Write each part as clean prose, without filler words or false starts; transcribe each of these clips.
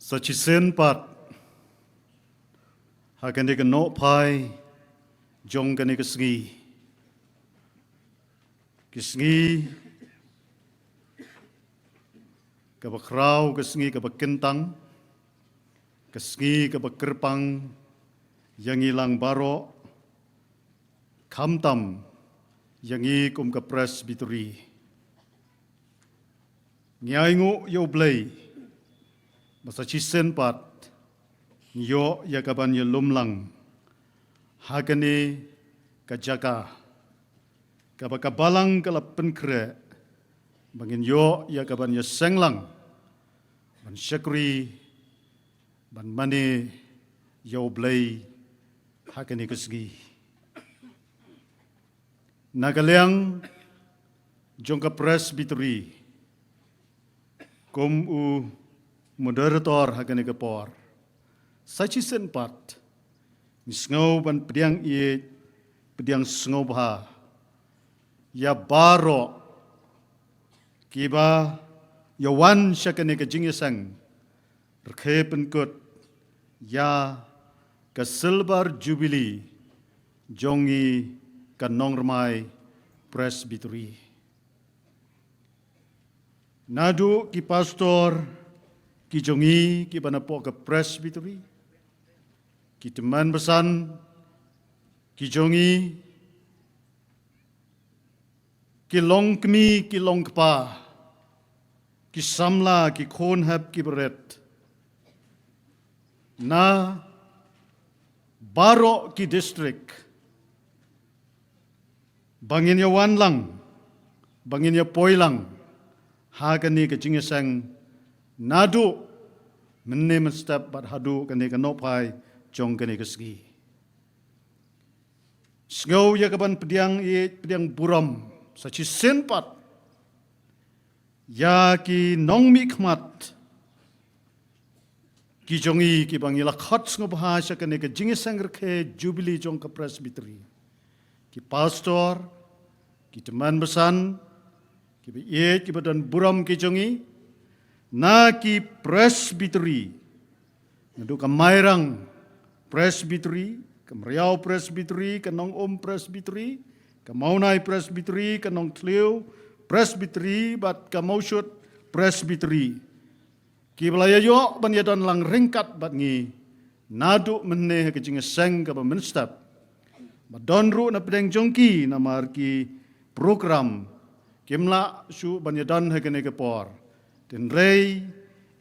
Sachisen pat hakane ka no pai jong kane ka kisngi ka bakrau kisngi ka bakentang kisngi ka bakerpang yang ilang baro kamtam yang i kum ka presbytery nyaingu yo blay Masachisen pat yo yakaban yo lumlang hakane kajaka kabakabalang kalapen kre bangin yo yakaban yo senglang ban syakri ban mane yo blay hakane kesgi nagaliang jongka presbytery kum u moderator hakane kapor Sachisen pat misngau ban pediang ie pediang sngau bah ya baro kiba yawan syakane ka jingesang rekhe penkut ya ka silver jubilee jongi ka nongramai presbytery nadu ki pastor ki jongi ki banapo ke presbytery ki teman besan ki jongi ki long kmi ki long kpa ki samla ki khon hab ki beret na baro ki district bangin ya wanlang bangin ya poilang hagani ke jingesang nadu menne mestap bat hadu kane ka nopai jong kane kesgi sngau ya kaban pediang buram Sachisen pat ya ki nongmi khmat ki jongi ki bangila khat sngau bahasa kane ka jingesang rekhe jubilee jong ka presbytery ki pastor ki teman besan ki be ki badan buram ki jongi na ki presbytery nadu ka mairang presbytery ka Meriau presbytery ka Nong presbytery ka Maunai presbytery ka Nong Tliu presbytery bat ka Mausyut presbytery ki belayayo ban yadan lang ringkat bat ngi nadu menne ka jingeseng ka bamenstap madonru na pedeng jongki na marki program kimla su ban yadan hakane ka por den rei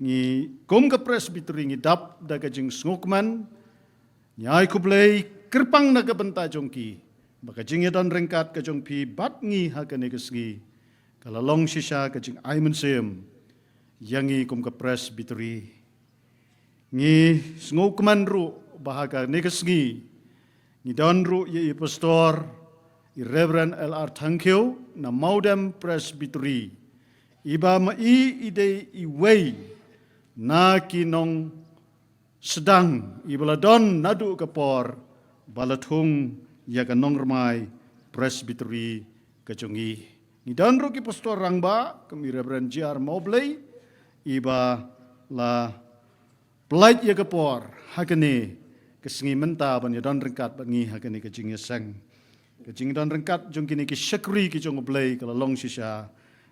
ngi kum ka presbytery ngi dap da ka jing ngukman nyai kublei kerpang na ka benta jongki baka jing yadan rengkat ka jongpi bat ngi hakane ka sgi kalalong sisa ka jing aimen sem yangi kum ka presbytery ngi ngukman ru bahaga ne ka sgi ngi don ru ye pastor i Reverend L.R. Thankyo na Maudem presbytery iba mai ide iwei na kinong sedang ibaladon nadu kapor balatung ya kanong ramai presbytery kajongi ni dan ro ki pastor rangba kami Reverend J.R. Mobley iba la pelait ya kapor hakane kesengi menta ban ya don rengkat bangi hakane kajing sang kajing don rengkat jong kini ki syakri ki jong Mobley kala long sisa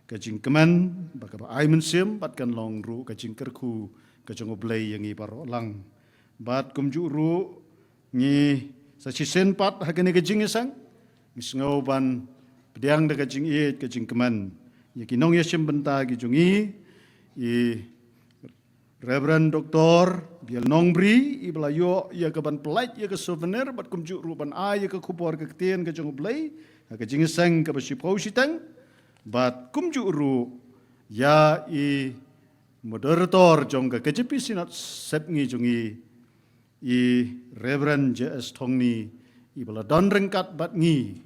kajing keman baka ba ai mensim bat kan long ru kajing kerku kajong Mobley yang i paro lang bat kumju ru ngi Sachisen pat hakane kajing sang misngau ban pediang da kajing i kajing keman ya kinong ya sim benta ki jongi i Reverend Dr. Biel Nongbri ibla yo ya kaban pelait ya ke souvenir bat kumju ru ban ai ya ke kupor ke ketien kajong Mobley kajing sang ka basipau sitang bat kumju ru ya i moderator jong ka KJP sinat sep ngi jongi i Reverend J.S. Thongni i bala don rengkat bat ngi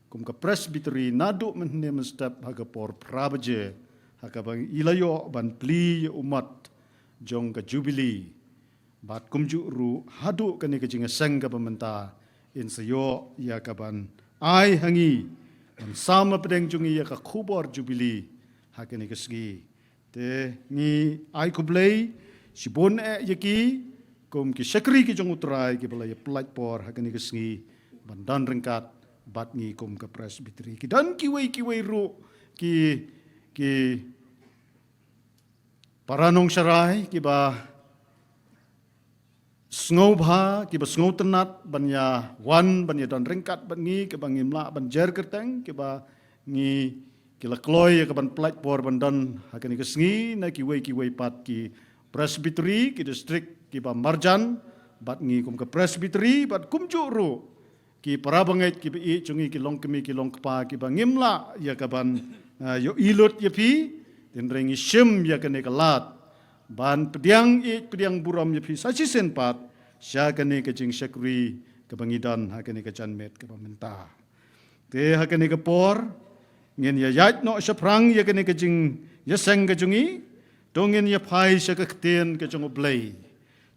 kum ka presbytery nadu menne mestap haga por prabaje haga bang ilayo ban pli umat jong ka jubilee bat kumju ru hadu kani ka jinga sang ka pementa in sayo ya kaban ai hangi sama pedeng jungi ya ka kubor jubilee hakene kesgi te ni ai kublei si bon yaki kum ki syakri ki jong utrai ki bala ya pelaj por hakani kesngi bandan rengkat bat ngi kum ke presbiteri ki dan ki wei ru ki paranong syarai ki ba sngau bha ki ba sngau tenat banya wan banya dan rengkat ban ngi ke bang imla ban jer kerteng ki ba ngi kila kloy ke ban pelaj por bandan hakani kesngi na ki wei pat ki presbiteri ki distrik ki ba marjan bat ngi kum ke presbiteri bat kum ru ki parabangai ki bi chungi ki long kemi ki long kpa ki ba ngimla ya ka ban yo ilut ya pi den rengi shim ya ka ne kalat ban pediang buram ya pi sachi sen pat sya ka ne ka jing syakri ka bangidan ha ka ne ka janmet ka menta te ha ka ne ka por ngin ya yat no saprang ya ka ne ka jing ya sang ka jungi dongin ya pai sya ka kten ka jong oblei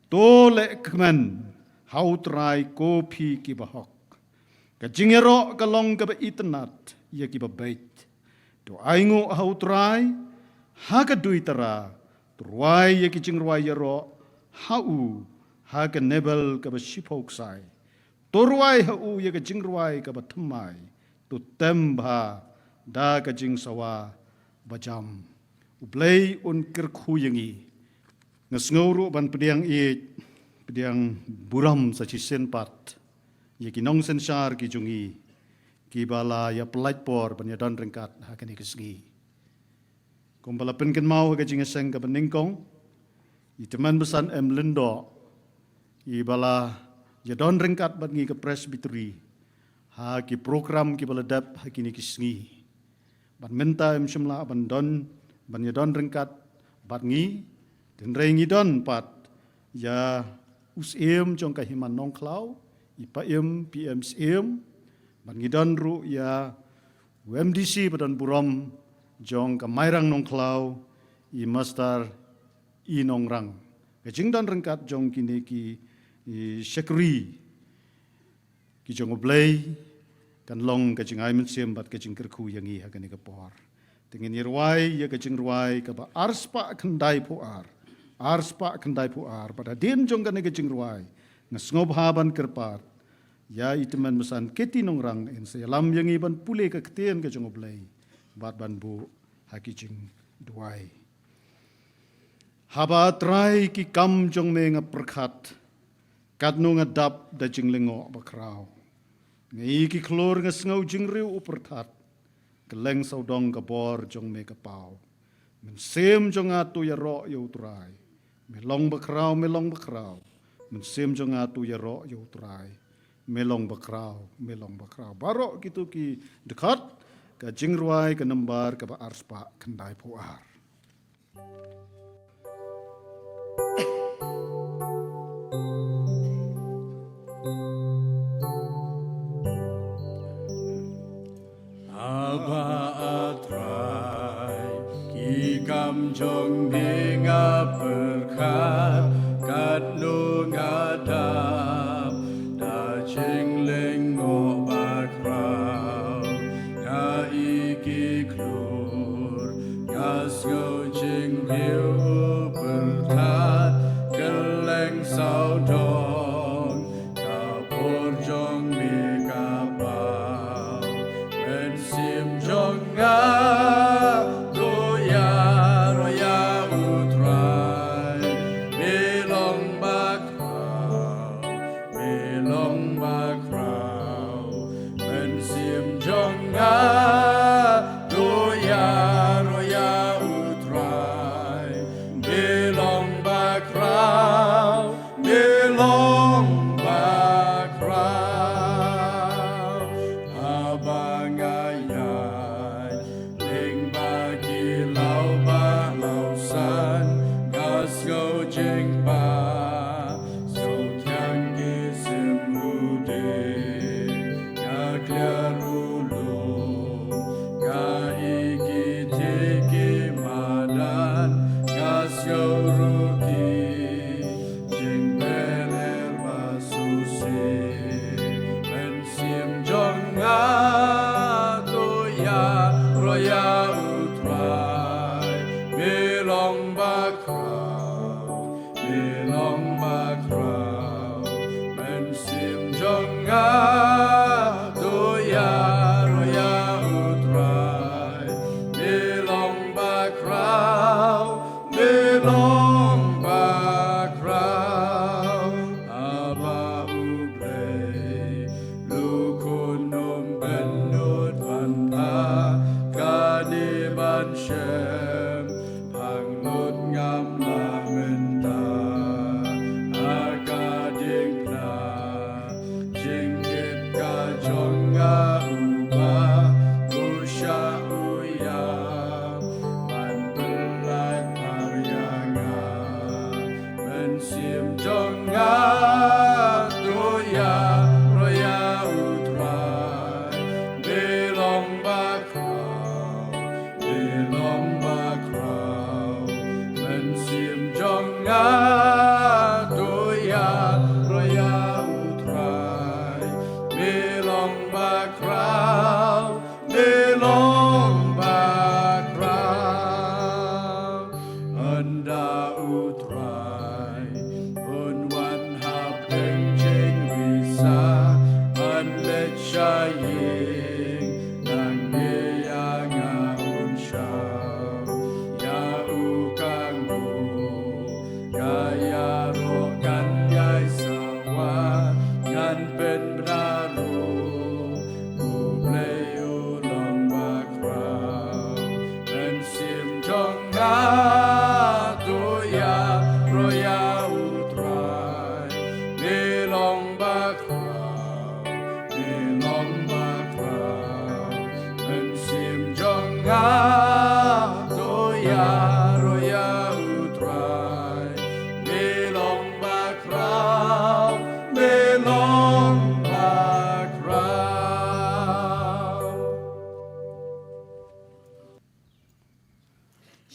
to le kmen how try kopi ki bahok ka jingero ka long ka ba itanat ya ki ba bait to aingo how try ha ka duitara turwai ya ki jingruai ya ro hau ha ka nebel ka ba shipok sai turwai hau ya ka jingruai ka ba thamai tu temba da ka jing sawa bajam ublei un kirkhu yangi ngasnguru ban pediang buram sachi senpat ya ki nong sensar ki jungi ki bala ya pelaj por ban ya dan rengkat hakani kesgi kumbala penken mau ka jinga seng ka beningkong i teman besan lindo i bala ya dan rengkat ban ngi ke presbiteri ha ki program ki bala dap hakini kesgi ban menta shimla ban ya dan rengkat ban ngi den rengi don pat ya usem jong ka himan nong klau ipa PMCM ban ngidan ru ya UMDC badan buram jong ka mairang nong klau i master i nong rang ka jingdan rengkat jong kini ki i syakri ki jong oblei kan long ka jing aimen sem bat ka jing kerku yang i hakani ka por tengin irwai ya ka jing ruai ka ba arspa kendai puar pada din jong kan ka jing ruai ngasngob haban kerpat ya iteman mesan keti nongrang en salam yang iban pule ka keten ka jong oblei bat ban bu hakijing duai haba trai ki kam jong me nga perkhat kat nu ngadap da jing lengo bakrau ngai ki klor nga snau jing riu uperthat keleng saudong ka bor jong me ka pau men sem jong atu ya ro yo trai melong bakrau men sem jong atu ya ro yo trai melong bakrau barok gitu ki dekat ka jingruai ka nembar ka ba arspa kendai puar aba atrai ki kam jong menga berkat kat nu ngadap da jing lengo bakrau ka iki klur gasgo jing riu berkat keleng saudong ka porjong mega pau ben sim jong nga roya utrai belong bakrau ben sim jong nga roya utrai belong bakrau abang ayai ling bagi lau ba lau san gas go jing ba so tiang ki sim ude ya kler ulu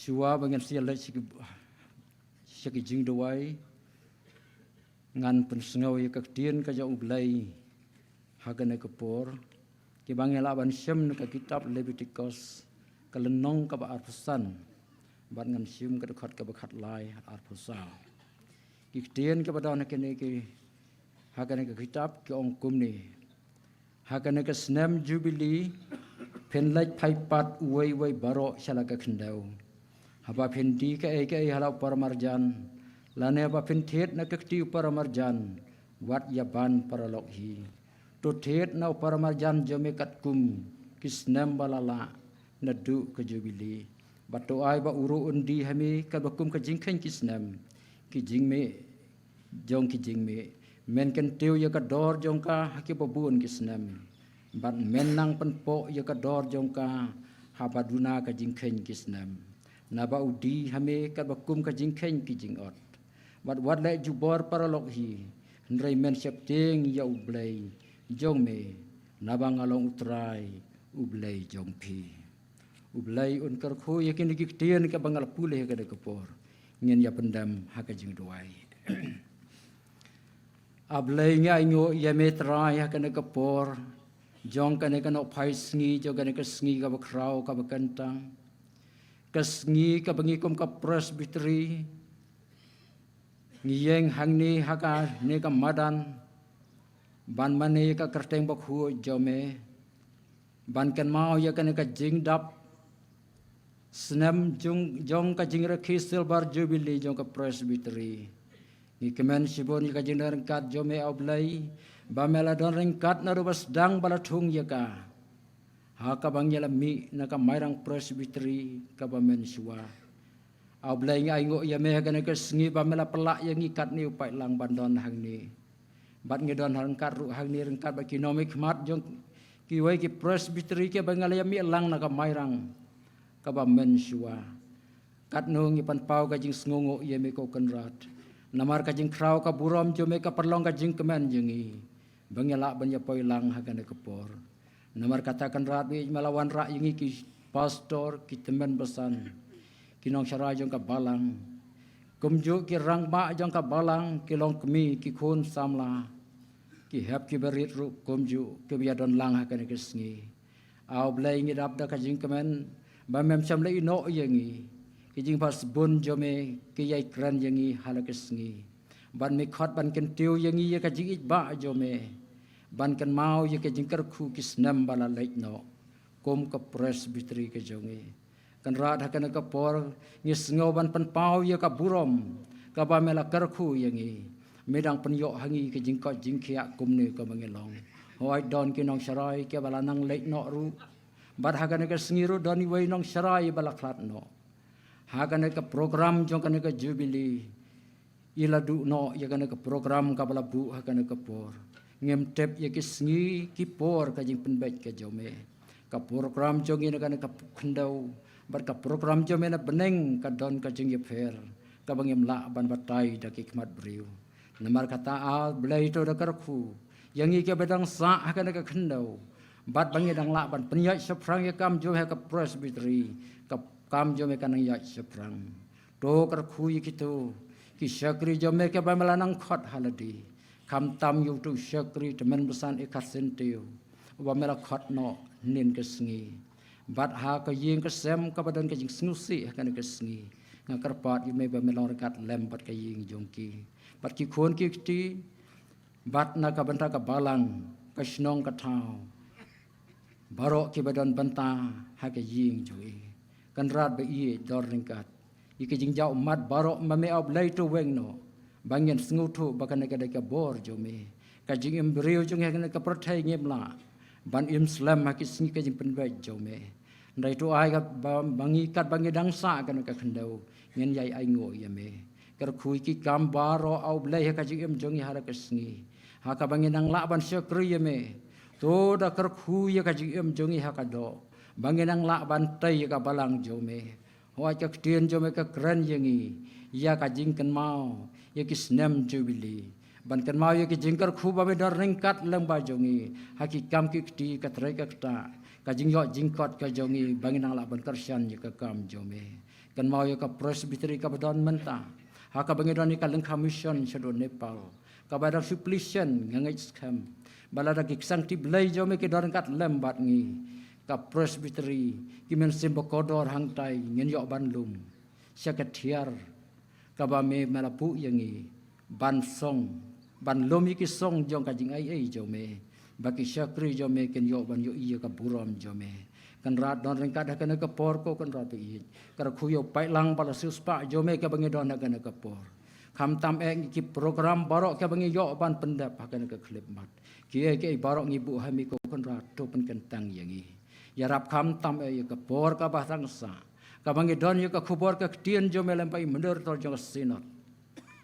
Shua bangan sialat siki jing dawai ngan pensengau ya kaktian ka jau blai hagane kapor ki bangela ban syam ka kitab Leviticus kalenong ka ba arpusan ban ngan syum ka dekat ka bakat lai arpusal kiktian ka badana kene ki hagane ka kitab ki ongkum ni hagane ka snam jubilee penlaj phaipat uai baro shalaka khendau haba phendi ka halau paramarjan lane haba phentet na kakti paramarjan wat yaban paralok hi to thet na paramarjan jome katkum kisnam balala nadu ka jubili bato ai ba uru undi hami ka bakum ka jingkhen kisnam ki jingme jong ki jingme men kan teu ya ka dor jong ka haki babun kisnam bat men nang penpo ya ka dor jong ka habaduna ka jingkhen kisnam naba udi hame ka bakum ka jingkhen ki jingot bat wat le jubor paralok hi ndrai men septeng ya ublai jong me naba ngalong utrai ublai jong pi ublai un kar khu yakin ki tien ka bangal pule ka de kapor ngin ya pendam ha ka jing duai ablai nya ingo ya metrai ha ka ne kapor jong ka ne ka no phai sngi jo ka ne ka sngi ka bakrau ka bakantang kasngi ka bangikom ka presbytery ngiyeng hangni haka ne ka madan ban mane ka kerteng bakhu jome ban kan mau ya kan ka jingdap snam jong ka jingra kisel bar jubilee jong ka presbytery ni kemen sibon ka jingdar kat jome oblai ba mela don ringkat na rubas dang balathung ya ka haka bangyala mi naka mairang presbytery ka bamen suwa ablai nga ingo ya me hagane ka sngi bamela pelak yang ikat ni upai lang bandon hang ni bat ngedon hang kat ru hang ni rengkat ba kinomik mat jong ki wai ki presbytery ke bangala ya mi lang naka mairang ka bamen suwa kat no ngi pan pau ka jing sngongo ya me ko kenrat namar ka jing krau ka burom jo me ka perlong ka jing kemen jengi bangala banya poi lang hagane kapor nomor katakan rabi melawan rak yengi ki pastor ki teman besan ki nong syara jong ka balang kumju ki rang ba jong ka balang ki long kemi ki khun samla ki hap ki berit ru kumju ki biadon lang ha kan kesngi au blai ngi dap da ka jing kemen ba mem sam le ino yengi ki jing pas bun jome ki yai kran yengi hala kesngi ban mi khot ban ken tiu yengi ye ka jing ik ba jome ban kan mau ye ke jingkar khu kisnam bala leit no kom ka presbytery ke jonge kan rat hakan ka por ngis ngo ban pan pau ye ka burom ka ba mela kar khu yengi medang penyo hangi ke jingko jingkhia kumne ka mangelong hoi don ki nong sarai ke bala nang leit no ru bat hakan ka sngiru doni wei nong sarai bala klat no hakan ka program jong kan ka jubilee iladu no ye kan ka program ka bala bu hakan ka por ngem tep ye ki sngi ki por ka jing penbet ka jome ka program jong ina kan ka khendau bar ka program jome na beneng ka don ka jing ye fer ka bangem la ban batai da ki khmat briu namar kata a blai to da karkhu yangi ke bedang sa kan ka khendau bat bangi dang la ban penyai seprang ye kam jome ka presbytery ka kam jome kan ya seprang to karkhu ye kitu ki syakri jome ke bamelanang khot haladi kam tam yu tu syakri teman besan ikat sentiu wa mela khot no nin ke sngi bat ha ka ying ke sem ka badan ke jing snusi kan ke sngi ngakar pat yu me ba melong rekat lem bat ka ying jongki bat ki khon ki ti bat na ka banta ka balang ka snong ka thau barok ki badon banta ha ke ying jui kan rat be i dor ringkat ike jing jau mat barok mame ob lei tu weng no bangin sngutu bakan ka ka bor jome ka jing im brio jung ha ka prothai ngem la ban im slam ha ki sngi ka jing penwe jome ndai tu ai ka bangi kat bangi dangsa kan ka khandau ngen yai ai ngo yame kar khui ki kam baro ob lei ha ka jing im jung ha ka sngi ha ka bangi nang la ban syakri yame to da kar khu ya ka jing jongi ha ka do banginang la ban tai ka balang jome wa ka tien jome ka kran yengi ya ka jing kan mau ya ki snem jubili ban kan mau ya ki jing kar khu ba be dar ringkat lang ba jongi ha ki kam ki ti ka trai ka ta ka jing yo jing kot ka jongi banginang la ban karsyan ya ka kam jome kan mau ya ka presbytery ka badon menta ha ka bangidon ni ka leng commission shado Nepal ka badang supplicant ngangai scam balada ki sang ti blai jome ki dorang kat lembat ngi ka presbytery ki men simbo kodor hang tai ngen yo banlum seketiar ka ba me malapu yangi ban song ban lum ki song jong ka jing ai jome baki syakri jome ken yo ban yo iya ka buram jome kan rat don reng kat ka ka por ko kan rat bi ka khu yo pai lang bala suspa jome ka bangi don ka ka por kham tam ki program barok ka bangi yo ban pendap ka ka klip mat kia ke barok ngibu hami ko kan ratu pen kentang yangi ya rap kham tam e ka por ka bahang sa ka bangi don ya ka khubor ka tien jo melem pai mendur tor jo sinot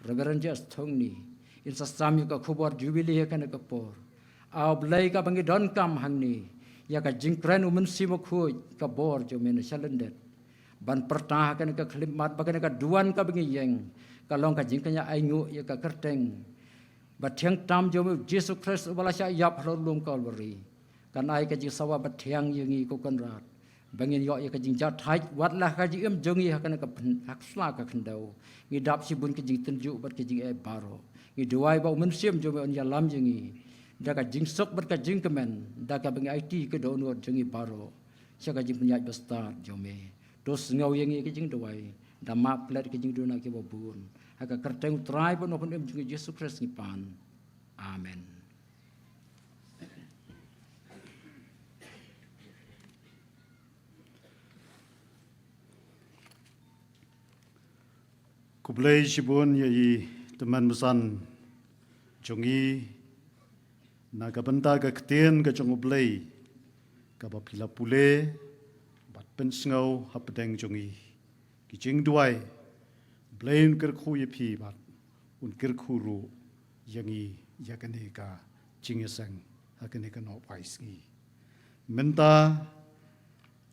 reverend just thongni in sa sam ya ka khubor jubili ya kan ka por au blai ka bangi don kam hangni ya ka jingkren umen simo khu ka bor jo men salendet ban pertah kan ka khlimat bagan ka duan ka bangi yeng ka long ka jingkanya aingu ya ka kerteng bathiang tam jo Jesus Christ bala sya yap lum Calvary kan ai ka ji sawa bathiang yengi ko kan rat bangin yo ya ka jing jat hai wat lah ka ji em jongi ha kan ka hak sla ka khandau ngi dap si bun ka jing tenju bat ka jing e baro ngi duai ba men sim jo on ya lam yengi da ka jing sok bat ka jing kemen da ka bangi IT ka do no jongi baro sya ka jing penyat bestar jo me dos ngau yengi ka jing duai da ma plat ka jing do na ke bobun haka kerteng trai pun open em juga Yesus Kristus ngipan. Amen. Kublai sibun yai teman besan jongi naga benta ka ketien ka jong ublai ka bapila pule bat pensngau hapedeng jongi kijing duai blain ker khu ye phi bat un ker khu ru yangi yakane ka jingesang hakane ka no paisngi menta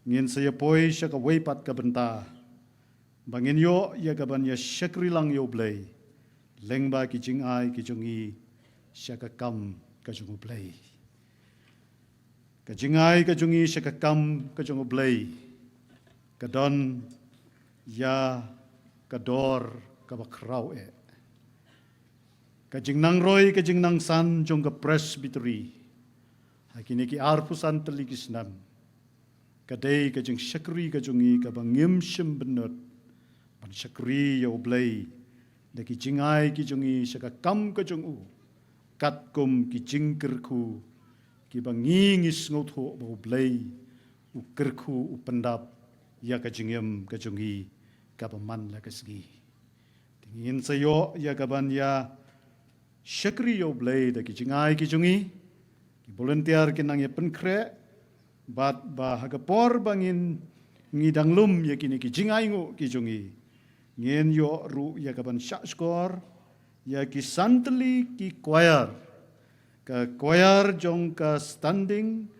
ngin saya poi shaka wei pat ka benta bangin yo ya ka ban ya shakri lang yo blai lengba ki jing ai ki jongi shaka kam ka jong blai ka jing ai ka jongi shaka kam ka jong blai ka don ya kador kabakrau e kajing nang roy kajing nang san jong ka presbytery hakini ki arpusan teligisnam kadai kajing syakri kajungi kabangim shim benot ban syakri yo blai daki jingai ki jungi syaka kam kajung u kat kum ki jingkerku ki bangi ngis ngotho bo blai u kerku u pendap ya kajingem kajungi kapaman la kasgi tingin sayo ya kaban ya syakri yo blai da ki jingai ki jungi ki volunteer ki nang ya penkre bat ba hagapor bangin ngidang lum ya kini ki jingai ngo ki jungi ngien yo ru ya kaban syak skor ya ki santli ki choir ka choir jong ka standing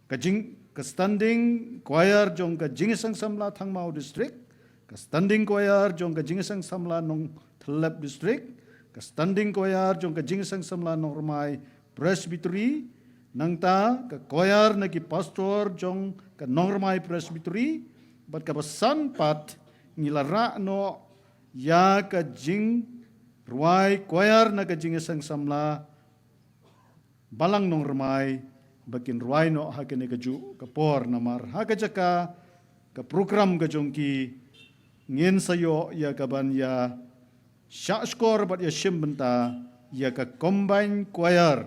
ka standing choir jong ka jingisang samla thangmau district ka standing choir jong ka jingisang samla nong Thlep district ka standing choir jong ka jingisang samla nong Ramai presbytery nangta ka choir na ki pastor jong ka nong Ramai presbytery bat ka basan pat ngilara no ya ka jing ruai choir na ka jingisang samla balang nong Ramai bakin ruai no hakene ka ju ka por namar hakajaka ka program ka jong ki ngin sayo ya kaban ya syak skor bat ya shimbenta ya ka combine choir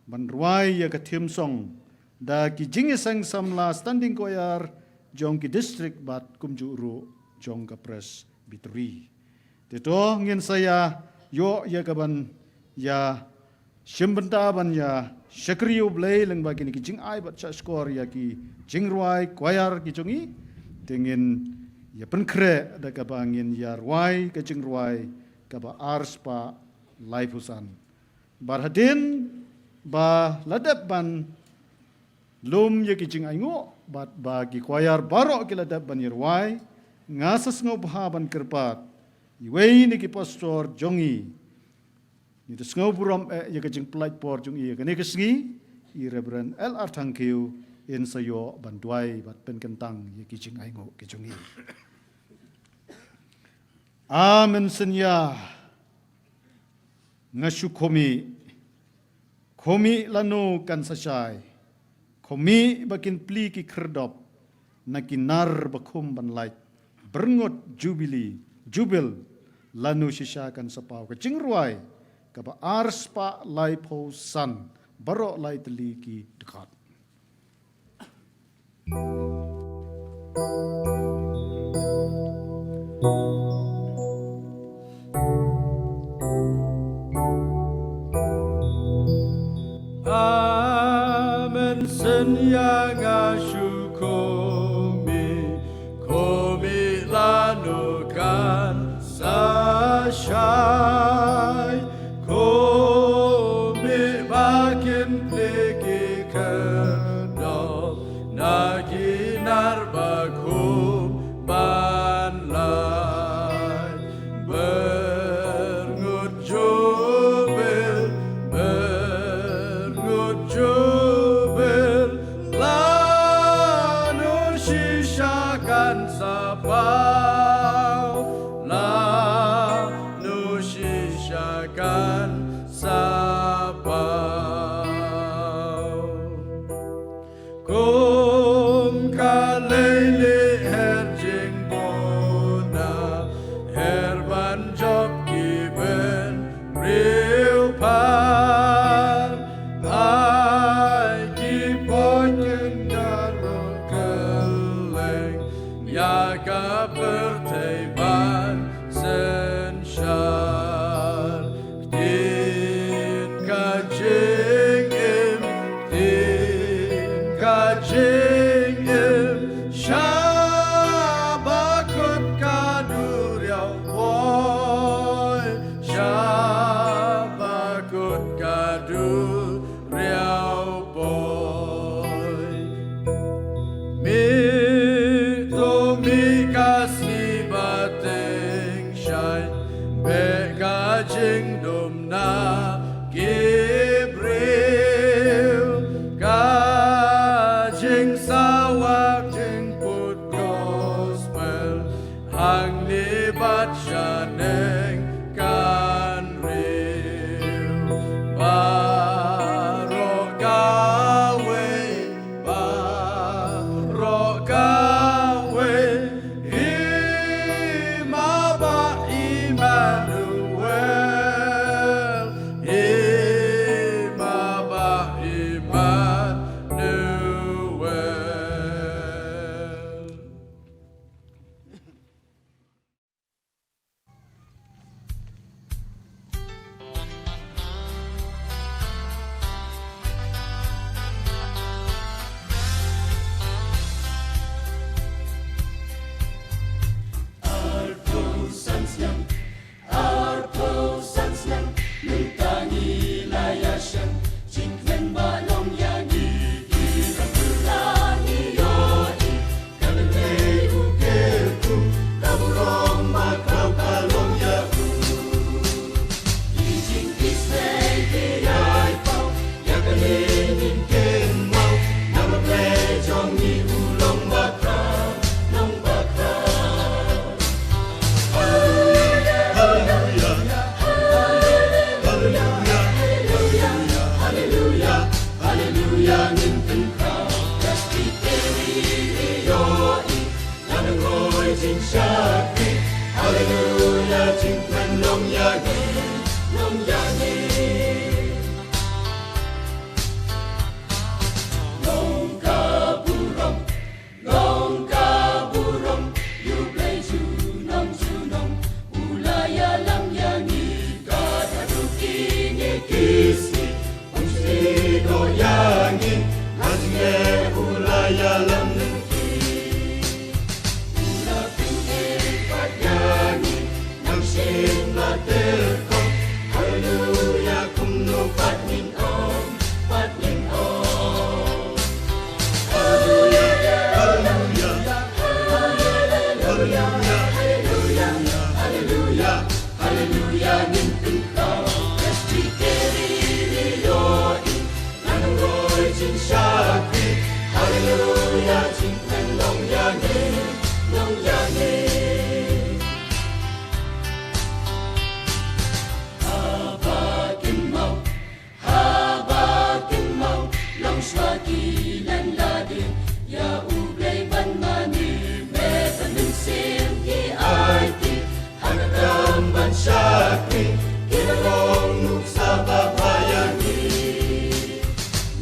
ban ruai ya ka theme song Da ki jingisang samla standing koyar jong ki district bat kumjuru jong ka presbytery. Tito ngin saya yo ya kaban ya shimbenta ban ya shakriu blay leng bagi ni ki jing ai bat cha skor ya ki jingruai koyar ki jongi tingin ya penkre da kabangin ya ruai ka jingruai ka ba arspa laifusan barhadin ba ladap ban lum ya ki jing aingo bat bagi koyar baro ki ladap ban yirwai ngasas ngo ban kerpat iwei ni ki pastor jongi ni the snow buram ya ka jing plait por jongi ka ne ka sngi i reverend LR Tangkiu in sayo banduai bat pen kentang ya ki jing aingo ki jongi amen senya ngashu komi lanu kan sasai komi bakin pli ki kerdop nakinar bakum ban light berngot jubil lanu shisha kan sapau ke jingruai ka ba arspa lai po san baro lai teli ki dekat Amen senyaga syukumi komi lanukan sashai komi makin pliki kedok naginar bakum banlai berngut jubil lanu shishakan sapau lanu shishakan sapau kum kalele herjing bona herban job given real pan ai ki ponyen daro keleng ya ka berteban sensyar din ka jingim syabakut kaduriau boy syabakut kaduriau boy mi kasih bateng syai beka jing dumna Gibril kajing sawak jing put gospel hang libat syaneng kan real barok gawe imaba Emmanuel imaba Emmanuel. ya lam nengki Ula pinggir padani Nang sin materkom Haleluya kum no pat min om Haleluya Haleluya Haleluya Haleluya Haleluya Haleluya nin pin kau Resti keri yoi Nanang roy jin shakti Haleluya jin pen long yani Long swagi lan ladi Ya ublay ban mani Metan ng sim ki aiti Hanagam ban syakri Kinarong nuk sa babayani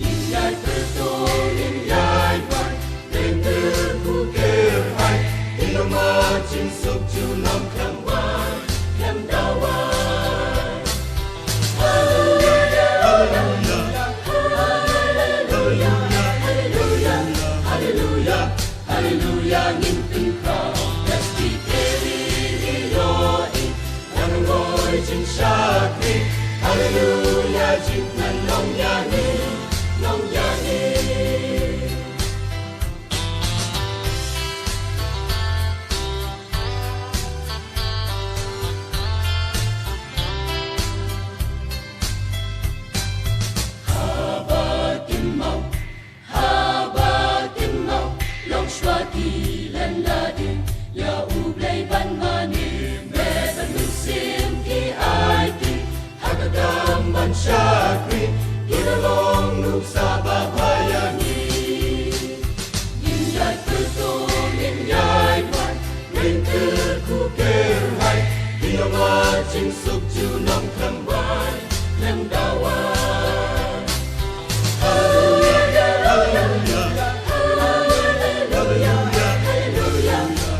Ninyay tertong ninyay ban Renter kukir hai Inamacin suk junam kamwan Yang dawan Haleluya Haleluya nginteng kau Resti keri yoi Nanang roy jin syakri Haleluya jin nan long yani Swati lan ladi ya ublay ban mani metan musim ki aiti hagagam ban syakri kinalong nuk sa babayani Ninyay tertong ninyay ban renter kukir hai Inamacin suk junam kamban yang dawan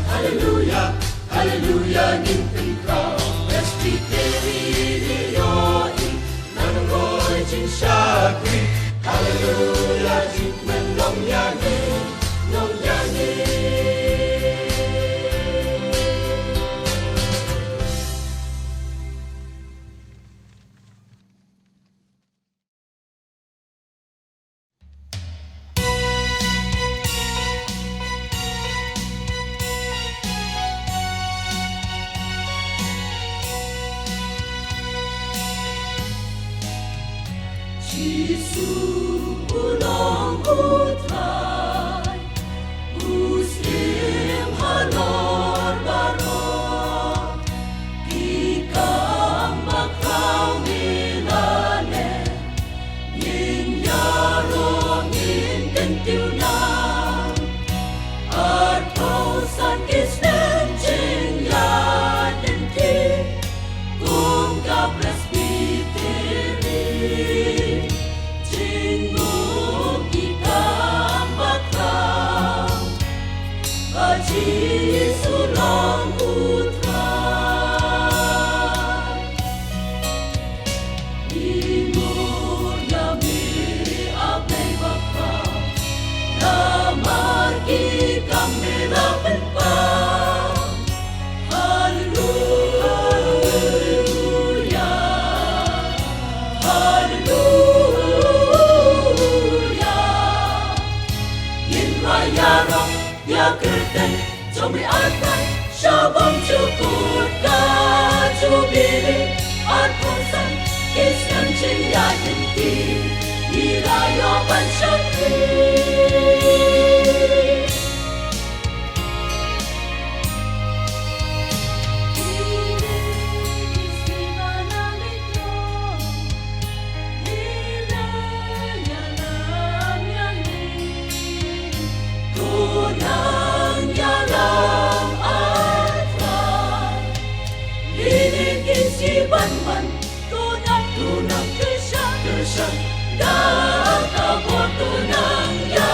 Haleluya Haleluya nginteng kau Resti keri yoi Nanang roy jin syakri Haleluya jin men long yani Jisu ulang utrai Muslim halor barok Ikam bakau milane Nin yarong in kentiunang Artausan kisnem jing yaden ki Kung kapres biteri Jisu lang utrai Ingur yami ablay bakau Lamar ki kami laban pa Haleluya Haleluya Yin raya rong ya kerten Jomri atai syabang cukur ka jubili Arpusan iskan cinta jenti Hiraya ban syakri Ban tunang kesah dah kabur tunang ya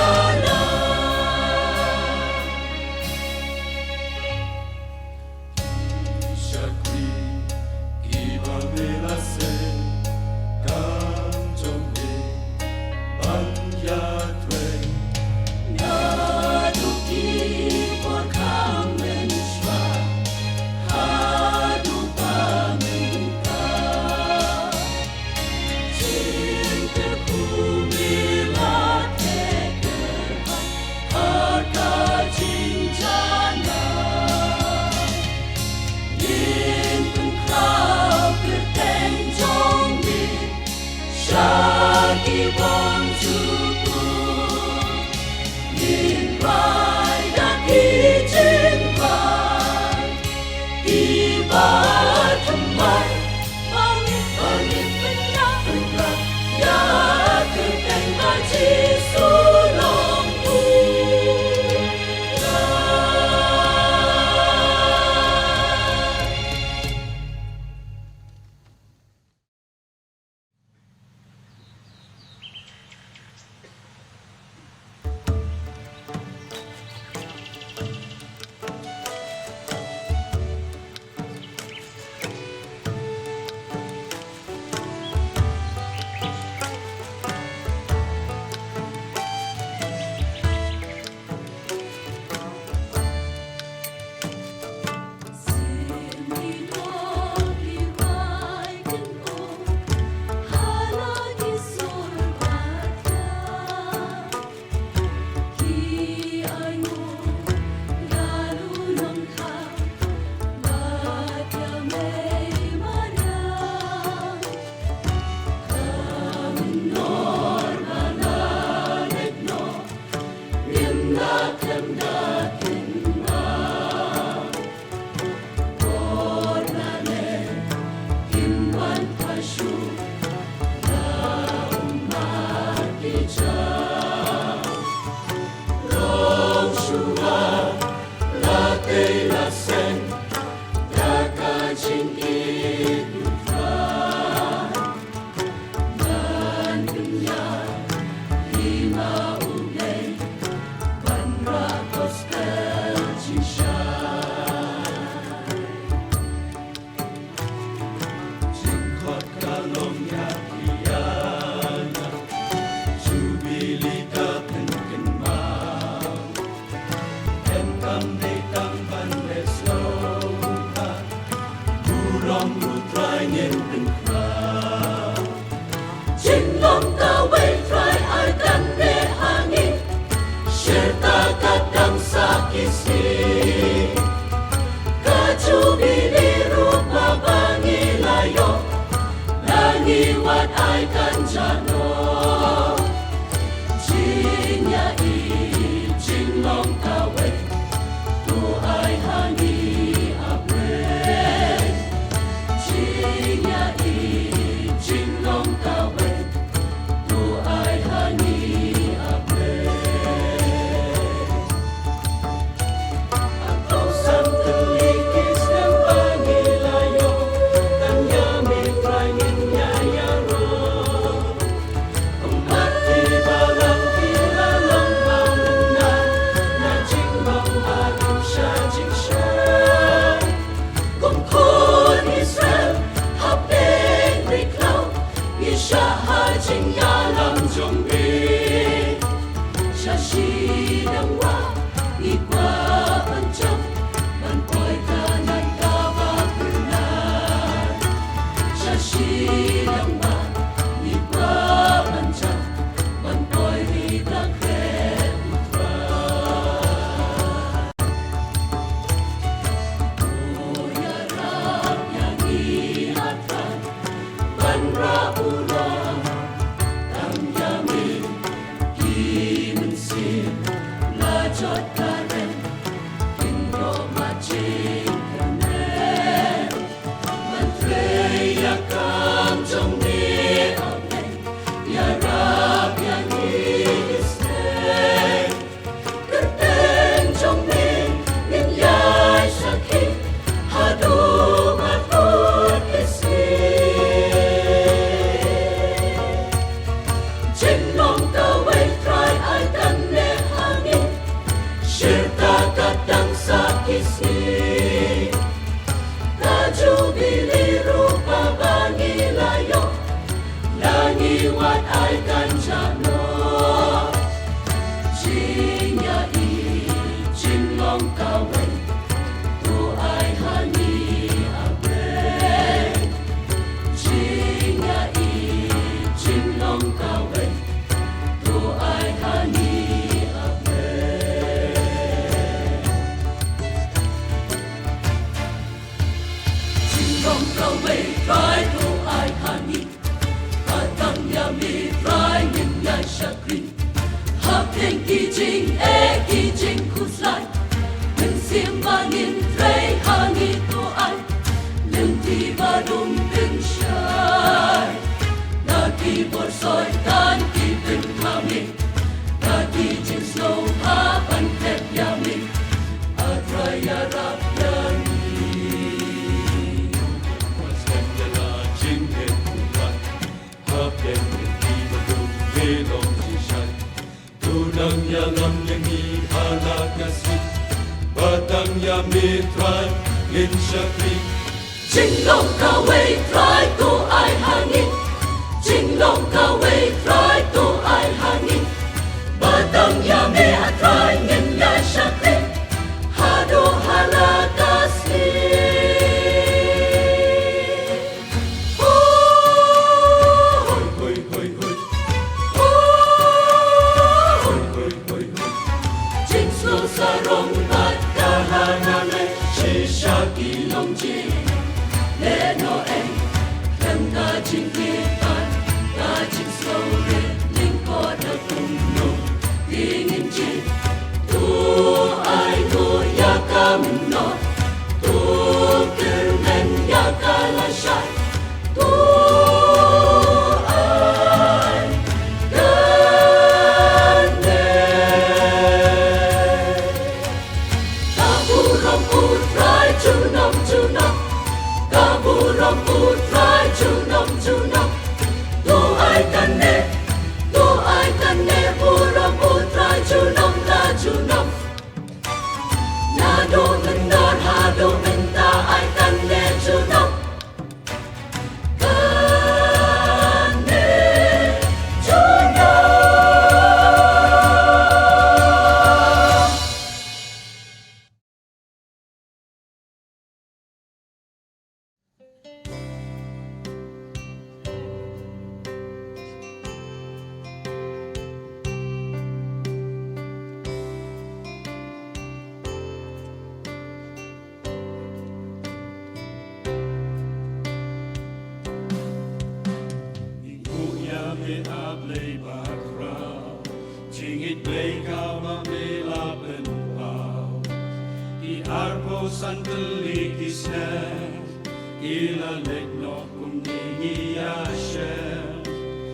ya mitrai in shakri Chính lòng ca way try to ai hangin Chính lòng ca way try to ai hangin Batang ya me atray ngin ya shakri Hado halakasli hoi hoi hoi hoi hoi hoi hoi hoi Chính slow sarong bat kahaname Shishaki long jing Le no en Kem ka jing kipan Ka jing slow rin Lingko na kumno Tingin jing Tu ay tu yakam no Tu kirmen yakalashay Tu ay gane Kaburong utray chunam chunam Kaburong utray chunam chunam Tu ay kane Burong utray chunam na chunam Nado mendor hado menta ay kane chunam Kane chunam Kuya me able bakra Jingit bleka ma me lapen pau I arpo sandali kisne Ila lekno kumningi ashem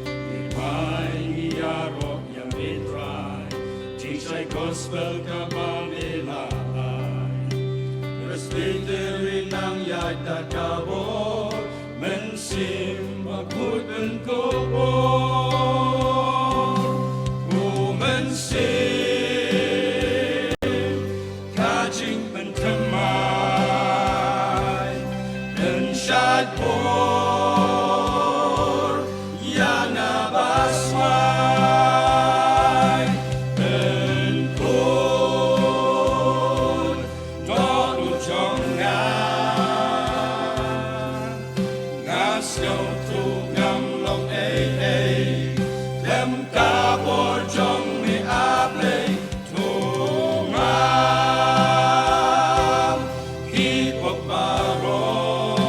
I pai i aro ya me try Teach gospel ka ma me lai Respecteri nang yata kabor Mensim makut menkobor Ku mensim Kajing mentemai Dan syadbor Yang abasmai Dan kun Dot ujongan Ngas ngau tu ngam long Dem kabor jong me able tu ngam Hipok baron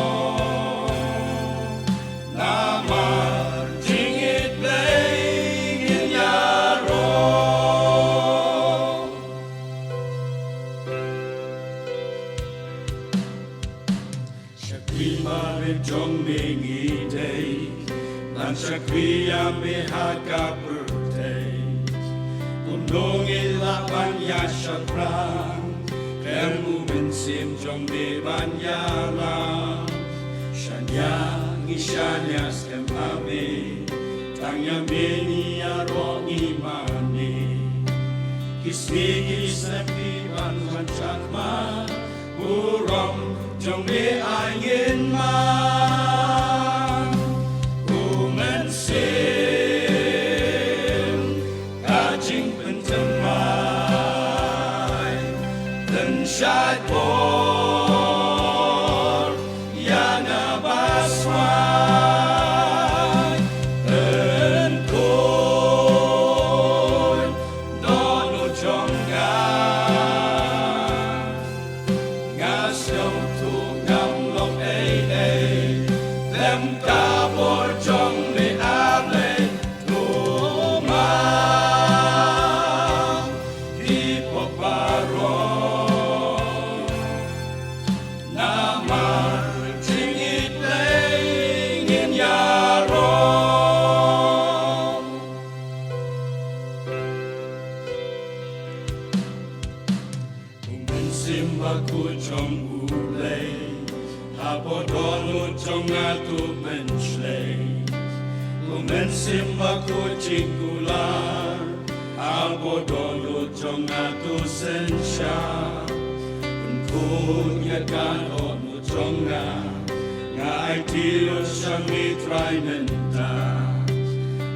Namar jingit lengin yaro Shakri mare jong mengi day Lan shakri me haka birthday Undong ilapan ya shakrang Kemu mensim jong me banyalang Shanyang ishanya skem ame Tangya meni arong imani Kisnigi sepi ban chakma Uram jong me angin man Kumensim Kajing pentemai Dan syadbor Yang abasmai Dan kun Dono jonggan Ngas ngau tu ngam long Dem kabor jong me able tu mam Hipok baron Namar jingit lengin yaro Kumensim baku jong ulay Apodolo jong atu menslay Kumensim baku jingkular Apodolo jong atu sensya punya kan onu jonga ngai tio sang mitrai menta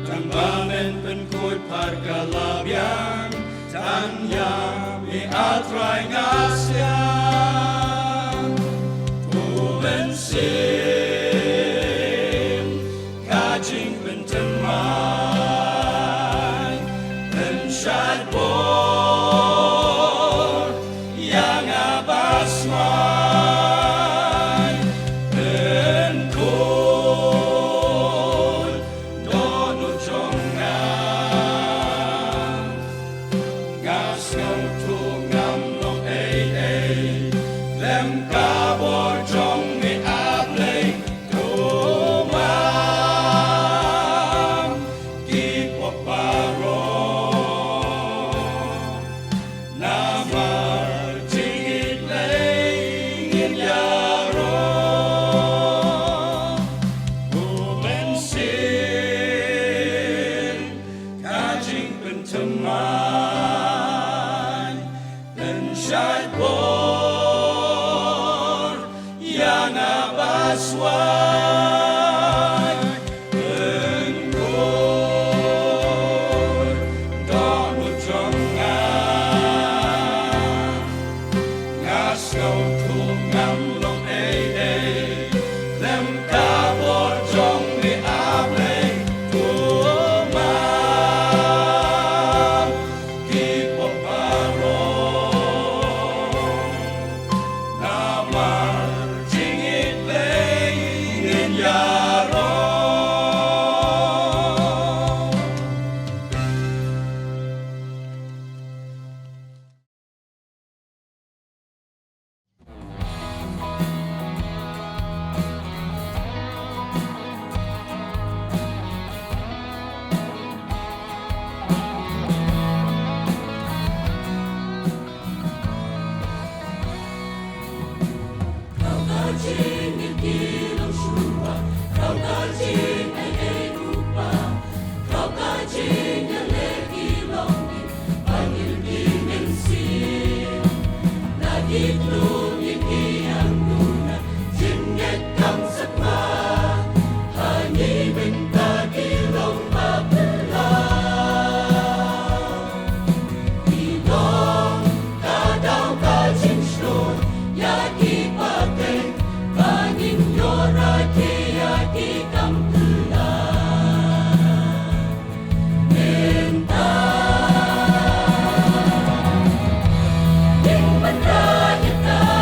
tambamen pen koi parka labian tanya mi atrai ngasya ubensim kajing pentemai dan syadbor yang abasmai dan kul dono jonga gas ngam tu ngam no lem kabor jong mi ablay kumam ki poparo namar tingit lay ngin yaro ubensin kajing pentemai dan syadbor yang abaswai engkau dono jonga ngaskau tu ngam long lem kabor jong mi ablay kumam ki poparo namar tingit lay ngin yaro Kau kajing kilong syuwa, kau kajing ay rupa, kau kajing kilong panggil dimensi, lagi tuming iyang luna, jinget kang sakma, hangi benta kilong mabelang. Kilong kadaw kajing slow, yaki pakai bangin yoraki yaki kampula mentah yang menrayata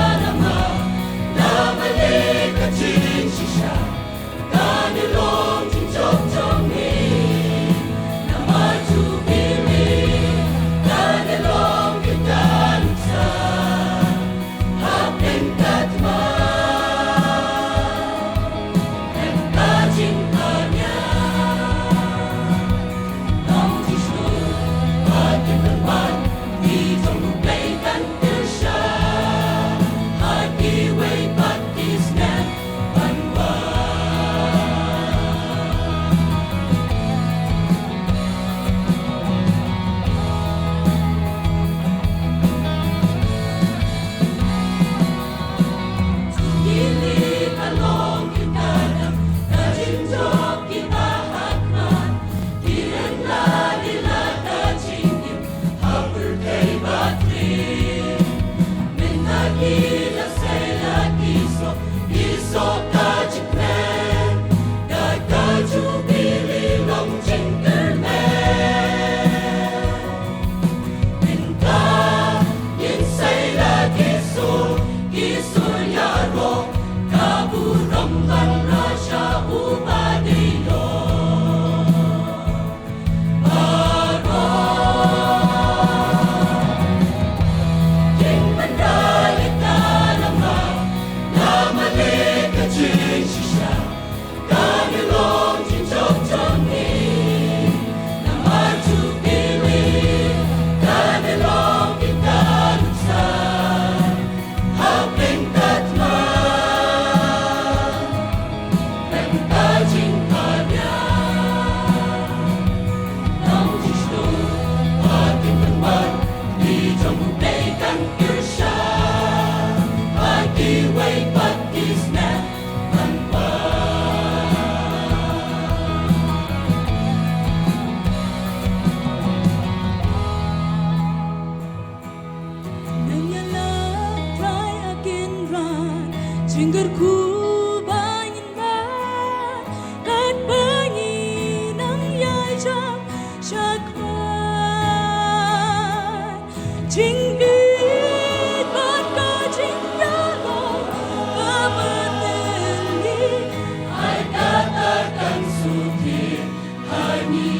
kerku banyin ba kat banyi nang yai jam shakwan jinggi ban ka jing ya lo ka bateli ai katakan suci hani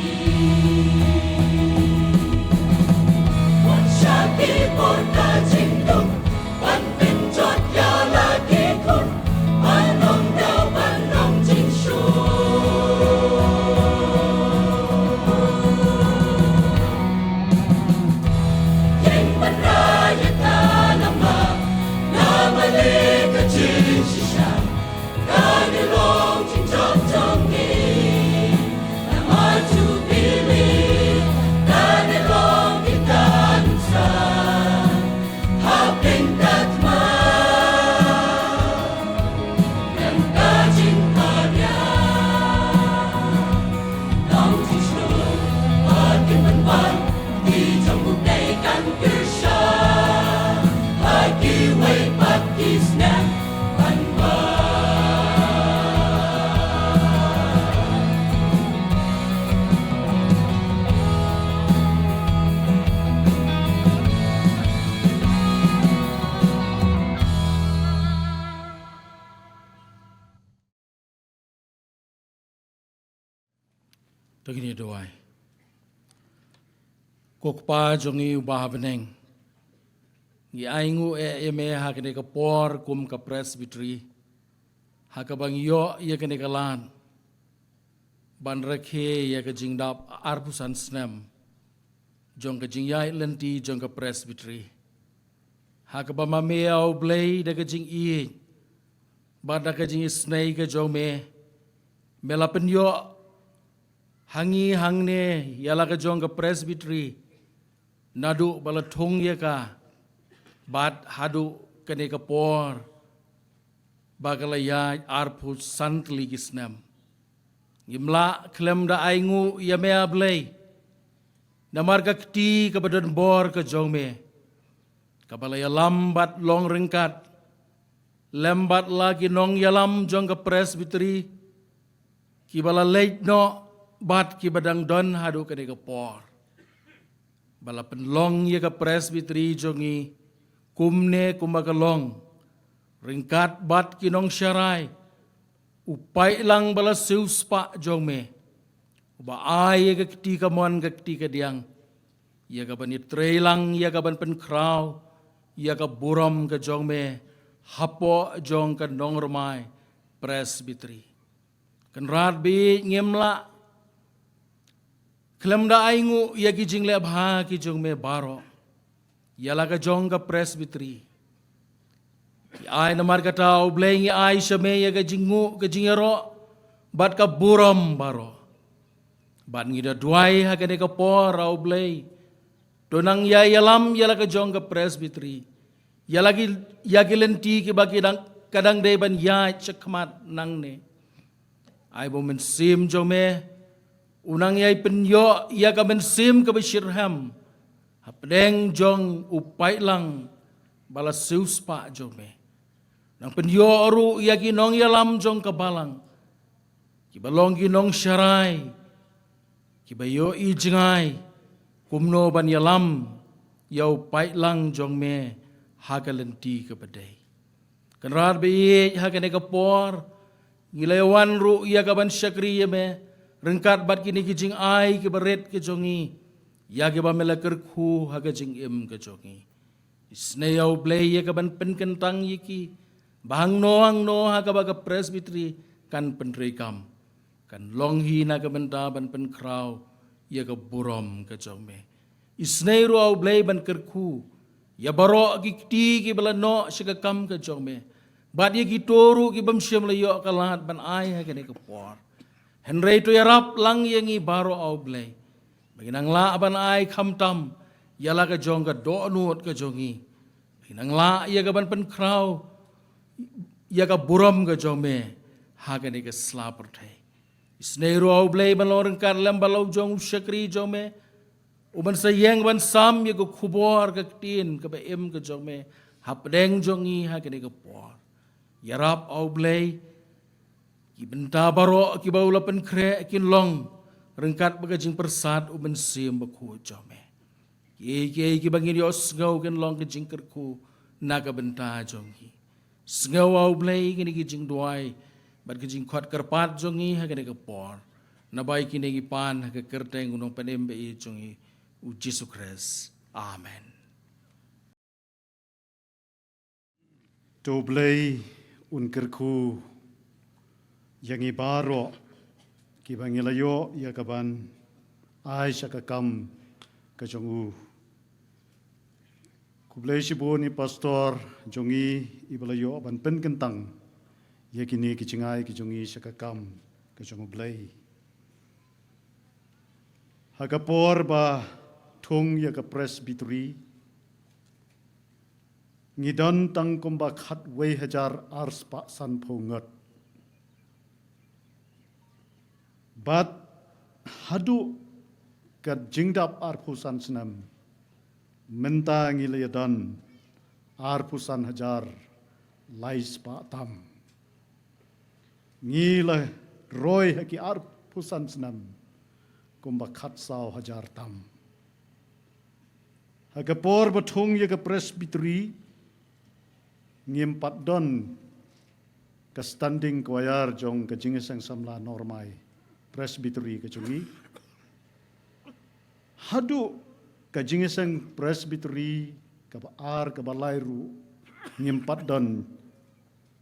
wan shaki por ka jing dong wan pen jot ya lagi kun banong dao banong jing shu yang beraya tanama nama le kecil sisa kani long jing jong jong ni nama tu pilih kani long kita nusa hapeng tatma dan kajing karya nong jing shu makin menwan di trong cuộc đời căn cứ sa hai kỳ way back is now văn hóa Tagini doai. Kokpa jongi ubah beneng. Ngi aingu eme hakene ka por kum ka presbytery. Hakabang yo ya kene ka lan. Ban rakhe ya ka jingdap arpusan snem. Jong ka jingyai lenti jong ka presbytery. Hakaba mameau blay da ka jing i. Ba da ka jing snai ka jong me. Melapen yo hangi hangne yala ka jong ka presbytery nadu bala thong ye ka bat hadu kane ka por bagala ya arpu santli kisnam gimla klem da aingu ya me ablay namar ka kti ka badan bor ka jong me ka bala ya lambat long ringkat lambat lagi nong yalam jong ka presbytery ki bala late no bat ki badang don hadu kane ka por bala penlong ye ka presbytery jongi kumne kumbaga long ringkat bat ki nong syarai upai lang bala siuspa jong me uba ai ye ka kti ka mon ka kti ka diang ye ka bani trailang ye ka ban pen kraw ye ka buram ka jong me hapo jong ka nong romai presbytery kan rat bi ngemla Kelam da aingu ya ki jingle abha ki jong me baro. Yala ka jong ka presbytery. Ki ai na mar ka tau blengi ai shame ya ka jingu ka jingero bat ka buram baro. Bat ngida duai ha ka ne ka por au blei. Tonang ya yalam yala ka jong ka presbytery. Yala ki ya ki lenti ki baki dang kadang de ban ya chakmat nang ne. Ai bo men sim jong me unang yai penyo ia ka bensim ka beshirham hapdeng jong upai lang bala siuspa jong me nang penyo oru ia ki nong yalam jong ka balang ki balong ki nong syarai ki bayo i jengai kumno ban yalam ya upai lang jong me hagalenti ka badai kanrar be ha ka ne ka por gilewan ru ia ka ban syakri me rengkat bat kini kijing ai ke beret ke jongi ya ke ba melakar khu ha ke jing im ke jongi isneyau blay ya ke ban pen kentang yiki bang noang no ha ke ba ke presbytery kan penrekam kan longhi na ke benta ban pen kraw ya ke burom ke jongme isnei ru au blay ban kerku ya baro ki ti ki bala no shikakam ke jongme bat ye ki toru ki bam syam le yo kalat ban ai ha ke ne ke por Henry tu yarap lang yengi baro au blay. Baginang la aban ai khamtam yala ka jong ka do nuot ka jongi. Baginang la ya ka ban pen kraw ya ka buram ka jong me ha ka ne ka slapper thai. Isneiru au blay ban loreng kan lem balau jong syakri jong me. Uban sayeng ban sam ya ka khubor ka tin ka ba em ka jong me hapdeng jongi ha ka ne ka por. yarap au blay ki benta baro ki bau lapan kre kin long rengkat bagajing persat uben sim bakhu jome ki bangin yo sngau kin long ke jing kerku naga benta jongi sngau au blay kini ki jing duai bat ke jing khot kerpat jongi ha kini ke por nabai kini ki pan ha ke kerteng gunung panem be jongi u Jesus Christ amen. Doblay unkerku yang ibaro kibangilayo yakaban ay sakakam kajongu kublay sibo ni pastor jongi ibalayo ban penkentang yakini kicingay kijongi sakakam kajongu blay hagapor ba tung yaka presbytery ngidon tang kumba khat wei hajar ars pa san phongat bat hadu kat jingdap ar phusan snam menta ngilayadan ar phusan hajar lais pa tam ngila roy haki ar phusan snam kumba khat saw hajar tam hagapor bathung yaka presbytery ngimpat don ke standing choir jong ke jingesang samla normai presbytery ke chungi hadu ke jingesang presbytery ke ar ke balairu ngimpat don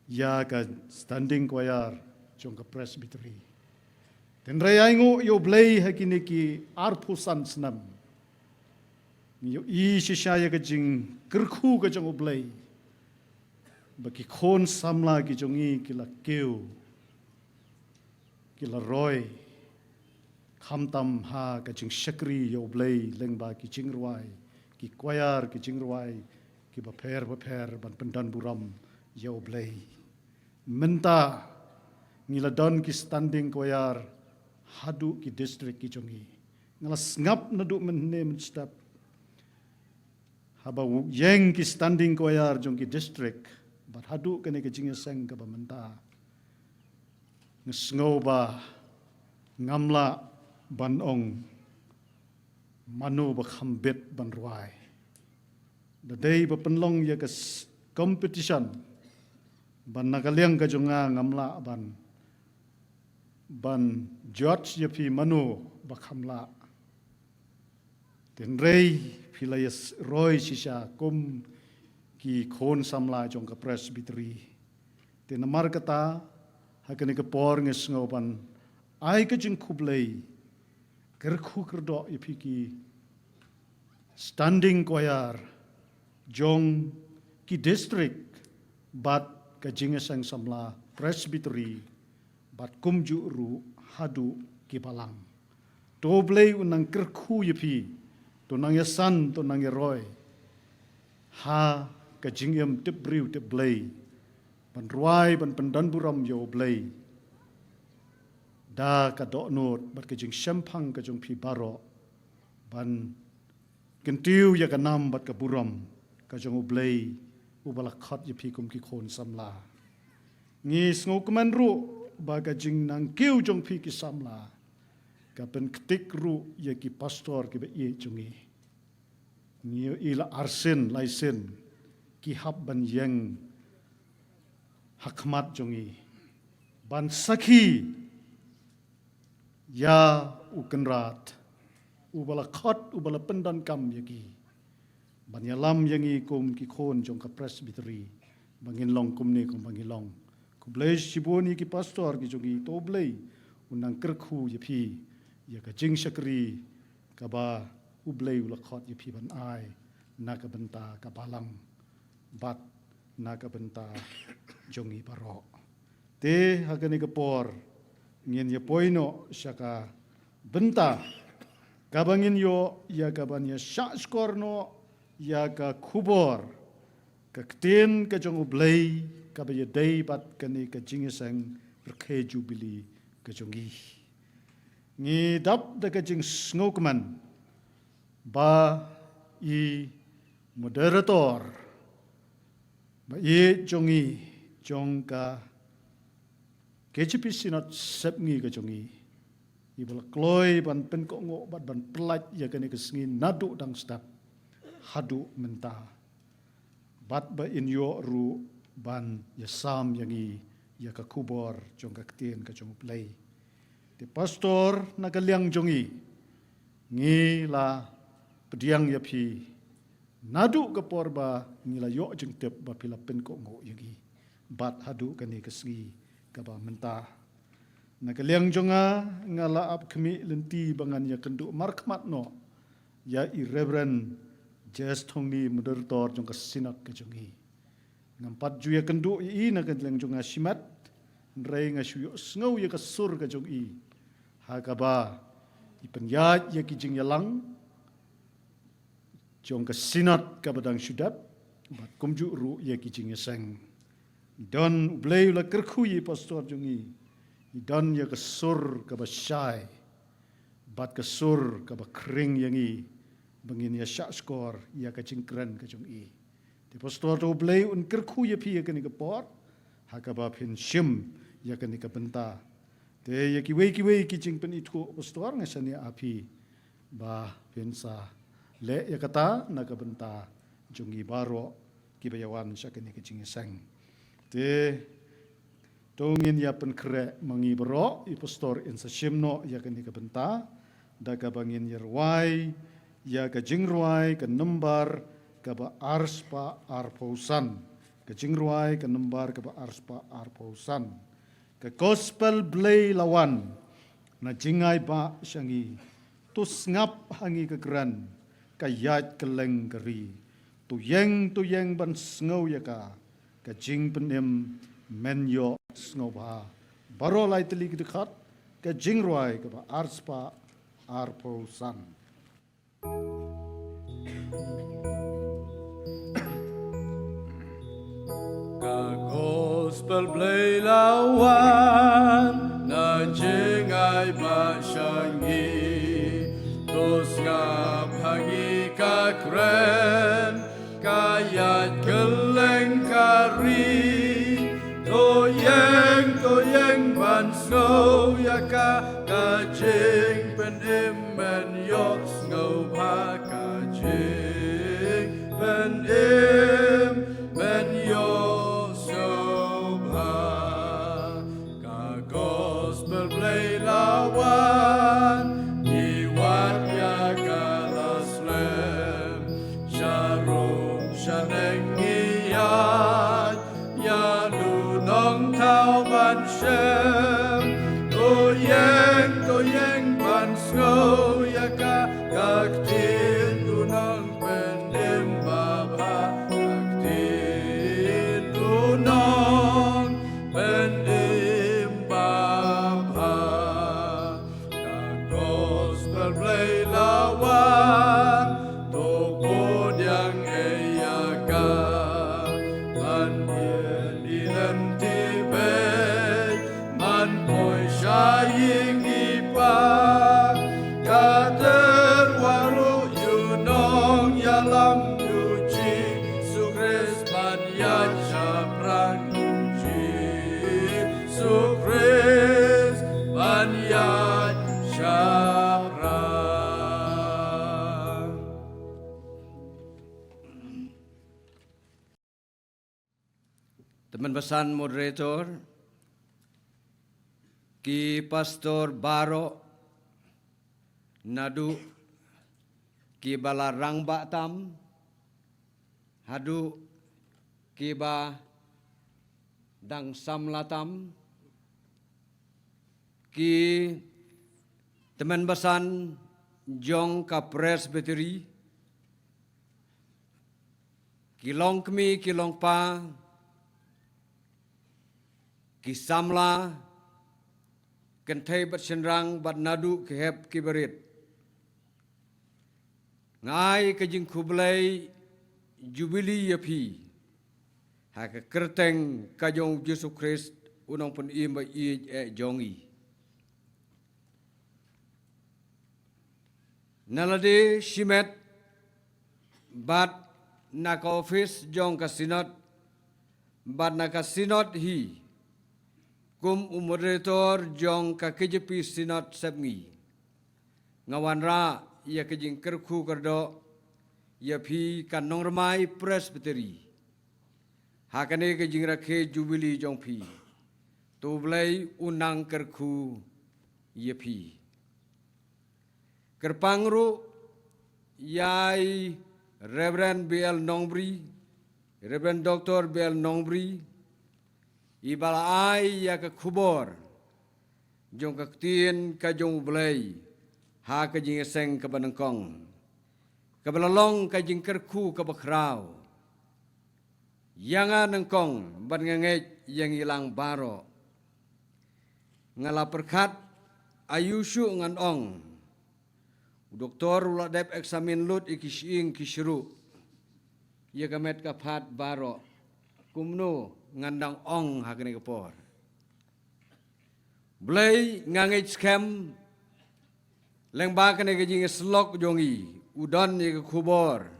ya ke standing choir jong ke presbytery ten rayangu yo blay hakini ki ar phusan snam yo i shisha ya ke jing kerkhu ke jong blay bagi kon samla ki jongi kila keu kila roy khamtam ha ka jing shakri yo blay lengba ki jingruai ki kwayar ki jingruai ki ba pher ban pendan buram yo blay menta ngila don ki standing kwayar hadu ki district ki jongi ngala ngap nadu menne menstap haba yeng ki standing kwayar jong ki district bat hadu kene ke jinge seng ka bamenta ngesngau ba ngamla banong manu ba khambet ban ruai the day ba penlong ya ke competition ban nakaliang ka jonga ngamla ban George ya pi manu ba khamla ten rei philayas roy sisa kum ki khon samla jong ka presbytery te namar kata hakene ke por nge sngopan ai ka jing khublei kerkhu kerdo ipiki standing choir jong ki district bat ka jinge sang samla presbytery bat kumju ru hadu ki balang doblei unang kerkhu yipi to nang yasan to nang roy ha ka jingyam tip briu tip blay ban ruai ban pendan buram yo blay da ka do not bat ka jing shampang ka jong pi baro ban kentiu ya ka nam bat ka buram ka jong blay ubala khat ya pi kum ki khon samla ngi sngo kman ru ba ka jing nang kiu jong pi ki samla ka pen ktik ru ya ki pastor ki be ye jongi ngi ila arsen laisen ki hab ban yang hakmat jongi ban sakhi ya ukenrat ubala khat ubala pendan kam yaki ban yalam yangi kum ki khon jong ka presbytery bangin long kum ni kum bangin long kublai siboni ki pastor ki jongi to blai unang kerkhu yapi ya ka jing shakri ka ba ublai ula khat yapi ban ai na ka benta ka balang bat naga benta jongi baro te hagani kapor ngin ya poino syaka benta kabangin yo ya kabanya syak skorno ya ka kubor ka ktin ka jong ublay ka ba day bat kani ka jingisang rkhe jubili ka jongi ngi dap da ka jing snokman ba i moderator ba ye jongi jong ka KGP sinat sepngi ka jongi ibal kloi ban pen ko ngo bat ban pelat ya kani kesengi nadu dang stap hadu menta bat ba in yo ru ban ya sam yangi ya ka kubor jong ka ktien ka jong play te pastor nagaliang jongi ngi la pediang ya pi nadu ka porba ngi la yo jeng tep ba pila pen ko ngo yangi bat hadu kani kesengi ka ba menta nagaliang jonga ngala ap kemi lenti bangan ya kendu markmat no ya i reverend jes thongni moderator jong ka sinat ka jongi ngampat ju ya kendu i nagaliang jonga simat nrei nga shuyo sngo ya ka sur ka jongi ha ka ba i penyat ya kijing ya lang jong ka sinat ka badang syudat bat kumju ru ya kijing ya sang don blei la kerkhu yi pastor jongi dan ya kesur ka basyai bat kesur ka bakring yangi bangin ya syak skor ya ka cingkran ka jong i te pastor to blei un kerkhu ya pi ya ka ni ka por ha ka ba phin shim ya ka ni ka benta te ya ki wei ki cing pen itu pastor ngasani api ba phin sa le ya kata na ka benta jong i baro ki bayawan sya ka ni ka cing sang te tongin ya pen kre mangi bro I pastor in sa shimno ya kan ka benta da ka bangin yerwai ya ka jingruai ka number ka ba arspa arpausan ka jingruai ka number ka ba arspa arpausan ka gospel blay lawan na jingai ba syangi tus ngap hangi ka gran ka yat keleng keri tu yeng ban sngo ya ka jing penem menyo sngoba baro lai teli dekat ke jingroi ke ba arspa arpo san ka gospel play lawan na jingai ba syangi tos ngap hangi ka kren kayat keleng kari toyeng ban snow yaka kajing penim men yok snow pa kajing penim men yok snow pa ka gospel play lawan iwat yaka laslem sharom shaneng iyat ya nong thao ban shem toyeng ban snow ya ka tin tu nong pen dim ba ba tin tu nong pen dim ba ba ka gospel play lawan to ko diang e ya ka ban Saying ipa kader waru yunong yalam yuji sukres banyat syapran yuji sukres banyat syapran. Teman pesan moderator Ki Pastor Baro Nadu Ki Balarang Batam Hadu Ki Ba Dang Samlatam Ki Teman Besan Jong Ka Presbytery Ki Long Kmi Ki Long Pa Ki Samla Kentai bat senrang bat nadu ke hep kiberit. Ngai ke jing kublai jubili yapi. Ha ke kerteng kajong Yesus Kristus unang pun imba i jongi. Nalade shimet bat naka office jong kasinat ban naka sinod hi kum moderator jong ka KJP sinod sabngi ngawan ra ia kejing kerku kerdo ia phi kan nong ramai presbytery hakane kejing rakhe jubili jong phi tu blai unang kerku ia phi kerpangru yai Reverend BL Nongbri Reverend Dr. BL Nongbri ibala ai ya ka khubor jong ka tien ka jong blai ha ka jing seng ka banangkong ka balalong ka jing kerku ka bakrau yanga nangkong ban nganget yang ilang baro ngala perkat ayusu ngan ong doktor ula dep eksamin lut ikising kisru ia kamet kapat baro kumno ngandang ong hakene kapor blai ngangit scam leng ba kene gejing slok jongi udon ye kubor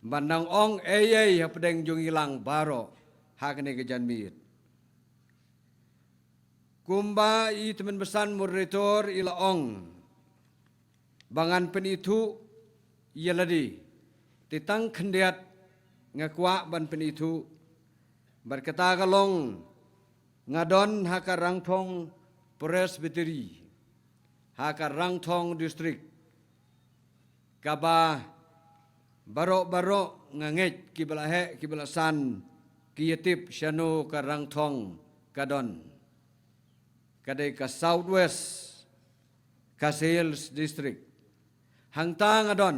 bandang ong eye hapdeng jongi lang baro hakene gejanmit kumba i teman besan moderator ila ong bangan penitu yaladi titang kendiat ngakwa ban penitu berkata kalong ngadon haka rangthong presbytery haka rangthong district kaba barok nganget kibalahe kibalasan kiyatip syano ka rangthong kadon kadai ka southwest ka sales district hangtang adon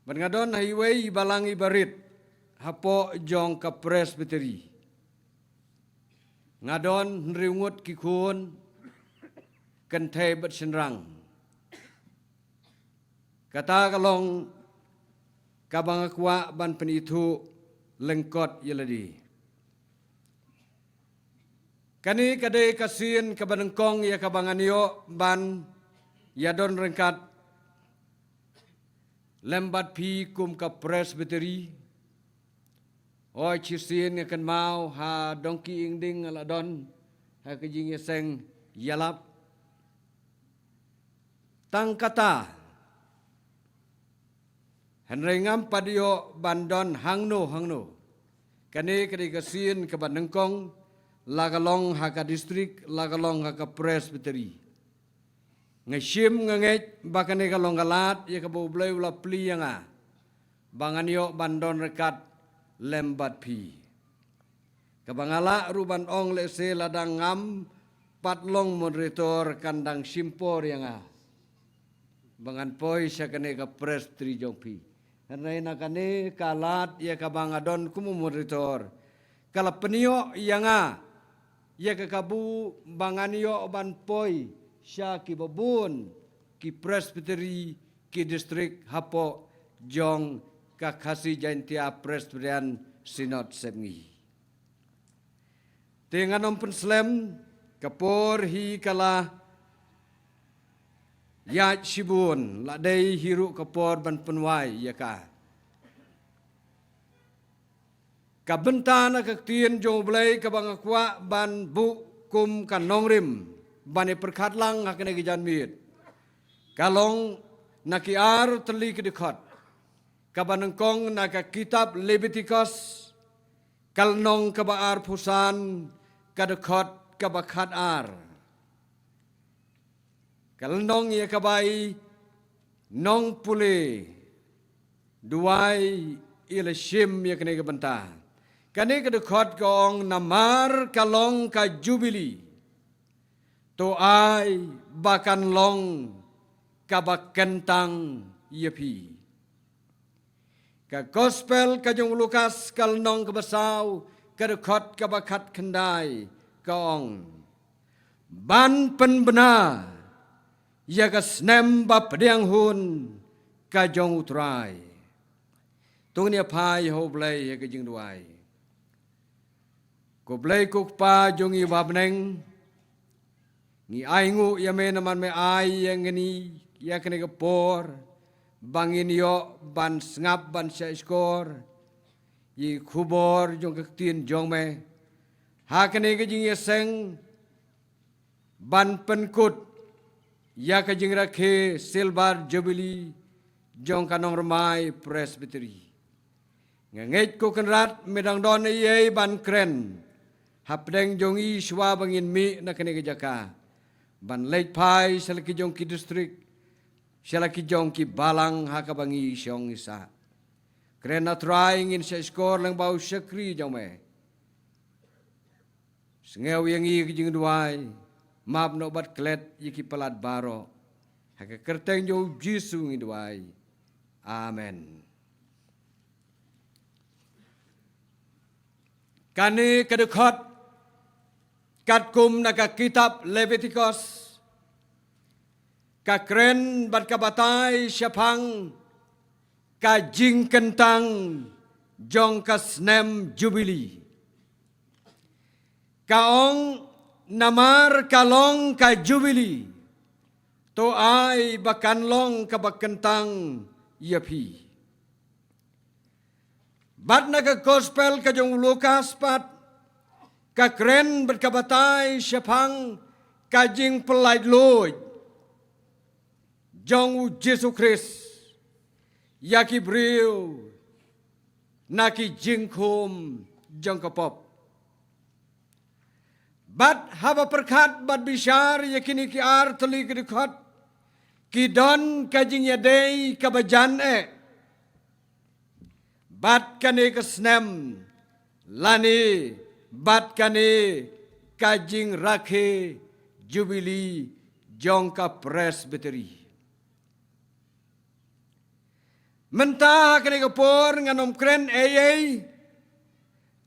ngadon highway balangi barit hapo jong ka presbytery ngadon riungut kikun kenthe bat senrang kata kalong kabang akwa ban penitu lengkot yeladi kani kadai kasin kabanengkong ya kabanganio ban yadon rengkat lembat pi kum ka presbytery oi chisin akan mau ha dongki ingding aladon ha kejing seng yalap tang kata hanrengam padio bandon hangno kane kadi kasin ke banengkong lagalong ha ka distrik lagalong ha ka presbytery ngashim nganget bakane kalong galat ya ka boblay ula pli nga banganyo bandon rekat lembat pi kabangala ruban ong lese ladang ngam patlong moderator kandang simpor yang bangan poi sakane ka presbytery jong pi hanai nakane kalat ya ka bangadon kumu moderator kala penio yang ya ka kabu banganyo ban poi sya ki babun ki presbytery ki distrik hapo jong ka khasi jaintia presbyterian sinod semngi tenganom penslem kapor hi kala ya shibun la dei hiru kapor ban penwai ya ka kabentana ka tien jong blai ka bangakwa ban bu kum kan nongrim bani perkat lang hakane gijan mit kalong nakiar teli kedekat kabanengkong naka kitab Leviticus kalnong kabaar pusan kadekat kabakat ar kalnong ya kabai nong pule duai ila shim ya kene kabenta kane kadekat kong namar kalong ka jubili to ai bakan long kabakentang yepi ka gospel ka jong Lukas kalnong kabasaw kadekot kabakat kendai kaong ban penbena ya ka snem bap diang hun ka jong utrai tungnya pai ho blai ya ka jing duai ko blai kuk pa jong i babneng ni aingu ya me naman me ai yang ni ya kene kapor bangin yo ban ngap ban sya skor yi khubor jong ka tin jong me ha kane ka jing seng ban penkut ya ka jing rakhe silver jubilee jong kanong ramai presbytery nganget ko kanrat medang don ye ban kren hapdeng jong i shwa bangin mi na kane ka jaka ban late pai salaki jong ki district salaki jong ki balang hakabangi syong isa kren na trying in sa score lang bau syakri jong me sengew yang i ki jing duai map no bat klet yiki pelat baro haka kerteng jong jisu ngi duai amen. Kani kedekot kat kum na ka kitab Leviticus ka kren bat kabatay syapang ka jing kentang jong ka snem jubilee kaong namar kalong ka jubilee to ay bakanlong ka bakentang yapi bat na ka gospel ka jong Lukas pat ka kren berkabatay syapang ka jing pelait loy jong Jesu Christ yaki briu naki jing kum jong kapop bat haba perkat bat bishar yakini ki ar teli kedekot ki don ka jing yadei ka bajan bat kane kesnem lani bat kane kajing rakhe jubilee jongka presbytery mentah kane kapor nganom kren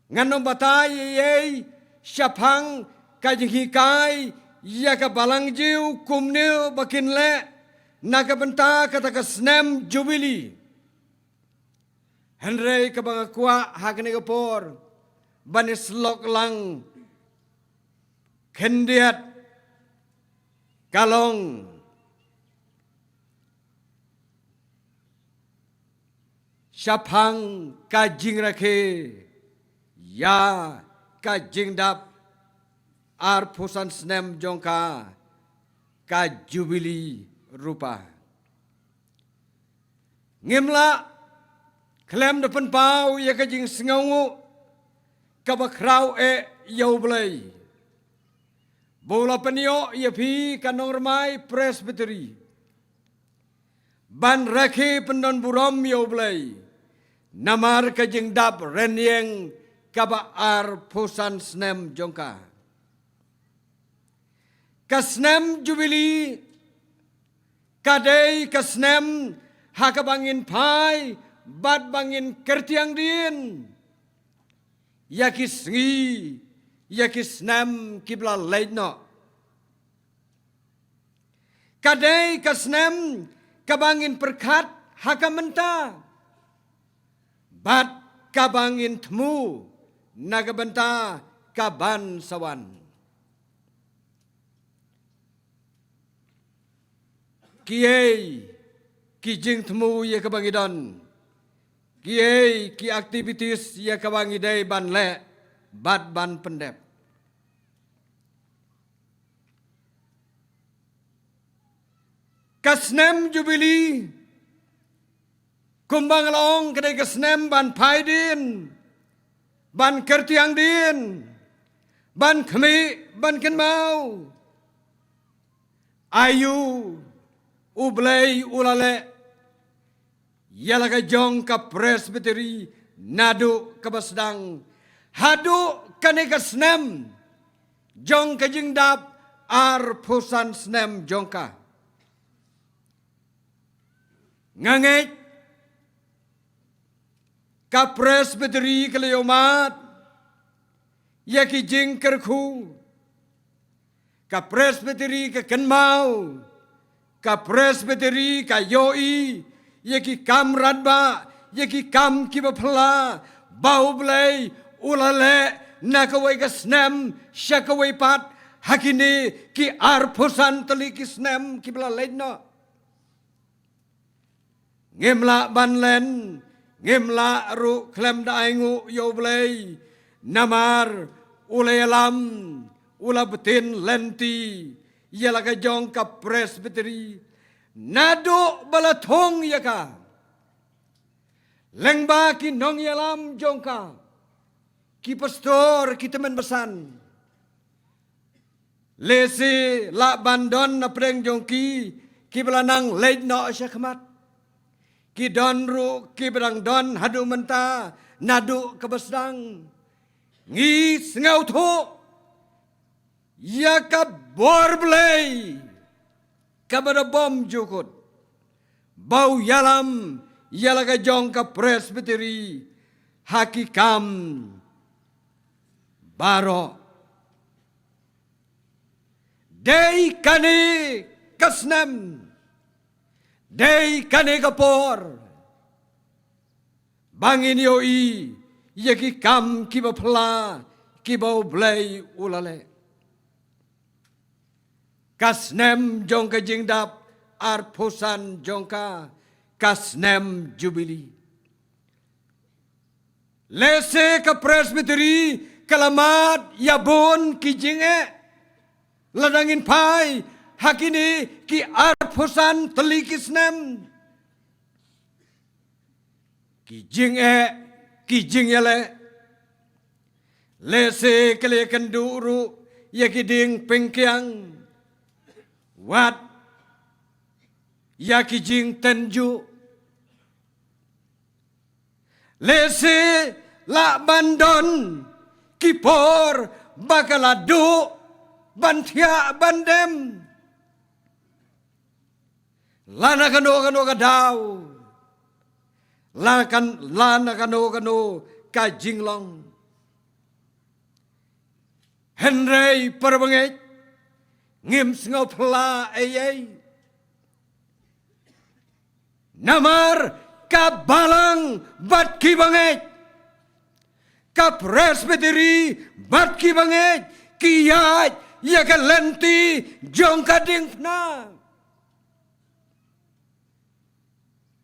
nganom batay syapang kajing hikai ya ka balang jiu kumneu bakin le nakabenta kata kesnem jubilee Henry kabangakwa hakne kapor banis lok lang kendiat kalong syapang kajing rakhe ya kajing dap ar pusan snem jongka ka jubilee rupa ngimla klem depan pau ya ka jing sengawu ka bakrau yau blai bola penio ya pi kanong ramai presbytery ban rakhi pendon burom yau blai namar ka jing dap renyeng ka ba ar pusan snem jongka ka snem jubilee kadai ka snem hakabangin pai bat bangin kertiang din yakis ngi yakis nam kibla leidno kadai kasnem kabangin perkat hakamenta bat kabangin temu nagabenta kaban sawan kiai kijing temu ya kabangidon kiai ki aktivitis ya kawangi day ban le bat ban pendep kasnem jubilee kumbang long kedai kasnem ban paidin ban kertiang din ban kemi ban kenmau ayu ublay ulale yalaga jong ka presbytery nadu kabasdang hadu kaneka snem jong ka jingdap ar pusan snem jongka ngangit ka presbytery kalayomat yaki jing kerku ka presbytery ka kenmau ka presbytery ka yoi yaki kam radba, yaki kam kibapla, bau blay, ulale, nakaway ka snem, syakaway pat, hakini ki arpusan tali ki snem kibla leidno. Ngimla banlen, ngimla ru klem daingu yoblei namar ulelam ula betin lenti ialah ka jong ka presbiteri nado balatong yaka lengba ki nong yalam jongka ki pastor ki teman besan lesi la bandon na preng jongki ki belanang leid no syakmat ki don ru ki berang don hadu menta nadu kebesdang ngi sengau tho ya ka bor blei ka bada bom jukut bau yalam ialah ka jong ka presbiteri hakikam baro dei kane kasnem dei kane kapor bangin yoi yaki kam kiba pla kiba blay ulale kasnem jong ka jingdap arposan jong ka kasnem jubili lese ka presbiteri kalamat yabon kijinge ladangin pai hakini ki arposan telikisnem kijingele lese kele kenduru yakiding pengkiang wat yakijing tenju lese la bandon kipor bakaladu bantia bandem lana kano kadau lana kano kajinglong Henry perbenget ngim ngopla ayay namar kabalang bat kibanget ka presbiteri bat kibanget kiyat ya kalenti jong kading na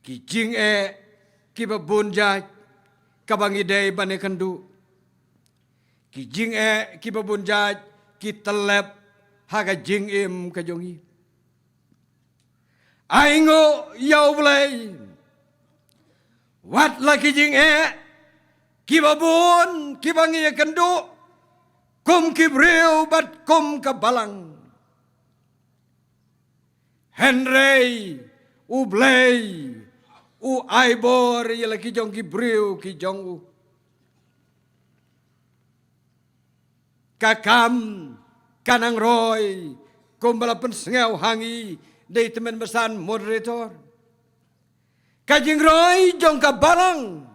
kijing kibabunjat kabangidey banekandu kijing kibabunjat kitelep haga jingim kajongi aingo yaublay wat la kijing kibabun kibangi kandu kum kibreu bat kum kabalang Henry ublay u aibor yala kijong kibreu kijong u kakam kanang roy kumbala pensengau hangi dari teman besan moderator kajing roy jong kabalang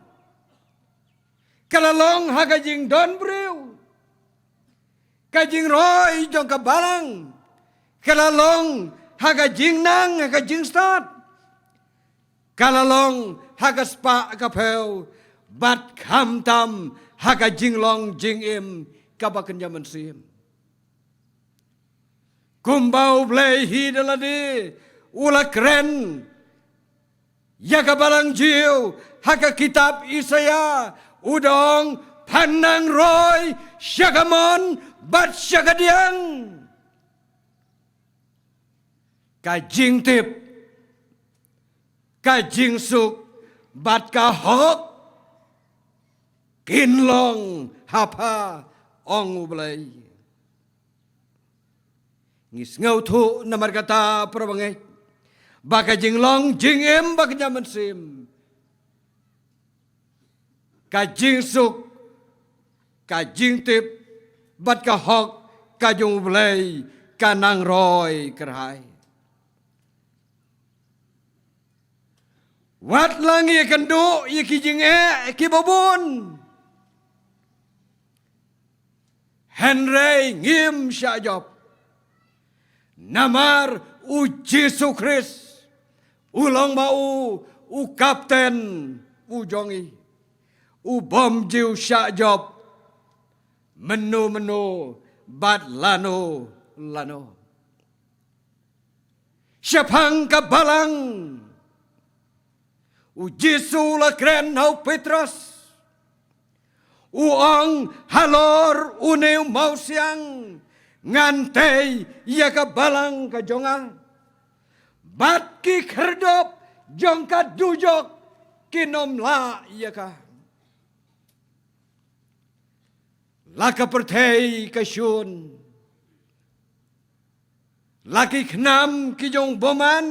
kalalong hakajing don breu kajing roy jong kabalang kalalong hakajing nang hakajing start kalalong hagaspa kapeu bat kamtam hakajing long jingim kabakan zaman sim kumbau blay hidalade ula kren ya kabalang jiu haka kitab Isaya udong panang roy syagamon bat syagadiang kajing tip kajing suk bat kahok kinlong hapa ong ublay ngis ngau thu namar kata perbangai baka jinglong jingim baka nyaman sim kajing suk kajing tip bat kahok kajung ublay kanang roy kerhai wat langi kendu ikijing kibabun Henry ngim syajab namar u Yesus Kristus ulang mau u kapten u jongi u bom jiu syajab menu bat lano syapang kabalang U Jesu la kren hau Petrus. Uang halor uneu mau siang ngantei ia ka balang ka jonga. Bat ki kerdop jong ka dujok kinom la ia ka. Laka pertei ka syun. Laki khnam ki jong boman.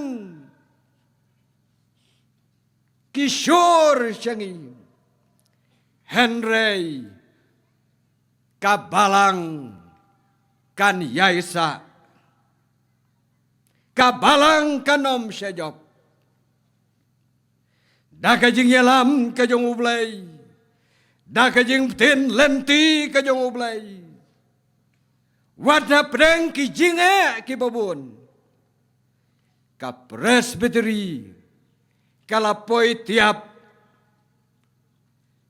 Kishore syangi. Henry kabalang kan yaisa kabalang kanom syajop da kajing yalam kajong ublay da kajing tin lenti kajong ublay wadna preng ki jinge ki babun ka presbytery kalapoi tiap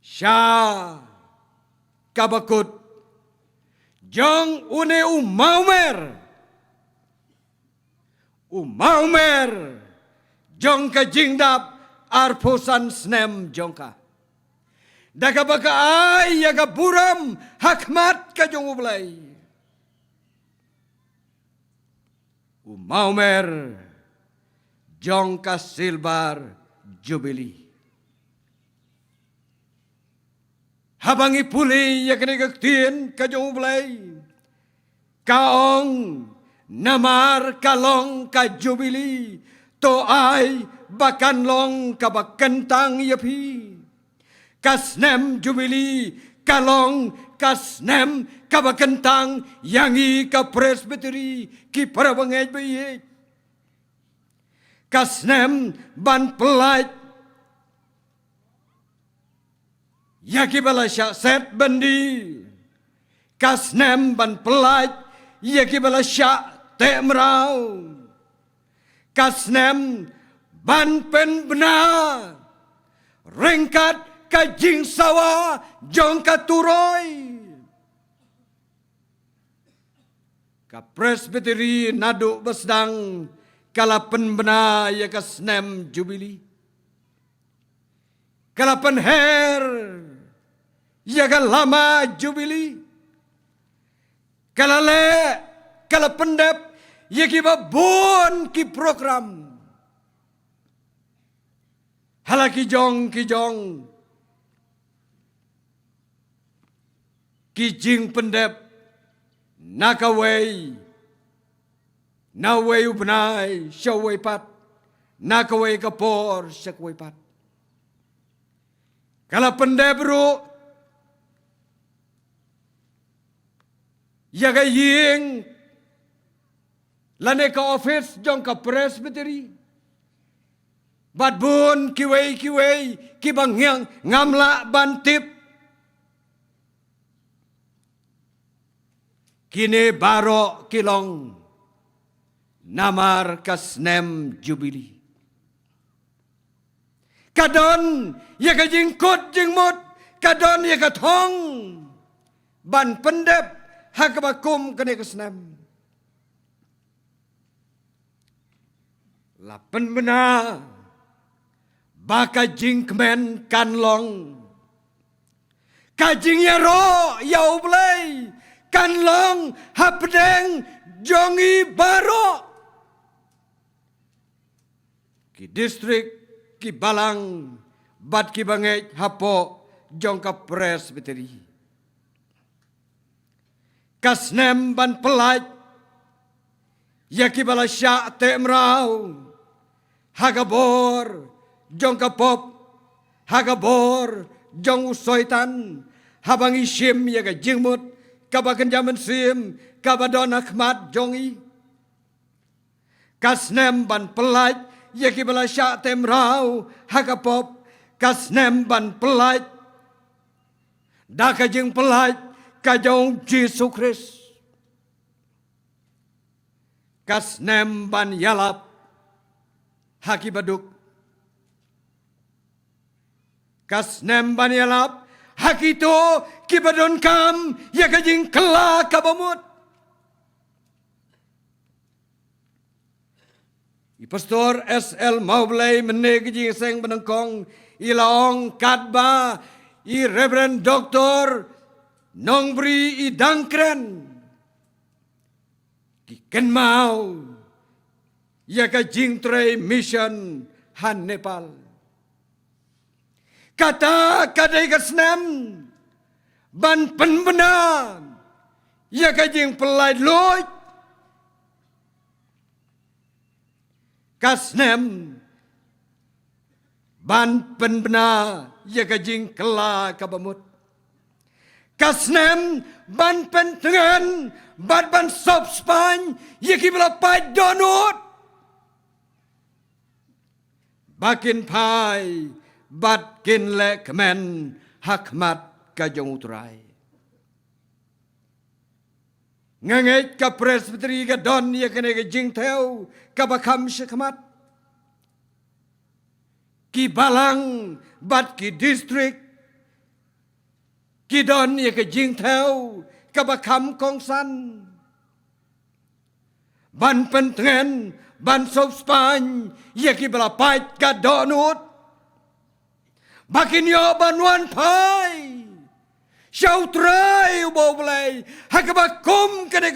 Sya kabakut jong une umaumer jong ka jingdap arposan snem jongka daka baka ay yaga buram hakmat ka jong ublay umaumer jong ka silbar jubilee habang ipuli ya kini kaktien kajong ublay. Kaong namar kalong ka jubili. To ay bakanlong kabakentang yapi. Kasnem jubili kalong kasnem kabakentang yangi ka presbytery ki parabangay bayit. Kasnem ban pelaj Yaki bala syak set bandi kasnem ban pelaj yaki bala syak temrau kasnem ban pen benar ringkat kajing sawa jong katuroi ka presbytery naduk besdang kala pen benar ya kasnem jubili kala pen her Yaga lama jubili. Kalale, kala pendep, yaki babon ki program. Halaki jong ki jong. Kijing pendep, nakaway. Naway ubnay, syaway pat. Nakaway kapor, syakway pat. Kala pendep ru, Yaga ying lane ka office jong ka presbytery bat bun kiway kibangyang ngamla bantip kini baro kilong namar kasnem jubili kadon yaga jingkut jingmut kadon yaga thong ban pendep hakabakum kene kesnem. Lapen bena baka jingkmen kanlong. Kajing yaro yau blay kanlong hapdeng jongi baro. Ki distrik ki balang bat ki bangej hapo jongka presbytery. Kasnem ban pelaj yaki bala syak temrau hagabor jong kapop hagabor jong usoitan habang isim yaga jingmut kabakan jaman sim kabadon akmat jongi kasnem ban pelaj yaki bala syak temrau hagapop kasnem ban pelaj daka jing pelaj kajong Yesus Kristus kasnem ban yalap haki baduk kasnem ban yalap haki to kibadon kam ya kajing kela kabamut I Pastor SL Maublay menegi seng benengkong ilaong kadba I Reverend Dr. Nongbri I Dangkren Ki kenmau ya ka jingtre mission han Nepal kata kadai kasnem ban penbena ya ka jing pelai loy kasnem ban penbena ya ka jing kela kabamut kasnem ban pentengan ban sop span ya ki bela pai donut bakin pai bat kin le kemen hakmat ka jong utrai nganget ka presbyteri ka don ya kene ka jing theo ka bakam shikmat ki balang bat ki district ki don ya ka jing theo ka bakam kong san ban pentengen ban sop span ya ki bela pai ka donut bakin yo banwan pai Syau trai ubau belai hakabakum kene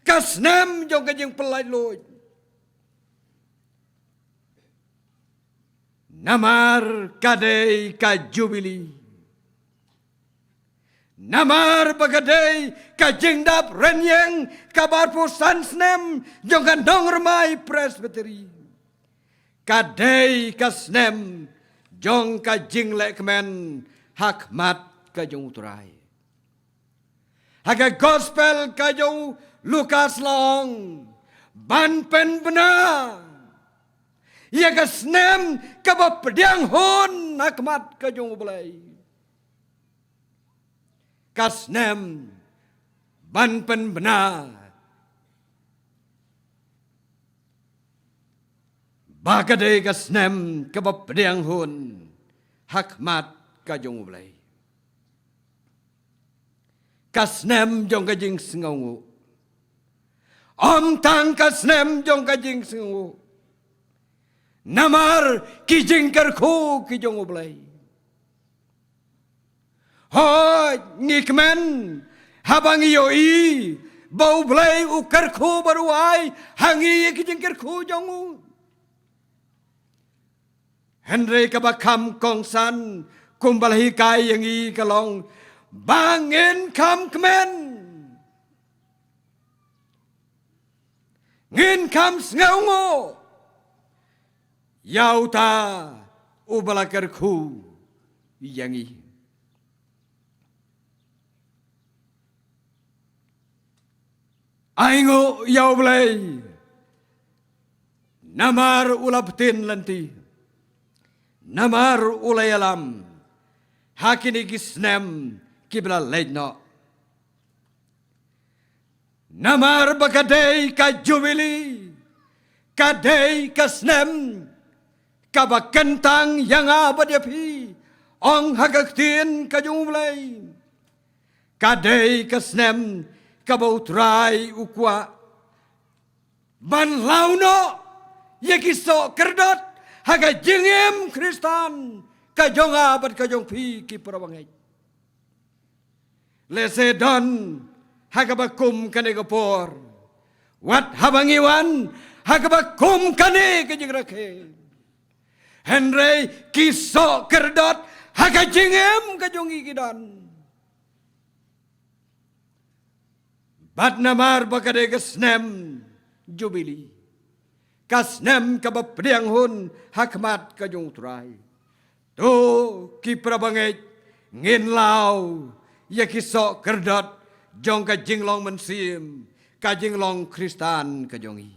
kasnem jong kajing pelai loy namar kadei ka jubili namar bagadei ka jingdap renyeng kabar pusan snem jong kandong remai presbyteri kadei kasnem jong ka jinglek men hakmat ka jong utrai haga gospel ka jong Lukas long ban pen bena ya ka snem ka ba pediang hon hakmat ka jong belai ka snem ban pen bena bagade ka snem ka ba pediang hon hakmat ka jong belai kasnem jong kajing sengawu om tang kasnem jong kajing sengawu namar kijing kerku kijong ublay hoi ngikmen habang iyo I bau blay u kerku baruai hangi kijing kerku jongu Henry kabakam kongsan kumbalahi kai yang I kalong bangin kam kemen ngin kam sngaungo yauta ubalakarku yangi aingo yaublay namar ulaptin lanti namar ulayalam hakini gisnem kibla leidno namar bakadei ka jubili kadei ka snem ka bakentang yang abadiapi ong hagaktin ka jumlay kadei ka snem ka bautrai ukwa ban launo yekiso kerdot haga jingem kristan ka jong abad ka jong pi ki prabangai lesedon hagabakum kane gopor wat habangiwan hagabakum kane kejingrakhe Henry kiso kerdot hagajingem kajongi kidan bat namar bakade kasnem jubili kasnem kabapdiang hun hakmat kajong trai to ki prabangai ngin lau ya kiso kerdot jong ka jinglong mensim ka jinglong kristan ka jongi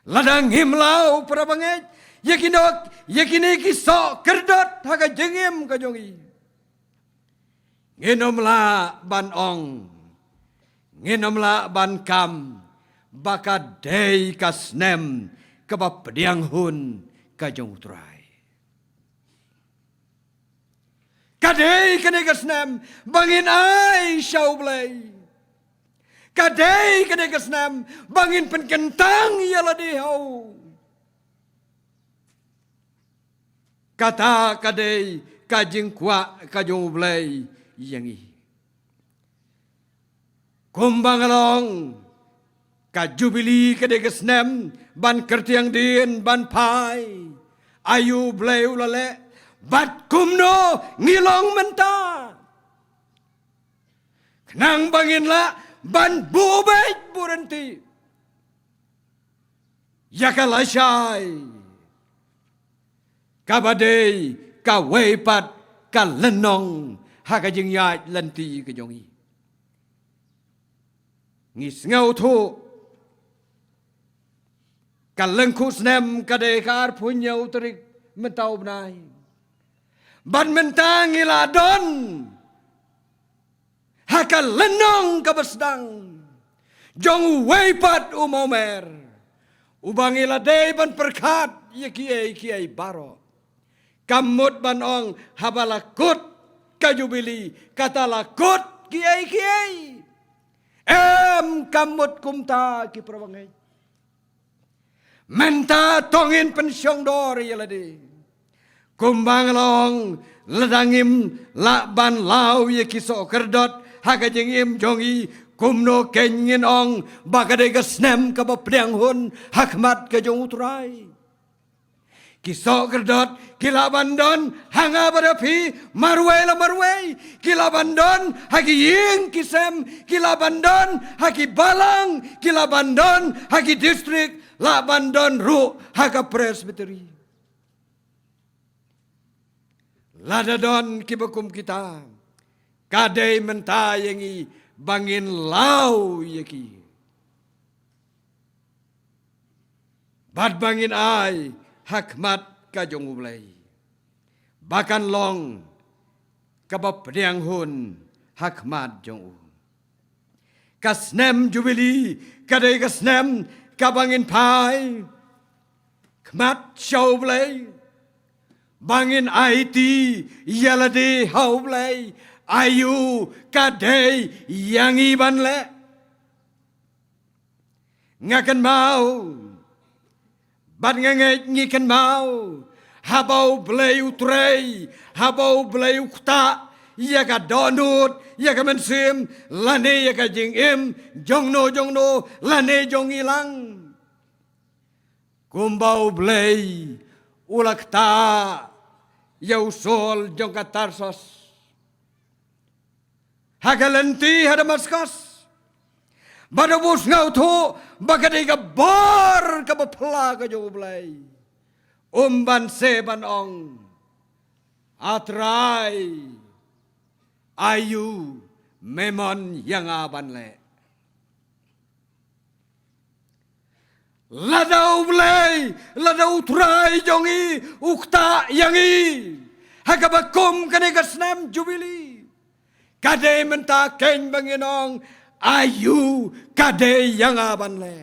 ladang himlau prabangai yakini kiso kerdot ha ka jengem ka jongi nginomla ban ong nginomla ban kam baka dei kasnem ka bapdiang hun ka jong trai kadei kane kasnem bangin ai shaublay Kadai kesnam bangin penkentang ialah dihau. Kata kadai kajing kuak kajung ublay yangi. Kumbang along ka jubili kadai kesnam ban kertiang din ban pai. Ayu blay ulale bat kumno ngilong menta. Kenang bangin la ban bubay buranti. Yakalashay. Kabadai ka weipat ka lenong ha ka jing yai lenti ka jongi. Ngis ngau thu ka lengkus nem ka de kar punyau terik mentau benai. Ban mentang iladon ha ka lenong ka besdang. Jong weipat umomer. Ubang iladai ban perkat ya kiai baro. Kamut banong habalakut kajubili katalakut kiai. Kamut kumta ki prawangai. Menta tongin pensyong dor yaladi. Kumbang long ledangim lakban lau ye kiso kerdot hakajengim jongi kumno kenyin ong bakade kesnem kabapdang hun hakmat kajong utrai. Kisok kerdot kila bandon hanga berapi marway la marway kila bandon haki ying kisem kila bandon haki balang kila bandon haki distrik la bandon ru haka presbytery ladadon kibakum kita kadai mentayangi bangin lau yaki bad bangin ai hakmat kajong ulay. Bahkan long kabap riang hun hakmat jong u. Kasnem jubili kadai kasnem kabangin pai. Kmat show ulay. Bangin IT yalade hau ulay. Ayu kadai yang iban le. Ngakan mau. Bat ngengej ngikan mau, habau belai utrei, habau belai ukta, ia ka donut, ia ka mensim, lane ia ka jingim, jongno, lane jong ilang. Kumbau belai, ulak ta, ia usul jong ka tarsos. Hagalenti hada maskos. Badabus ngau tu bakadai ka bar ka bapla ka jo blai. Umban seban ong atrai ayu memon yang aban le. Ladau blai, ladau trai jongi ukta yangi. Hakabakum kane kasnam jubili. Kadai menta ken banginong ayu kadai yang aban le.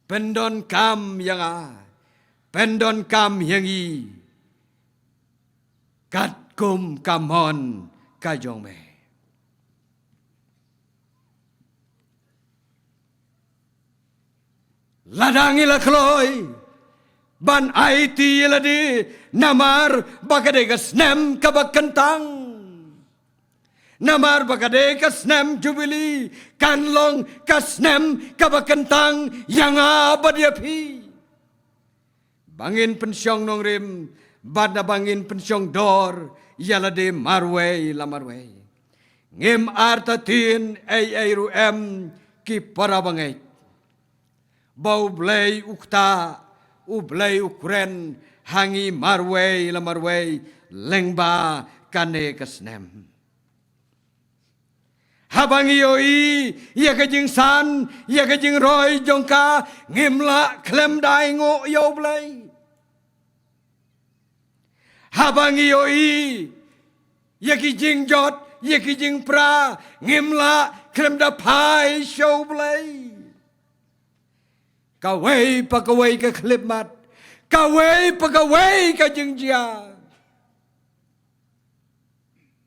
Pendon kam yang pendon kam yang i. Kat kum kamon kajong me. Ladangi la kloy. Ban IT ladi namar bakade kasnem kabakentang. Namar bakade kasnem jubili kanlong kasnem kabakentang yang abadiapi. Bangin pensyong nongrim bada bangin pensyong dor yalade marway la marway. Ngem artatin ay ruem ki parabangay. Bau blay ukta ublay ukren hangi marway la marway lengba kane kasnem. Habang ioi, ia kajing san, ia kajing roy jongka, ngimla klem daingo yo blay. Habang ioi, ia kijing jot, ia kijing pra, ngimla klem da pai show blay. Kawai pakawai ka klipmat, kawai pakawai ka jing jia.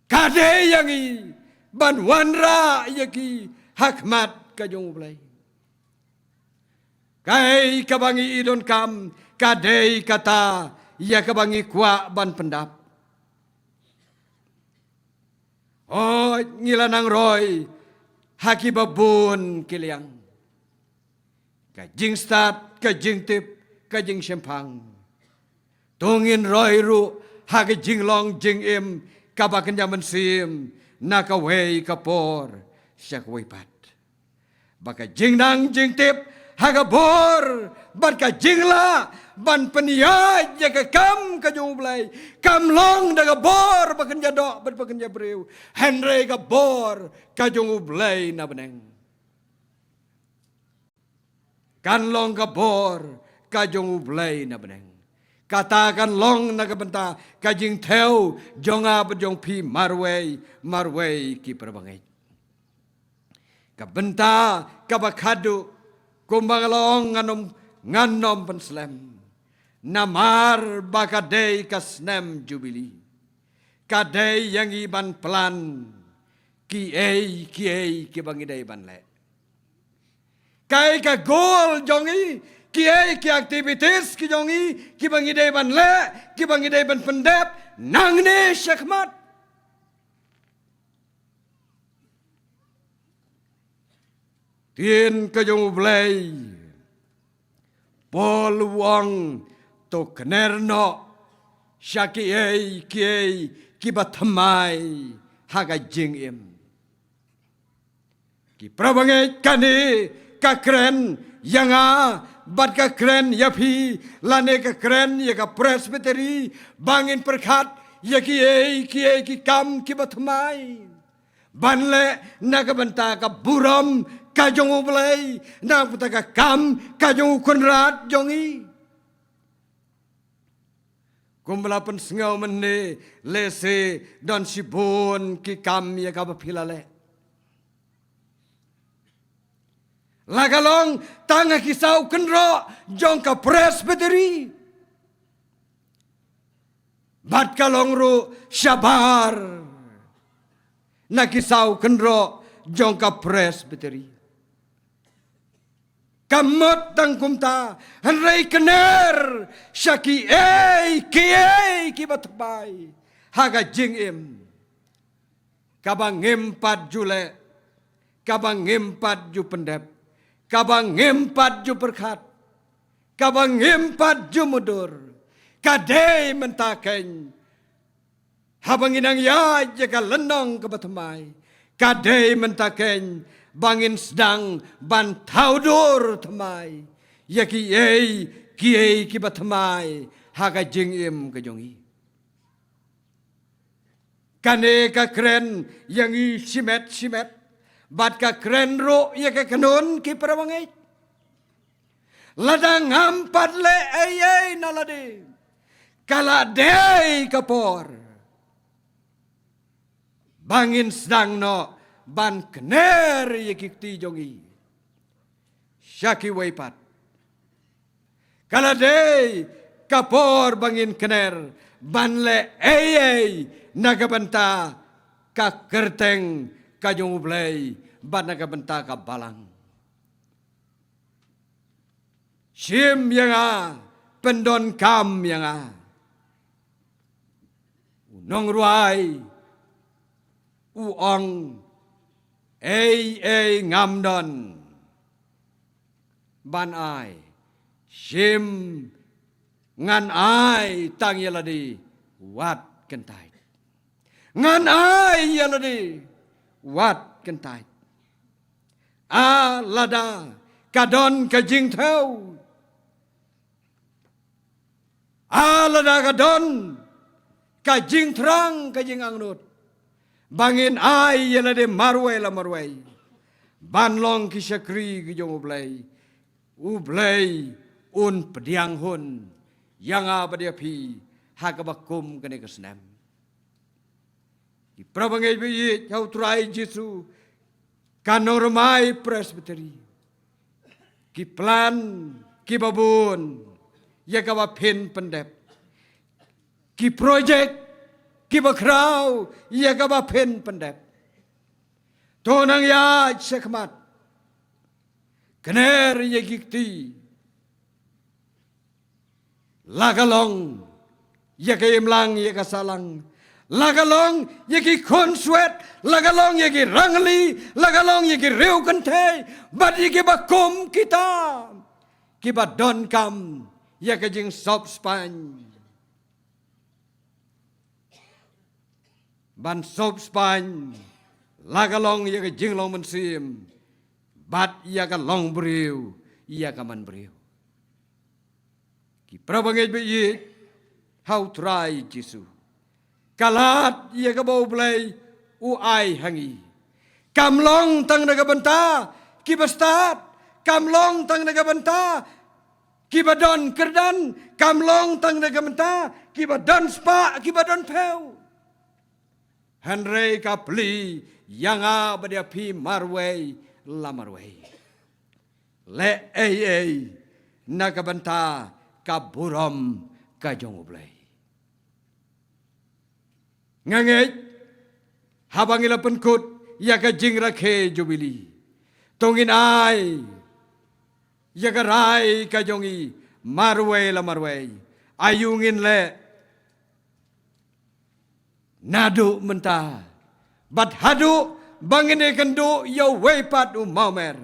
kade yang i ban wanra yaki hakmat kajong ublay. Kai kabangi idon kam kade kata ya kabangi kwa ban pendap. Oh ngilanang roy haki babun kiliang. Kajing start kajing tip kajing sempang. Tungin roy ru haki jing long jing im kabakan jaman sim nakaway kapor siya pat. Baka jing nang jing tip hagabor ban ka jingla ban peniyaj ya ka kam ka jumblay kam long daga bor bakan jado ban bakan jabreu henry ka bor ka jumblay na beneng kan long ka bor ka jumblay na beneng katakan long na kabenta ka jing theo jonga bejong pi marway ki perbangai kabenta kabakadu kumbangalong nganom penslem namar bakadei kasnem jubili kadei yang iban pelan kiai ki bangidei ban le kai ka gol jongi kiai ki aktivitas ki jongi ki bangidei ban le ki bangidei ban pendep nang ne syakmat Tien kajong blay Paul wang to knerno Shaki ei kiei kibatamay haga jing im Ki prabangai kani kakren yanga bat kakren yapi lane kakren yaga presbytery bangin perkat yaki ki kam kibatamay Banle nakabanta ka buram kajong ublay nakaputaka kam kajong kunrat jongi kumbalapan sengaw mene lese dan sibon ki kam ya kapapilale lagalong tanga kisau kenro jong ka presbytery bat kalong ru syabar nakisau kenro jongka presbytery kamot tang kumta hanrei kener syaki ki batbay haga jing im kabang empat jule kabang empat ju pendep kabang empat ju perkat kabang empat ju mudur kadei mentaken habang inang ya jika lenong kebatamai kadai mentaken bangin sedang ban taudur temai yaki kiai kibatamai haga jing im kejongi kane ka kren yang i simet bat ka kren ro ya ka kanon ki parawangai ladang ampat le nalade kala dei kapor bangin sedang no ban kener yekikti jongi syaki waipat kaladei kapor bangin kener ban le nagabanta ka kerteng ka jong ublay ban nagabanta ka balang sim yang pendon kam yang nong ruai uong ngamdon ban ai sim ngan ai tang yaladi wat kentai ngan ai yaladi wat kentai a lada kadon kajing theu a lada kadon kajing terang kajing angnut bangin ai yalade marway banlong kisyakri gijong ublay un pediang hun yang abadiapi hakabakum kene kesnem di prabangai biyi hau trai Jesu kanormai presbytery ki plan ki babun ya kawa pin pendep ki project kiba krau ya ka ba pen pendep tonang ya sekmat kener ya gikti lagalong ya ka imlang ya ka salang lagalong ya ki konswet lagalong ya ki rangli lagalong ya ki reu kante bad ya ki bakum kita kiba don kam ya ka jing sop span ban sop span lagalong ya ka jing long mensim bat ya ka long briu ya ka man briu ki prabangej be yi how try jisu kalat ya ka bau blai u ai hangi kamlong tang naga benta ki bastat kamlong tang naga benta ki badon kerdan kamlong tang naga benta ki badon spa ki badon peu Henry kapli yanga badia pi marway la marway le ei naga benta kaburom ka jong blai ngangej habang ila penkut ya ka jing rakhe jubili tongin ai ya ka rai ka jongi marwe la marwe ayungin le nadu menta bat hadu bangine kendo yo wepat umamer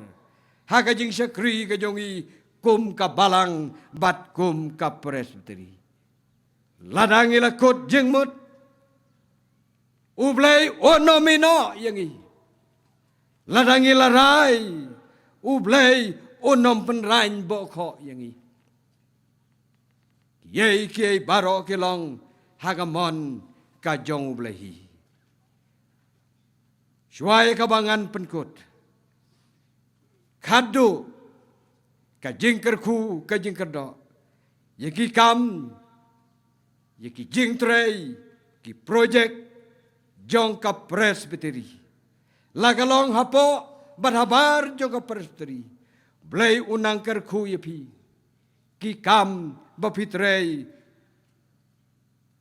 ha ka jing syakri ka jongi kum ka balang bat kum ka presbiteri ladang ila kot jing mut ublay onomino yangi ladangi larai ublay onom penrain bokho yangi yei kiai baro kilong hagamon kajong ublahi syuai kabangan penkut kadu kajing kerku kajing kerdo yaki kam yaki jing trei ki project jong ka presbiteri lagalong hapo barhabar jong ka presbiteri blay unang kerku yapi ki kam bapitrei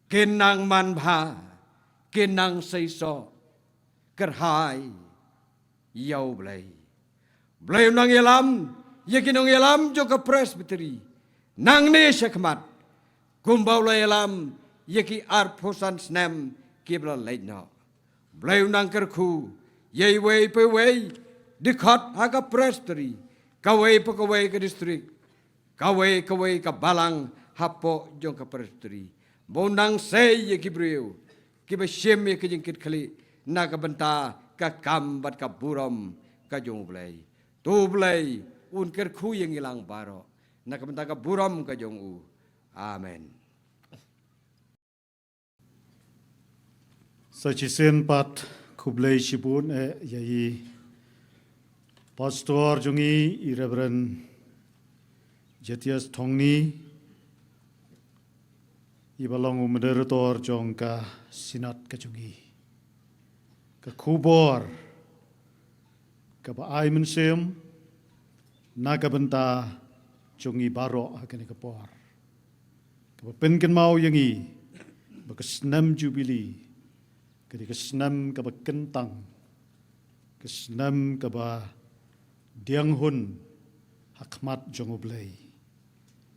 kenang manbha kenang seiso kerhai yau blay unang yalam yakinong yalam jong ka presbiteri nang ne syakmat kumbau yalam yaki arposan snem kibla leitno blay unang kerku yei wei pe wei dikhat ha ka presbiteri kawei pe kawei ka distrik kawei ka balang hapo jong ka presbiteri bonang sei ye kibriu kiba shem ye kijingkit khali na ka banta ka kam bat ka buram ka jong blay tu blay un kerku yang ilang baro na ka banta ka buram ka jong u amen. Sachisen pat kublai shibun yai pastor jungi Reverend Jetias Thongni ibalong moderator jong ka sinat ka jungi ka kubor ka ba ai mensem na ka benta jungi baro akene ka por ka penken mau yangi ba ka snam jubilee kadi kesenam kaba kentang, kesenam kaba dianghun hakmat jongoblay.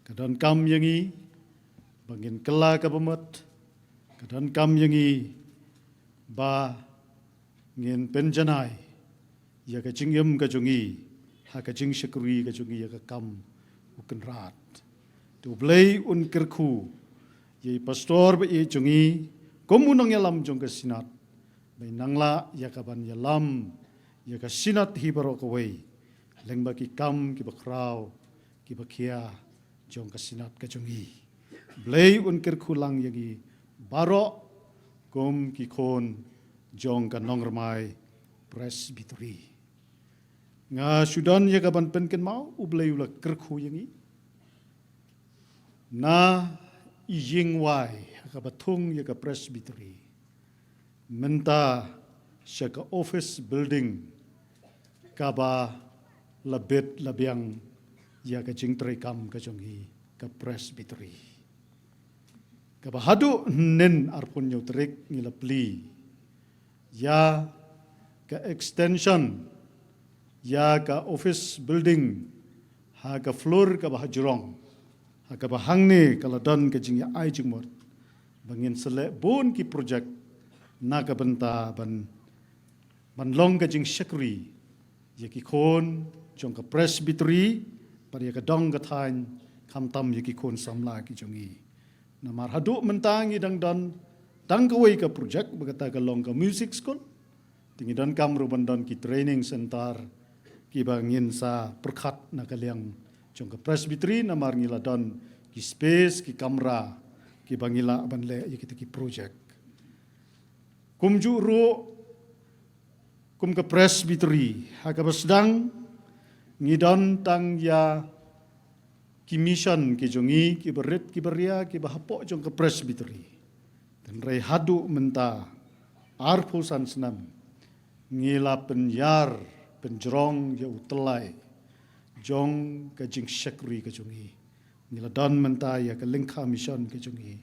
Kadan kam yangi bangin kela kabamat, kadan kam yangi ba ngin penjanai, ya ka jingyam ka jongi, ha ka jing syakuri ka jongi ya ka kam uken rat. Tublay un kerku, yai pastor ba ye jongi. Komunang yalam jong ka sinat, may nangla yakaban yalam, yaka sinat hibaro kaway, lengba ki kam ki bakraw, ki bakia jong ka sinat ka jongi. Blay un kerkulang yagi baro, kum ki kon jong ka nongramay presbiteri. Nga sudan yakaban penken mau, ublay ula kerku yangi. Na iying wai, kabatung ya ka presbiteri menta siya ka office building kaba labet labiang ya ka jingtray kam ka jonghi ka presbiteri Kabahadu nen arpun nyutrik ngila pli. Ya ka extension, ya ka office building, ha ka floor ka bahajurong, ha ka bahangni kaladon ka jingya ai jingmot. Bangin sele bon ki project na ka benta ban long ka jing syakri, ya ki kon jong ka presbytery, par ya ka dong ka thain kam tam ya ki kon samla ki jongi. Na mar hadu mentangi dang don dang ka wei ka project bagata ka long ka music school, tingi don kam ruban don ki training center, ki bangin sa perkhat na kaliang jong ka presbytery na mar ngila don ki space ki kamera ki bangila ban le ya kita ki project. Kum ju ro kum ka presbytery ha ka basdang ngidon tang ya ki mission ki jongi ki berit ki beria ki bahapok jong ka presbytery. Dan rai hadu menta arpusan senam ngila penyar penjerong ya utelai jong ka jing syakri ka jongi ngila don menta ya ka lingka mission ka jongi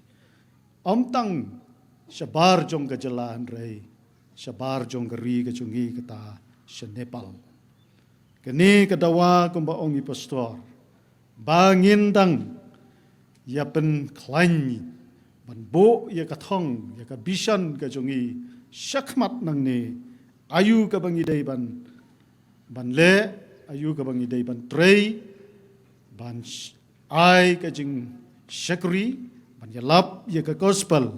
om tang sabar jong ka jalan rai sabar jong ka ri ka jongi kata sa Nepal kini kadawa kumba ongi pastor bangin dang ya pen klain ban bo ya ka thong ya ka bisan ka jongi syakmat nang ni ayu ka bangi dai ban le ayu ka bangi dai ban trei ban ai ka jing syakri ban ya lap ya ka gospel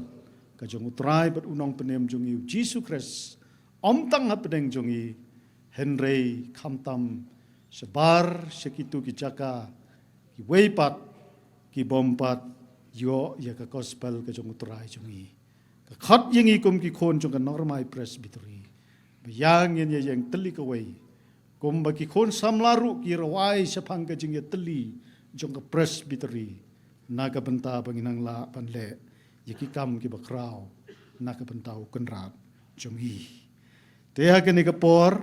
ka jong utrai bat unong penem jongi Jesus Christ om tang ha pedeng jongi Henry kamtam sebar sekitu ki jaka ki weipat ki bompat yo ya ka gospel ka jong utrai jongi ka khat yengi kum ki khon jong ka normai presbytery bayang yen yang teli ka wei kum ba ki khon samlaru ki rawai sapang ka jing ya teli jong ka presbytery na ka benta banginang la pan le yaki kam ki bakrao na ka bentau kenrat jongi te ha ke ni ka por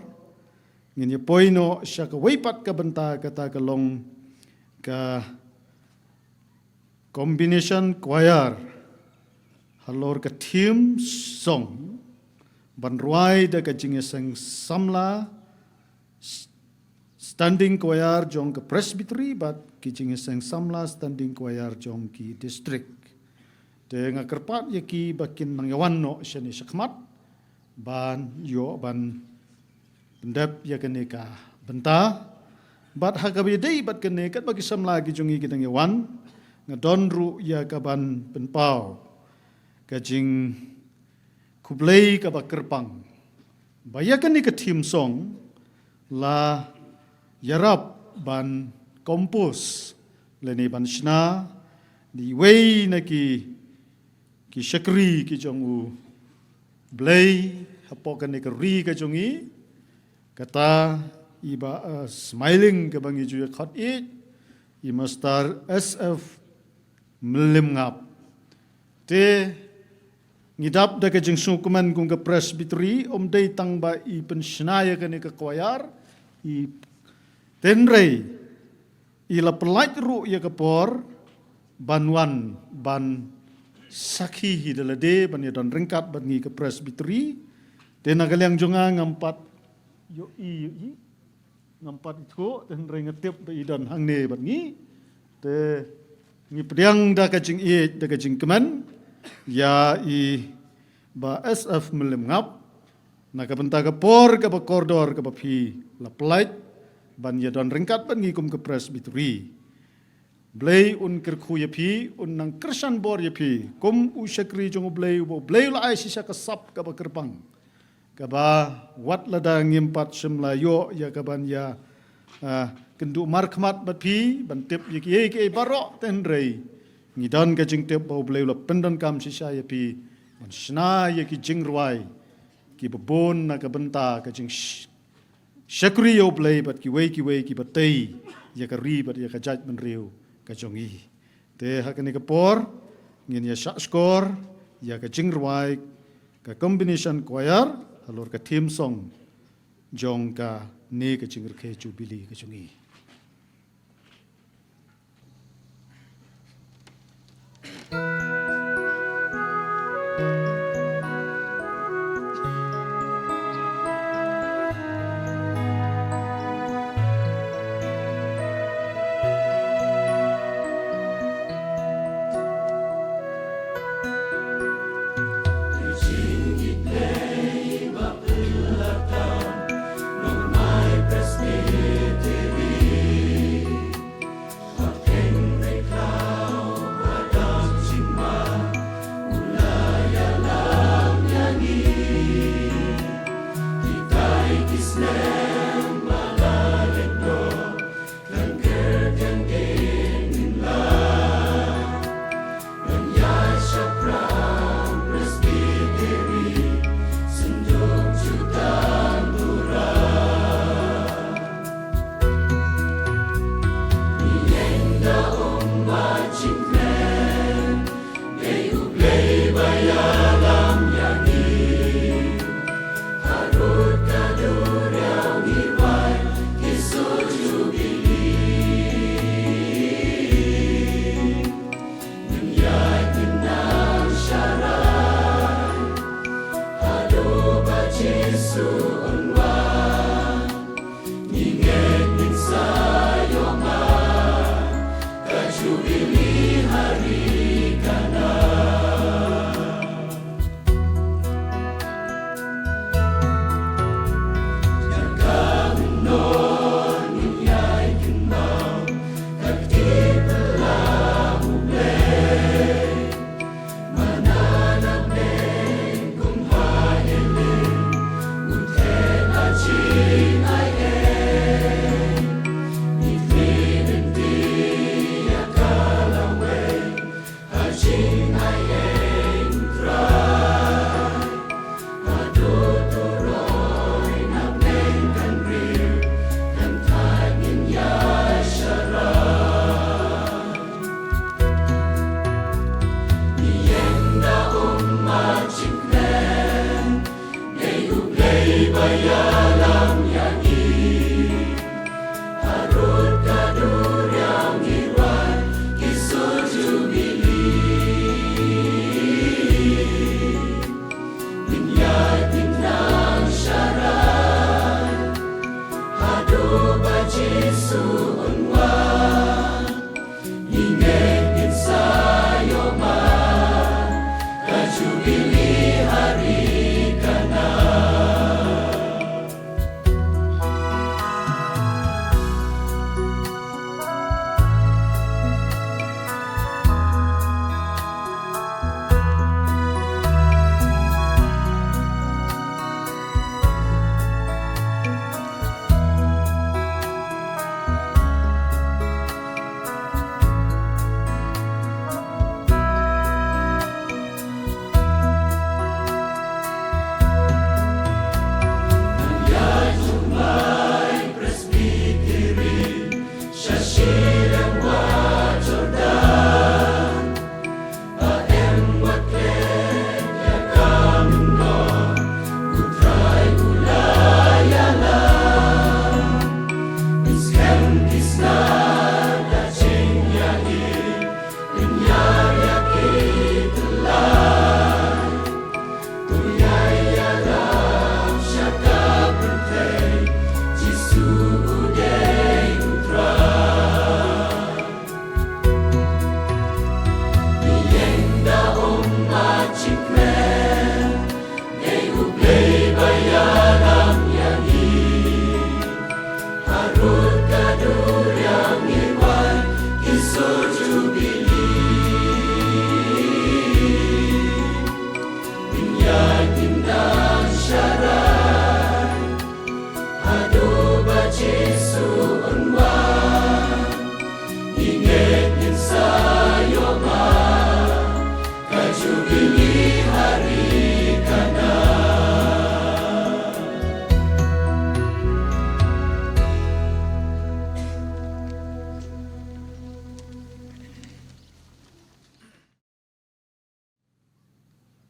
ngin ye poino sya ka weipat ka benta kata ka long ka combination choir halor ka team song ban ruai da ka jinge sang samla standing choir jong ka presbytery bat ki jinge sang samla standing choir jong ki district te nga kerpat ye ki bakin nang yawan no syani syakmat ban yo ban pendap ya kene ka benta bat ha ka bidei bat kene kat bagi samla ki jongi ki nang yawan ngadon ru ya ka ban penpau ka jing kublei ka bakerpang bayakan ni ka team song la yarap ban kompos leni ban shna di wei na ki syakri ki jong u blei hapokan ni ka ri ka jongi kata iba smiling ka bangi ju khat it i mastar SF melim ngap te ngidap da ka jing sukuman kung ka presbytery dei tang ba i pensnaya ka ni ka choir i tenrei i la pelait ru ya ka por banwan ban sakhi hidalade ban ya don ringkat ban ngi ka presbytery te nagaliang jonga ngampat yo i ngampat itu ten ring ngetip da idan hangne ban ngi te ngi pediang da ka jing i da ka jing keman ya i ba SF melim ngap na ka benta ka por ka ba koridor ka ba phi la pelait ban ya don ringkat ban ngi kum ka presbytery blei un kerkhu ya phi un nang kersan bor ya phi kum u syakri jong blei la ai sisa ka sap ka ba kerpang ka ba wat la da ngimpat semla yo ya ka ban ya kendu markmat bat phi ban tip ye ke barok ten rei ngidon ka jing tip ba blei la pendan kam sisa ya phi ban sna ye ki jing ruai ki babon na ka benta ka jing syakri yo blei bat ki wei ki batei ya ka ri bat ya ka jaj ban riu ka jongi te ha ka ni ka por ngin ya sha score ya ka jing ruai ka combination choir halor ka team song jong ka ne ka jing rkhe jubilee ka jongi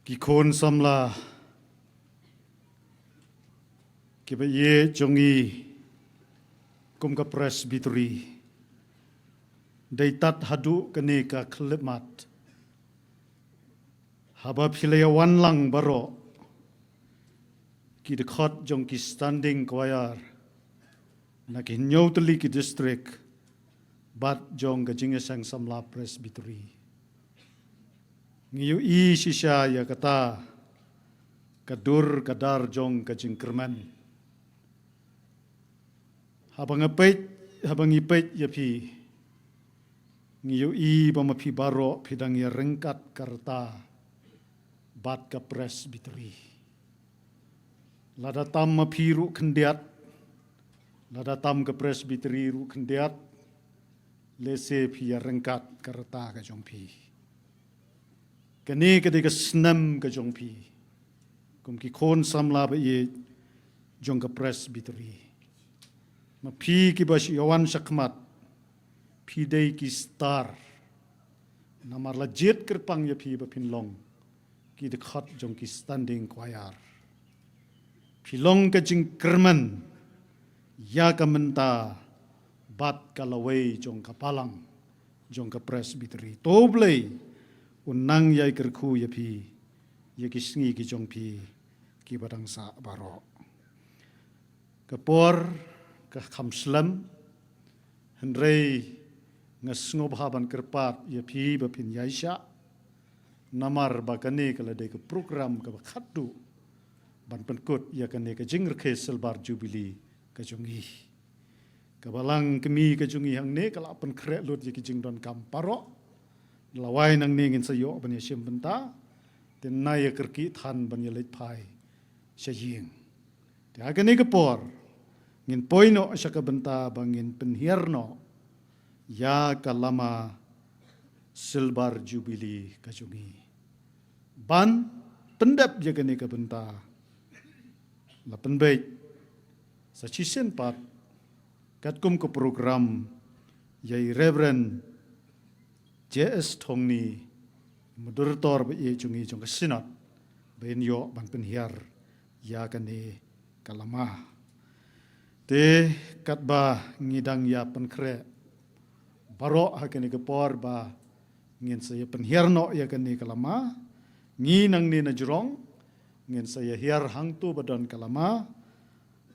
Ki khôn samla ki ba ye jongi kum ka presbytery dei tat hadu kene ka khlemat haba pilaya wan lang baro ki dekat jong ki standing choir na ki nyoteli ki district bat jong ka jingesang samla presbytery ngiyu i sisya ya kata kadur kadar jong ka jingkerman habang ipait ya pi ngiyu i pamapi baro pidang ya rengkat karta bat ka presbytery lada tam mapiru kendiat lada tam ke presbytery ru kendiat lese pi ya rengkat karta ka jongpi kani ketika senam ka jongpi kum ki kon samla ba ye jong ka presbytery mapi ki bas yawan sakmat pi dei ki star namar lajit kerpang ya pi ba pinlong ki dekat jong ki standing choir pilong ka jing kerman ya ka menta bat kalaway jong kapalang jong ka presbytery toblay unang yay kerku ya pi ya kisngi ki jong pi ki badang sa baro kapor ka kamslam henrei ngasngob haban kerpat ya pi ba pin yaisha namar bakane kala de ke program ka khaddu ban penkut ya kane ka jingr ke selbar jubili ka jongi kabalang kemi ka jongi hang ne kala pen kre lut ya ki jing don kam paro lawai nang ne ngin sayo ban ya sim benta ten na ya kerki than ban ya leit pai saying te agane ke por ngin poino sa ka benta bangin penhierno ya kalama silbar jubili ka jongi ban pendap ya kane ka benta la penbait sa chisen pat katkum ko program yai Reverend J.S. Thongni moderator ba ye jungi jong sinat ben yo ban penhiar ya kane kalama te katba ngidang ya penkre baro ha kane ke por ba ngin saya penhiar no ya kane kalama ngi nang ni na jurong ngin saya hiar hangtu badon kalama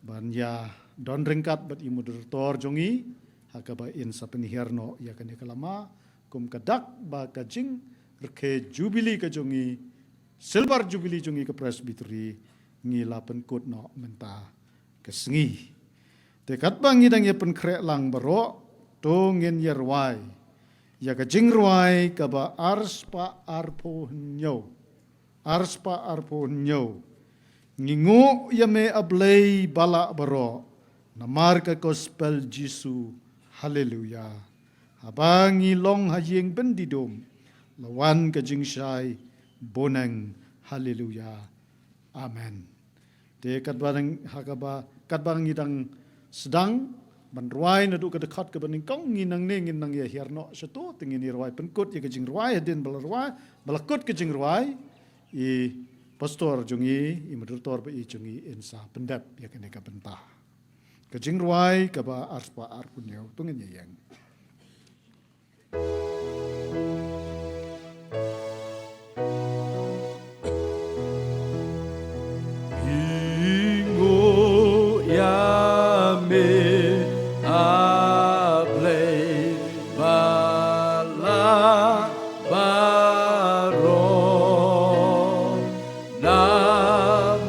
ban ya don ringkat bat i moderator jongi hakaba in sa penhiar no ya kane kalama kum kadak ba kajing reke jubili ka jongi silver jubili jongi ke presbytery ngi lapen kut no menta kesengi tekat bang ngidang ya penkre lang baro to ngin yerwai ya kajing ruai ka ba arspa arpo nyo ngingu ya me ablay bala baro namar ka gospel Jisu haleluya habang ilong hayeng bendidom lawan ka jingsay bonang haleluya amen te katbarang hakaba katbang idang sedang banruai na du ka dekat ka baning kong nginang ne nginang ya hierno satu tingin ruai penkut ya ka jing ruai den balarwai balakut ka jing ruai i pastor jungi i moderator ba i jungi insa pendap ya kene ka benta ka jing ruai ka ba arspa arpunyo tungin yang Ingo ya me ablay bala baro na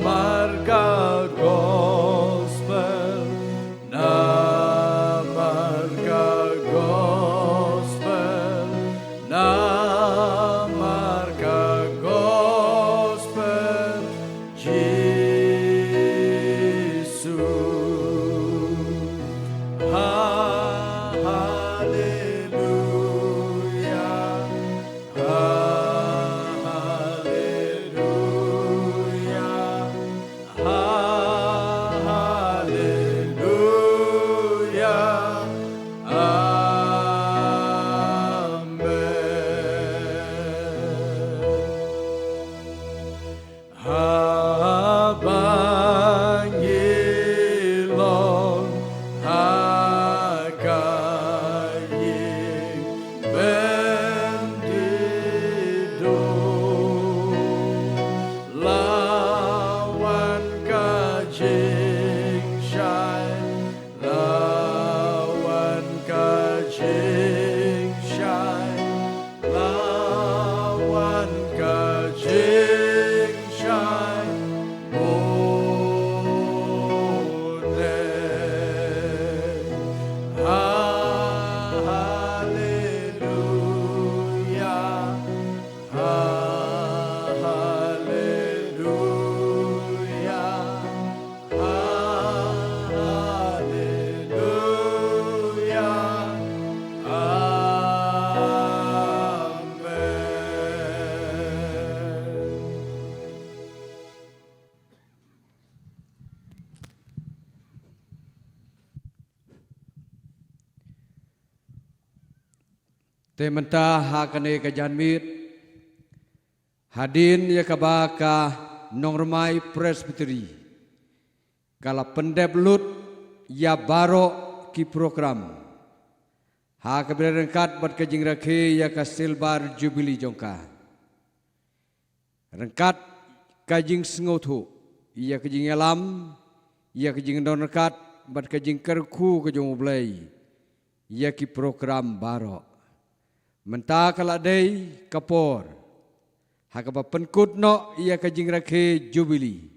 marka gospel na marka gospel na marka gospel Tementa hakane ka janmit hadin ya kabaka nongrmai presbytery kala pendep lut ya baro ki program ha kabrengkat bat kajing rakhe ya ka silver jubilee jongka rengkat kajing sengotu ya kajing alam ya kajing donrekat bat kajing kerku kajong ublay ya ki program baro menta kala day kapor hakaba penkut no ia kajing rakhe jubilee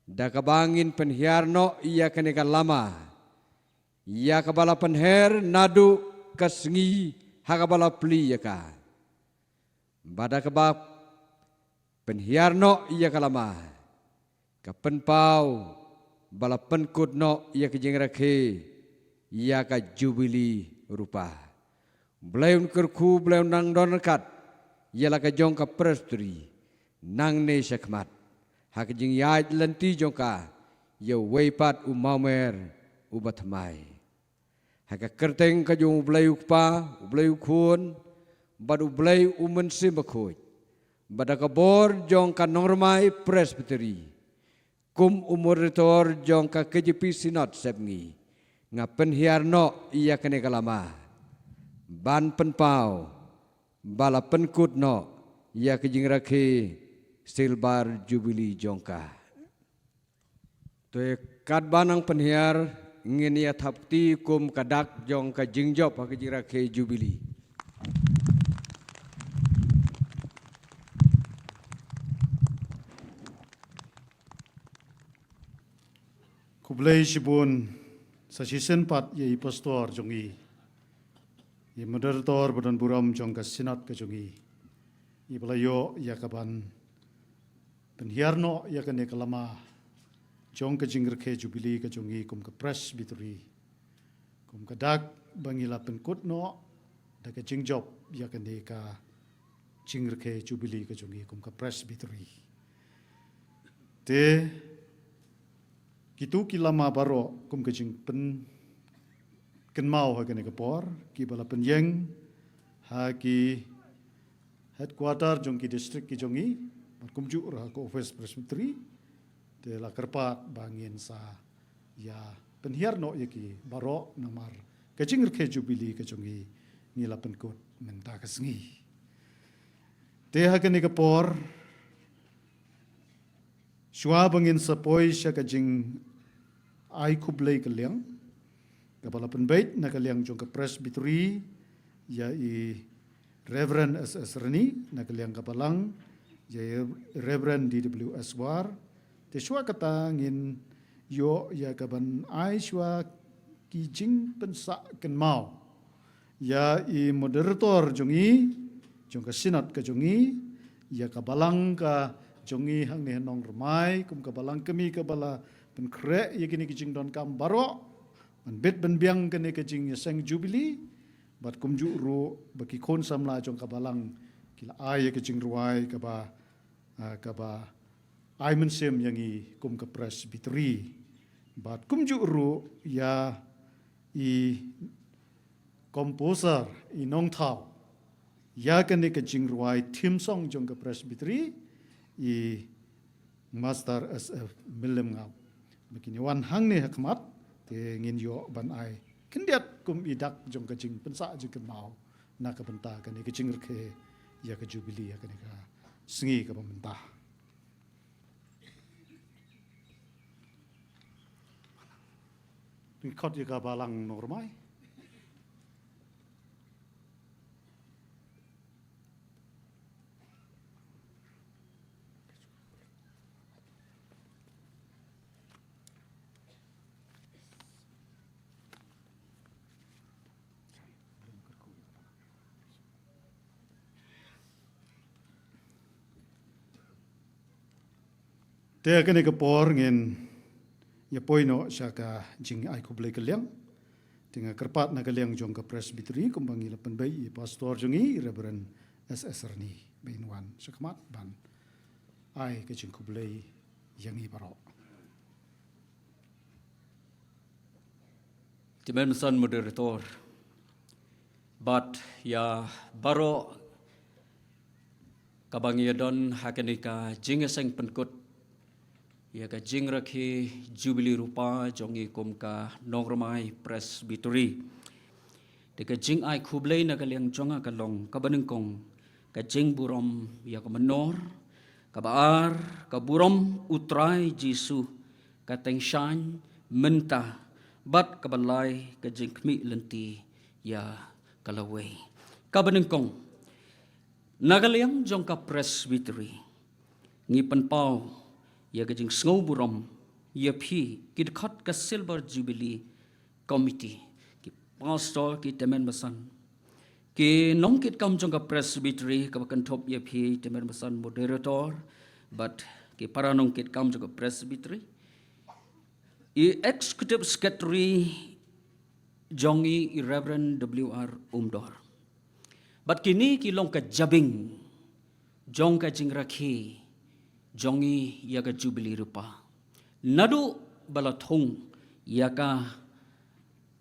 da kabangin penhiar no ia kaneka lama ia kabala penher nadu kasngi hakabala pli yaka bada kabab penhiar no ia kalama kapenpau bala penkut no ia kajing rakhe ia ka jubilee rupa belaun kerku belaun nang don rekat ialah ka jongka presbytery nang ne syakmat hak jing yai lenti jongka ye weipat umamer ubatmai hak kerteng ka jong blai ukpa blai khun badu blai umen simbakoi bada ka bor jongka normai presbytery kum umuritor jongka KJP sinot sebngi ngapen hiarno ia kene kalama ban penpau bala penkut no ia kejing rakhe silver jubilee jongka to kat banang penhiar ngin ia thapti kum kadak jongka jingjop kejing rakhe jubilee kublai sibun sasisen pat ye pastor jongi ye moderator badan buram jongka sinat ke jongi ye belayo ya kaban penhiarno ya kene kalama jong ke jingr ke jubilee ke jongi kum ke presbytery kum ke dak bangila penkutno da ke jingjob ya kene ka jingr ke jubilee ke jongi kum ke presbytery te kitu kilama baro kum ke jing pen ken mau ha kene kapor ki bala penyeng ha ki headquarter jong ki district ki jongi kum ju ra ko office presbytery te la kerpat bangin sa ya penhiar no ye ki baro namar ke jing ke jubilee ke jongi ni la penkut menta kasngi te ha kene kapor shwa bangin sa poi sha ka jing ai kublai ke liang kapala penbait na kaliang jong ke presbytery ya i Reverend S.S. Reni na kaliang kapalang ya Reverend D.W.S. War te shwa kata ngin yo ya kaban ai shwa ki jing pensa ken mau ya i moderator jongi jong ke sinat ke jongi ya kabalang ka jongi hang ne nong remai kum kabalang kemi kabala penkre ya kini kijing don kam baro bit benbiang kene kejing seng jubilee bat kumju ru baki kon samla jong kabalang kila ay kejing ruai kaba ay mensem yangi kum ke presbytery bat kumju ru ya i composer i nong thau ya kene kejing ruai theme song jong ke presbytery i master SF Milem ngau begini wan hang ne hakmat te ngin yo ban ai kendiat kum idak jong kajing pensa je ke mau na ka benta ka ne kajing rke ya ka jubilee ya ka ne ka sengi ka benta pikot ya ka balang normai te kene ke por ngin ya poino syaka jing ai kublai keliang tinga kerpat na keliang jong ke presbytery kumbangi lapan bai pastor jongi Reverend S.S. Reni Bainwan syakmat ban ai ke jing kublai yangi baro Timen son moderator But ya baro kabangi don hakenika jingeseng penkut ya ka jingrakhi Jubilee rupa jongi kumka nongramai presbytery deka jing ai khublei na kaliang jonga kalong kabanengkong ka jing burom ya ka menor ka baar ka burom utrai Jisu ka tengshan mentah bat ka balai ka jing kmi lenti ya kalawei kabanengkong Nagaliang jong ka presbytery ngi penpau ya gajing sngau burom ya phi kidkhat ka silver jubilee committee ki pastor ki temen basan ki nongkit kam jong ka presbytery ka kanthop ya phi temen basan moderator but ki para nongkit kam jong ka presbytery executive secretary jongi Reverend W.R. Umdor. But kini kilong ka jabing, jong ka jingrakhi, jongi yaga Jubilee rupa. Nadu balathong yaga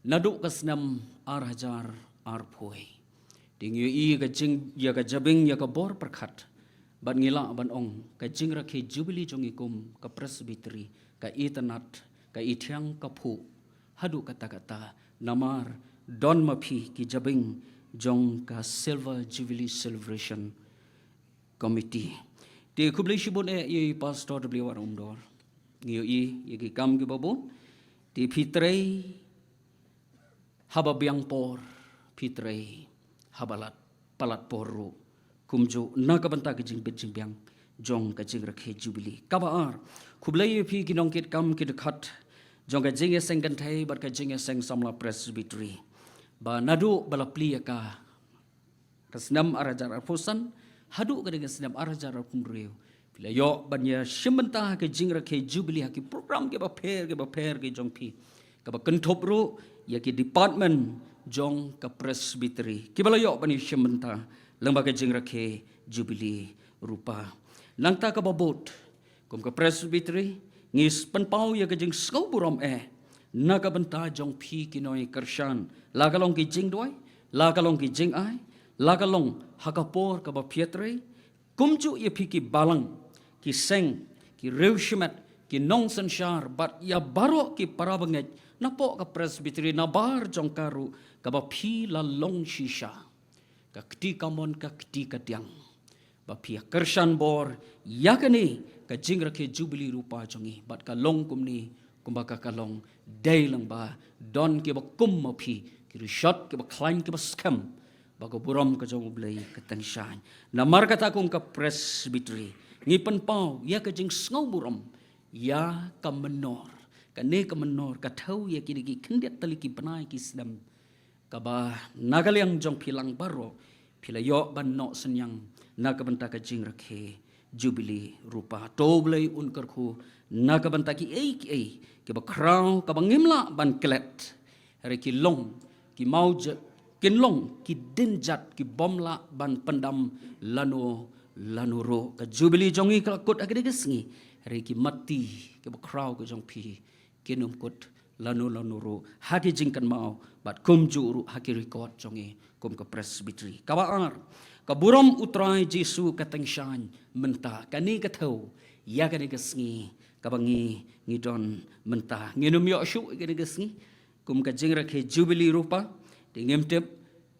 nadu kasnam arhajar arpoi. Tingyo i ka jing yaga jabing yaga bor perkhat. But ngila ban ong ka jingrakhi Jubilee jongi kum ka presbytery ka itanat ka itiang ka phu. Hadu kata-kata namar don mapi ki jabing jong ka Silver Jubilee Celebration Committee. Di kublai shibun ye Pastor W.R. Umdor. Ngiyo ye ki kam ki babon. Di pitrei hababyang por pitrei habalat palat porro kumjo nakabanta ka jing bijimbyang jong ka jing rakhe Jubilee. Kabaar kublai ye pi kinongkit kam ki dekhat jong ka jing seng kanthai bat ka jing seng samla presbytery. Ba nadu balapli ka kasnam arajar arpusan hadu ka dengan senam arajar arpumreu bila yo banya shimenta ke jingra ke Jubilee ki program ke ba pher ke jong pi ka ba kentop ru ya ki department jong ka presbytery ki bala yo bani shimenta lembaga jingra ke Jubilee rupa nangta ka babot kum ka presbytery ngis penpau ya ke jing skau burom naga benta jong pi kinoi kershan lagalong ki jing doi lagalong ki jing ai lagalong hakapor ka ba pietre kumju ye pi ki balang ki seng ki reushmet ki nong sanshar bat ya baro ki parabanget napo ka presbytery na bar jong karu ka ba pi la long shisha ka kti kamon ka kti katiang ba pi kershan bor yakani ka jingra ke Jubilee rupa jongi bat ka long kumni kumbaka kalong day lang ba don ke ba kum mapi ki shot ke ba klein ke ba scam ba ko burom ka jong blay ka tangshan na markata kung ka presbytery ngi penpau ya ka jing ngau burom ya ka menor ka ne ka menor ka thau ya ki ki khindet tali ki banai ki sdam ka ba nagaliang jong pilang baro pilayo ban no senyang nakabenta ka jing rakhe Jubilee rupa toblay unkarku nakabenta ki ki ba kraw ka bangimla ban klet hari ki long ki mauj kinlong ki dinjat ki bomla ban pendam lano ro ka Jubilee jongi ka kot agregesngi hari ki mati ki ba kraw ka jong pi kinum kot lano ro haki jingkan mau bat kum juru haki record jongi kum ka presbytery kabaar ka burom utrai Jisu ka tengshan menta kani ka thau ya kani ka sngi kabangi ngidon mentah nginum yo shu gani gesngi kum ka jingra ke Jubilee rupa dingem tep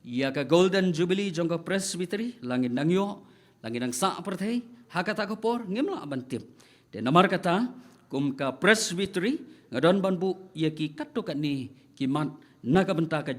ya ka golden Jubilee jong ka presbytery langin nangyo langin nang sa perthai hakata ka por ngimla bantip de namar kata kum ka presbytery ngadon banbu ya ki katto ni ki man naga benta ka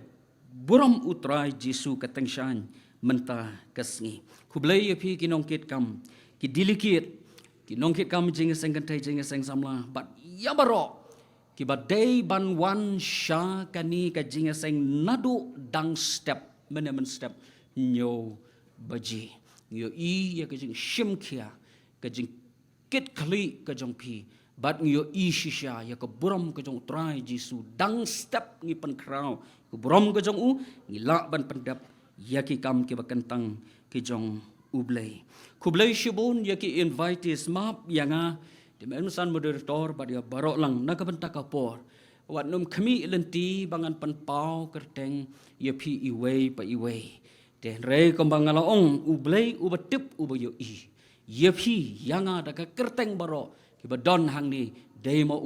burom utrai Jisu ka tengshan mentah kesngi kublai ya pi kinongkit kam ki dilikit ki nongkit kam jing seng kantai jing seng samla bat ya baro ki badai ban wan sha kani ka jing seng nadu dang step menemen step nyo baji yo i ya ka jing shim kia ka jing kit kali ka jong pi bat yo i shisha ya ka buram ka jong try Jisu dang step ngi pan kraw ka buram ka jong u ngi la ban pendap ya ki kam ki bakantang ki jong ublay kublay shibun ya ki invite is map yanga di mensan moderator ba dia barok lang nakabenta ka por wat num kami lenti bangan penpau kerteng ye pi iwei pa iwei te rei kombangala ong ublei ubatip ubayo I ye pi yanga da ka kerteng baro ki badon hang ni demo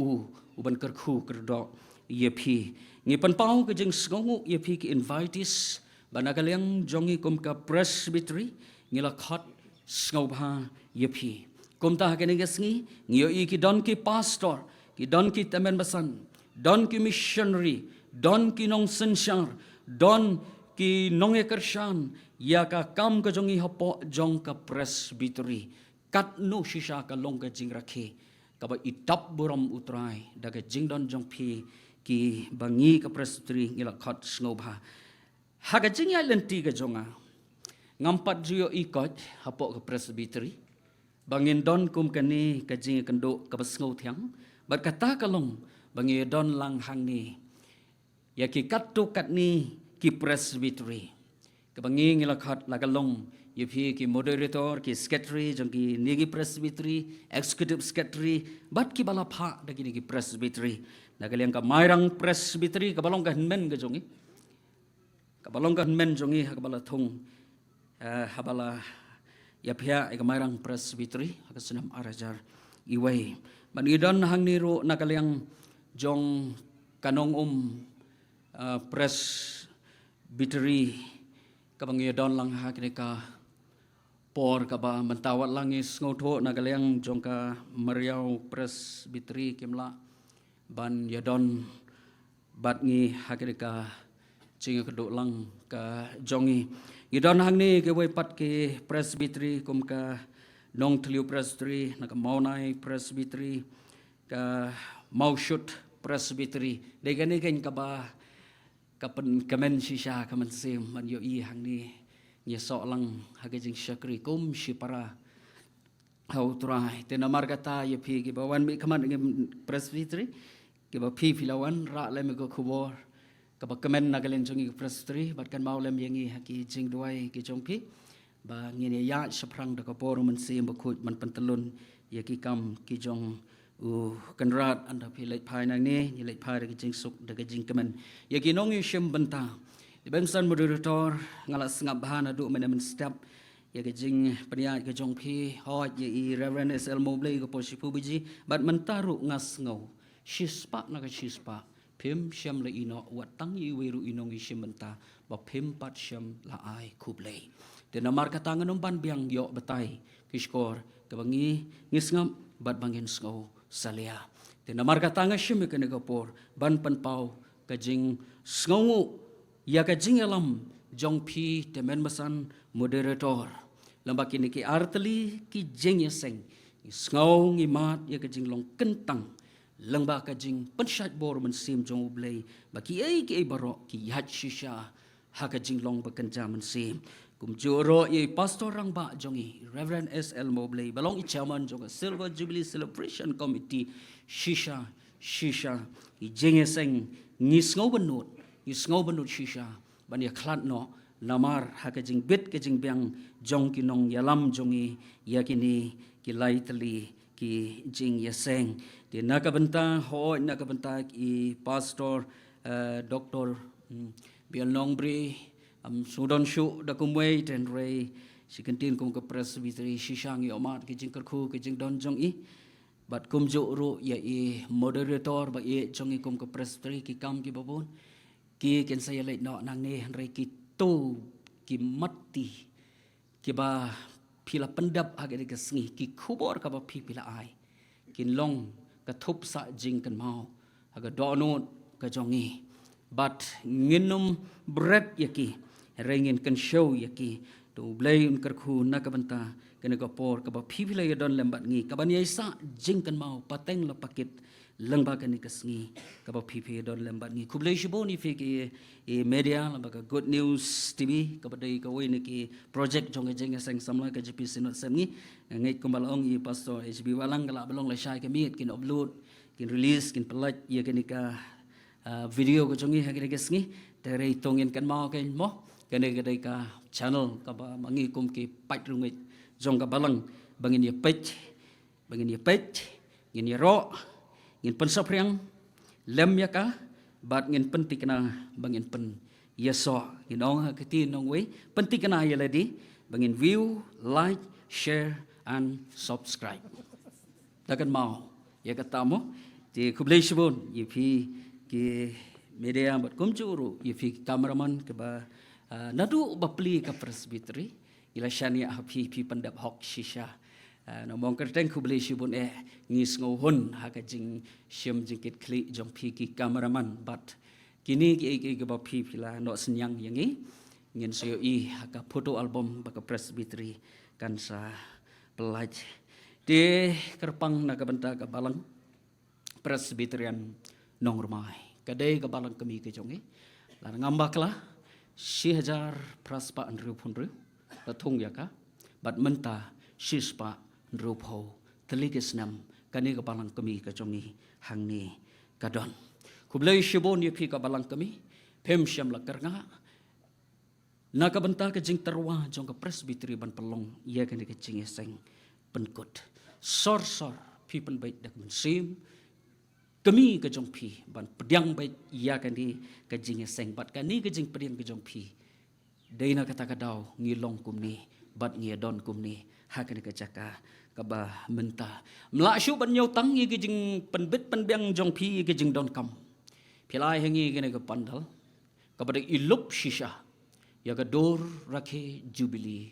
uban kerku kerdo ye pi ngi penpau ke jeng sngongu ye pi ki invitees banagaliang jongi kum ka presbytery ngila khat sngoba ye pi kum ta ke ngi ngio I ki don ki pastor ki don ki temen basan don ki missionary don ki nong sensyar don ki nong ekershan ya ka kam ka jongi hapo jong ka presbytery kat no shisha ka long ka jing rakhe ka ba itap buram utrai daga jing don jong pi ki bangi ka presbytery ngila khat sngoba haga jing ya lenti ka jonga ngampat juyo ikot hapo ka presbytery bangin don kum kani ka jing kendo ka basngau thiang bat kata kalong bangi don lang hang ni ya ki katu kat ni ki presbytery ka bangi ngila khat lagalong ye phi ki moderator ki secretary jong ki nigi presbytery executive secretary bat ki bala pha dagi ni ki presbytery nagaliang ka mairang presbytery ka balong ka men ka jongi ka balong ka men jongi ka bala thung habala ya phia ka mairang presbytery ka sunam arajar iway banidon hang ni ro nagaliang jong kanong presbytery kabangidon lang ha ka por ka ba mentawat langis ngotho nagaliang jong ka mariau presbytery kimla ban yadon batngi ha ka cing ka do lang ka jongi idon hang ni ke wai pat ke presbytery kum ka nong tliu presbytery na ka maunai presbytery ka maushut presbytery degani ken ka ba kapen kamen shisha kamen sim man yo I hang ni ye so lang hagajing syakri kum shipara hau trai te namar kata ye pi ki bawan mi kaman ngem presbytery ki ba pi filawan ra le me ko khubor ka ba kamen nagalen jongi presbytery bat kan mau lem yengi haki jing duai ki jong pi ba ngine ya saprang da ka por man sim ba khut man pantalun ye ki kam ki jong kanrat anda pi leit phai nang ni ni leit phai ki jing suk da ka jing kamen ye ki nong yu shem banta di bangsan moderator ngala sngap bahana du men step ye ki jing pria ki jong pi hot ye I reverend SL Mobley ko po sipu biji bat mentaru ngas ngau shispa na ka shispa phim shem le ino watang I weru inong I shem banta ba phim pat shem la ai kublei de namar kata nganom ban biang yo batai kiskor kabangi ngisngam bat bangin ngau salia te namar kata nga shim ke negapor ban panpau kajing sngongu ya kajing alam jong pi temen masan moderator lamba kini ki artli ki jeng yeseng sngaw ngi mat ya kajing long kentang lamba kajing pensat bor men sim jong ublei baki ai ki baro ki yat shisha ha kajing long bekenja men sim kum joro ye pastor rang ba jongi Reverend SL Mobley balong I chairman jong Silver Jubilee Celebration Committee shisha I jenge seng ngisngau benut shisha ban ya khlat no lamar ha ka jing bit ka jing biang jong ki nong yalam jongi yakini ki laitli ki jing yeseng di nakabenta ho nakabenta I pastor Dr. Bial Nongbri Sudan shu da kumway ten ray si kantin kum ka presbytery shishang yo mat ki jing karku ki jing don jong I bat kum jo ro ya I moderator ba I jong I kum ka presbytery ki kam ki babon ki ken saya leit no nang ne ray ki to ki mati ki ba pila pendap agak ke sengi ki kubor ka ba pila ai kin long ka thup sa jing kan mau aga donut ka jong I bat nginum bread yaki rengin kan show yaki to blay un karku nakabanta kena kapor kaba pipila ya don lembat ngi kaban yaisa jingkan mau pateng la pakit lengba kan ikasngi kaba pipi don lembat ngi kublay shiboni fiki e media lamba ka good news tv kaba dai ka wai niki project jong jeng sang samla ka jp sinot semngi ngai kumbalong I pastor hb walang kala balong la shai ka mit kin upload kin release kin pelat ya kenika video ko jongi hagire gesngi tere tongin kan mau kan mo kene gede ka channel ka ba mangi kum ki pat rungit jong ka balang bangin ye page ngin ye ro ngin pensapriang lem ya ka bat ngin pentik na bangin pen yeso inong hakati nong we pentik na ya ladi bangin view, like, share and subscribe. Dakan mau ya katamo ti kublai shibon yipi ki media bat kumjuru yipi kameraman ke ba nadu bapli ka presbytery ila shani hapi pi pandap hok shisha nomong kerteng kublai shibon ngis ngohon haka jing syem jingkit klik jong pi ki kameraman bat kini ki ke ba pi pila no senyang yangi ngin sayo haka foto album baka presbytery kan sa pelaj di kerpang na kabenta ka balang presbyterian nong rumai kadai ka balang kami ke jongi lan ngambaklah 1000 praspa andru punru latung ya ka bat menta shispa rupo teligisnam kani ka balang kami ke jongi hangni kadon kublai shibon yepi ka balang kami pem syam lakarnga na kabenta ka jing terwa jong ka presbyteri ban pelong ia kani ka jing seng penkut sor pipen baik dak mensim kami ke jong pi ban pediang baik ia kani ka jing seng bat kani ka jing pediang ke jong pi deina kata kadau ngilong kumni bat ngiadon kumni ha kani ka jaka ka ba menta mlasyu ban nyau tang ye ke jing penbit penbiang jong pi ke jing don kam pilai hangi kani ka pandal ka pada ilup shisha ya ka dor rakhe jubili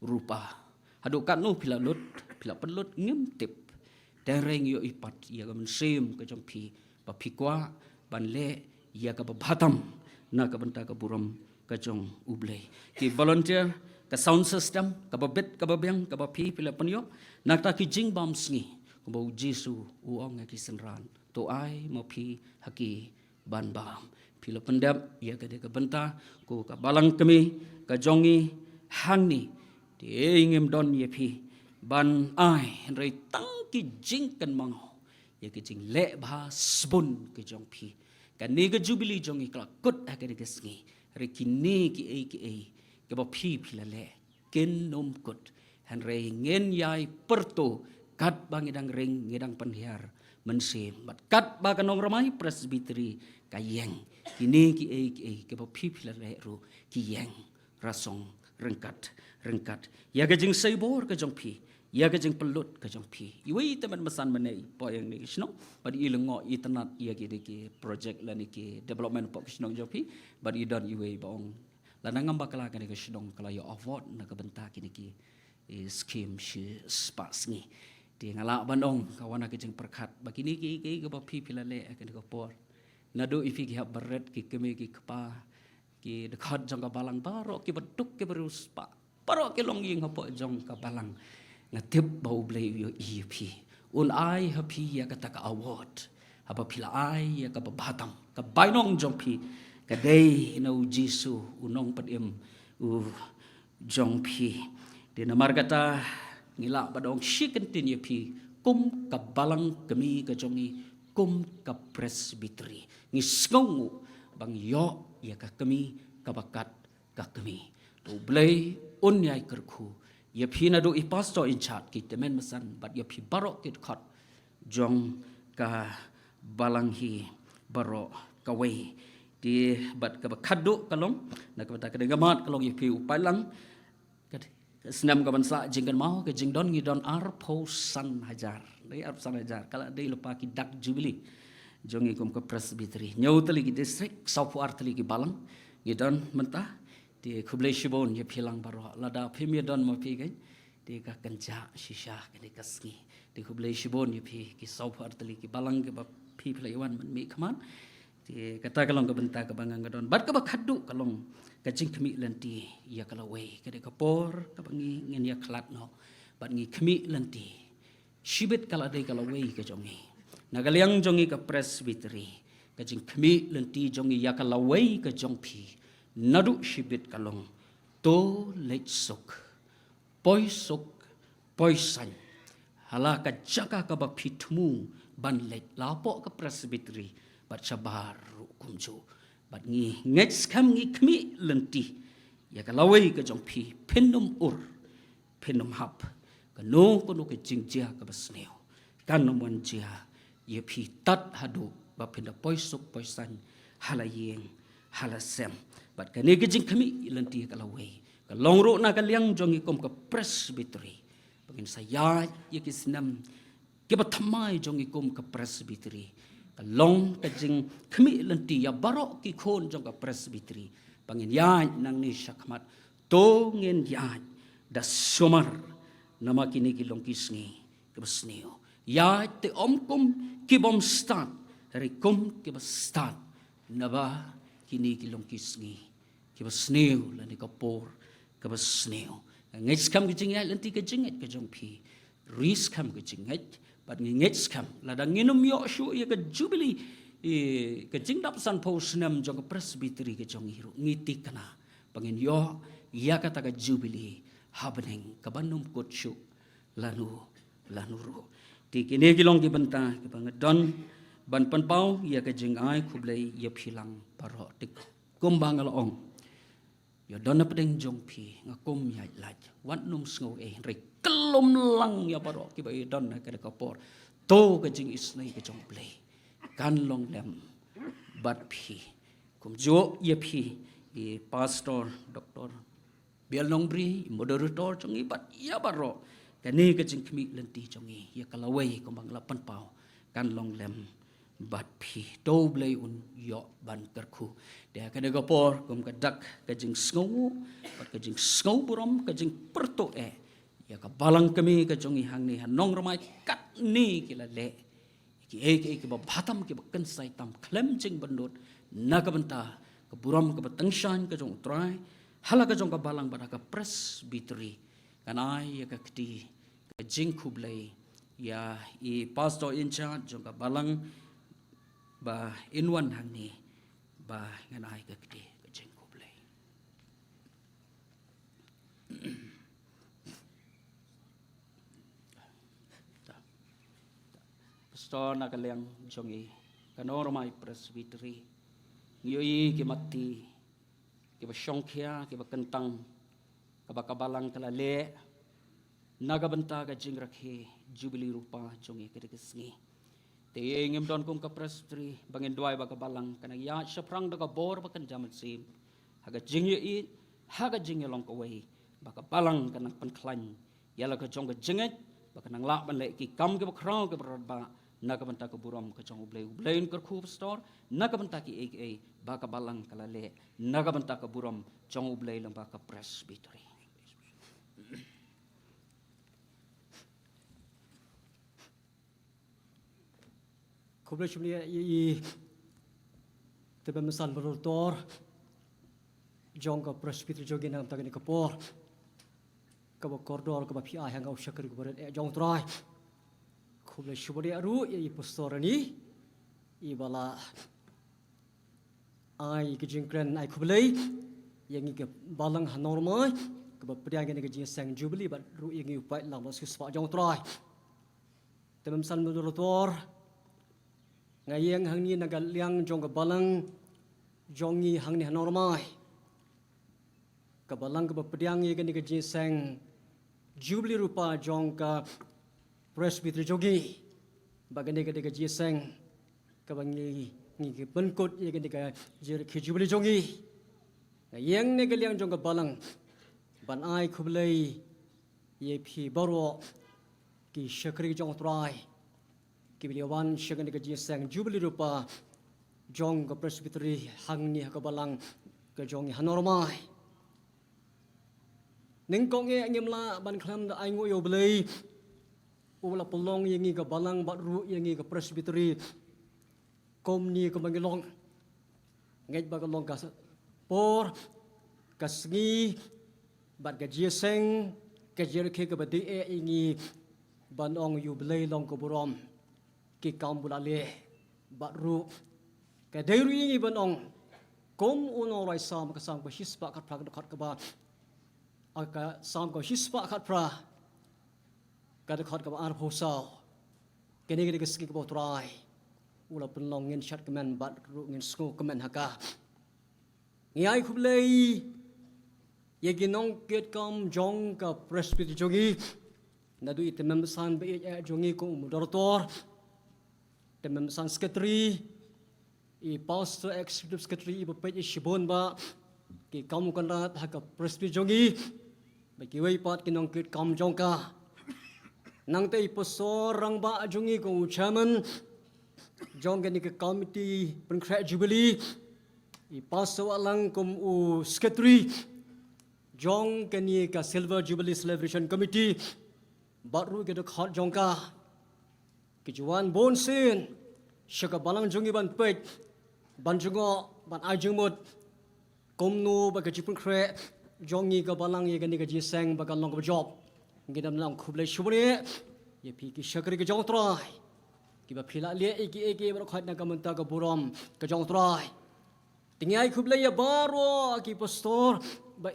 rupa hadu kanu pila pelut ngimtip tereng yo ipat ya ka mensim ka jong pi ba pikwa ban le ya ka batam na ka benta ka buram ka jong ublei ki volunteer ka sound system ka babet ka babyang ka ba pi pila panyo nak ta ki jing bam sngi ka ba jisu uong ki senran to ai mo pi haki ban bam pila pendap ya ka de ka benta ko ka balang kami ka jongi hangni de ingem don ye pi ban ai rei tang ki jing kan mango ya ki jing le bha sbun ki jong pi kan ni ga jubili jong ikla kut ha ka de sngi re ki ni ki ke ba pi la le ken nom kut han rei ngen yai perto kat bangidang ring ngidang penhiar mensim bat kat ba kanong ramai presbytery kayeng kini ki ke ba pi la le ru ki yeng rasong rengkat ya ga jing saibor ka jong pi ya ga jing pelut ka jong pi iwi teman mesan menai po yang ni sno bad ilengo internet ya ki project la ni ki development po sno jong pi bad idon iwi bong lanang bakala ka ni sno kala yo award na ka benta ki scheme shi spas ni di ngala bandong kawana ki jing perkat bagini ki ba pi pilale ka ni ko por nado ifi ki hab baret ki keme ki kpa ki dekat jong ka balang baro ki beduk ki beruspa baro ki longying hapo jong ka balang ngatip bau blay yo EP un ai happy ya kata ka award apa pila ai ya ka babatam ka bainong jong pi ka day na jisu unong padim jong pi di namar kata ngila badong shikentin ye pi kum ka balang kami ka jongi kum ka presbytery ngisngongu bang yo ya ka kami ka bakat ka kami to blay un yai kerku ya pi na do I pastor in chat ki temen mesan bat ya pi barok kit khat jong ka balanghi barok kawe di bat ka khadu kalong na ka ta ka gamat kalong ya pi upalang senam ka bansa jingkan mau ke jingdon ngidon arpo san hajar dei arpo san hajar kala dei lupa ki dak jubili jong ikum ka presbytery nyau tali ki district saupu artali ki balang ngidon mentah di kublai shibon ya pilang baro lada pimia don mo pi kai di ka kenja shisha ka di kasngi di kublai shibon ya pi ki saupu artali ki balang ke ba pi playwan man mi kaman di kata kalong ka benta ka bangang ka don bat ka ba khadu kalong ka jing kami lanti ya kala we ka de ka por ka bangi ngin ya klat no bat ngi kami lanti shibet kala de kala we ka jongi nagaliang jongi ka presbytery ka jing kami lanti jongi ya kala we ka jong pi nadu shibit kalong to lechsuk poisan hala ka jaka ka ba pitmu ban lech lapo ka presbytery bat sabar kumjo bat ngi ngets kam ngi kmi lenti ya ka lawai ka jong pi penum hap ka no ko no ke jingjia ka basneo kan no man jia ye pi tat hadu pinda poisuk poisan halayeng halasem bat kani gejing kami lanti kalaway kalongro na kalyang jongi kom ka presbytery pagin saya yakisnam kibatamay jongi kom ka presbytery kalong kajing kami lanti ya barok ki khon jong ka presbytery pangin yan nang ni syakmat to ngin yan da sumar nama kini kilong kisngi kibasneo ya te omkom kibom stat rikom kibastat naba kini kilong kisngi kibasneo lani kapor kibasneo ngets kam kejingat lanti kejingat kejong pi ris kam kejingat bat ngets kam ladang nginum yo shu ya ke jubilee kejing dap san posnam jong presbytery kejong hiru ngiti kana pangin yo ya kata ke jubilee happening kabanum kotsu lanu ru ti kini kilong kibenta kibangedon ban panpau ya kejing ai kublai ya philang paro tik kumbang along ya dona pedeng jong pi ngakum ya laj wan num sngo re kelum lang ya paro kibai don ka kapor to kejing isnai kejong play kan long lem bat pi kum jo ya pi pastor doktor bial nong bri moderator jongi bat ya baro kani kejing kemi lenti jongi ya kalawai kumbang lapan pau kan long lem bat pi do blai un yo ban kerku dia kada gopor kum kadak kejing sngo bat kejing sngo burom kejing perto ya ka balang kami kejongi hang ni hanong ramai kat ni kila le ki babatam ki bakan sai tam klem jing bandut naga benta ke buram ke batengsan ke jong trai hala ke jong ka balang bada ka presbytery kanai ya ka kti ke jing kublai ya I pastor in charge jong ka balang ba inwan hang ni ba nganai ka kti ke jing kublai pastor nakalyang jongi kanormai presbytery ngiyoi ki mati ki ba syongkhia ki ba kentang ka ba kabalang kalale nagabenta ka jingrakhe jubilee rupa jongi kedekesngi te ngem don kum ka presbytery bangin duai ba kabalang kana ya syapran da ka bor ba kan jamat sim haga jingyi haga jingelong ka wei ba kabalang kana panklan yala ka jong ka jinget ba kanang la ban le ki kam ke ba kraw ke ba nakabenta ke buram ke jong ublain ke khu store nakabenta ki aka ba ka balang kalale nakabenta ke buram jong ublai lang ba ka presbytery kublai chumli I tebe mesal bertor jong ka presbytery jogi nam tagni kapor ka ba kordor ka ba pi ai hang au syakar ku berat jong trai kublai shubari aru I pastor ni I bala ai ke jingkren ai kublai yang ke balang hanormai ke ba priang ke jing sang jubilee ba ru yang upai lang ba spa jong trai temem san moderator ngayeng hang ni nagal liang jong ke balang jongi hang ni hanormai ke balang ke ba priang ke jing sang jubilee rupa jong ka presbytery jogi bagane ke jiseng ka bangi ngi ke benkot ye ke jir ke jubilee jongi yang ne ke liang jong ka balang ban ai khublai ye phi baro ki shakri jong trai ki bilwan shagane ke jiseng jubilee rupa jong ka presbytery hang ni ka balang ke jongi hanormai ningkong ye ngimla ban khlam da ai ngo yo blai ula pelong yang ke balang bat ru yang ke presbytery kom ni ke mangilong ngai ba long ka por kasngi bat ga jeseng ke jer ke ba de ingi ban ong yu blai long ko burom ki kam bulale bat ru ke de ru ingi ban ong kom uno rai sam ka sang ba hispa kat phag khat ka ba aka sam ko hispa khat pra kada khot ka an phosao kene ke ski ka botrai ula penlong ngin chat kemen bat ru ngin sko kemen haka ngai khublei ye ginong ket kam jong ka presbytery jogi nadu itemem san be jongi ko moderator temem san secretary I pastor executive secretary iba page shibon ba ki kam kanrat haka presby jongi ba ki wei pat kinong kit kam jongka nang te iposor rang ba jongi ko chairman jong ni ke committee pengkra jubilee I pastor alang kum u secretary jong ni ka silver jubilee celebration committee baru ke khot jongka ki juan bon sin shaka balang jongi ban page ban jungo ban ajungmut komnu ba ka jipun kre jongi ka balang ye gani ka jiseng ba ka long ka job ngidam lang khuble shubne ye pi ki shakri ka jong trai ki ba phila le eki ba khat na ka manta ka buram ka jong trai tingai khuble ye baro ki pastor ba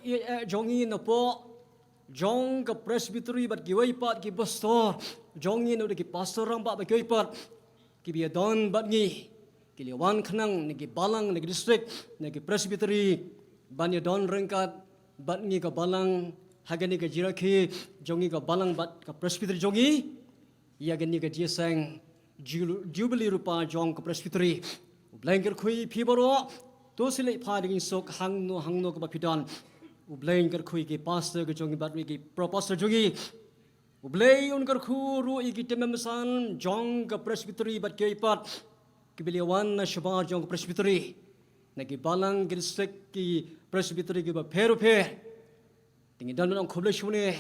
jongi na po jong ka presbytery ba ki wai pat ki pastor jongi no ki pastor rang ba ki wai pat ki bi don ba ngi Kiliwan kenang negi balang negi district negi presbytery banyak don rengkat bat ngi ka balang hagani ka jiraki jongi ka balang bat ka presbytery jongi ya gani ka jeseng jubilee rupa jong ka presbytery ublanger khui phiboro to sile phading sok hangno ka bapidan ublanger khui ki pastor ka jongi bat ki proposal jongi ublay unkar khu ru iki tememsan jong ka presbytery bat kei pat Kibiliwan na Shabbat jong presbytery nagi balang district ki presbytery ki ba pero tingi dan nang khoble shune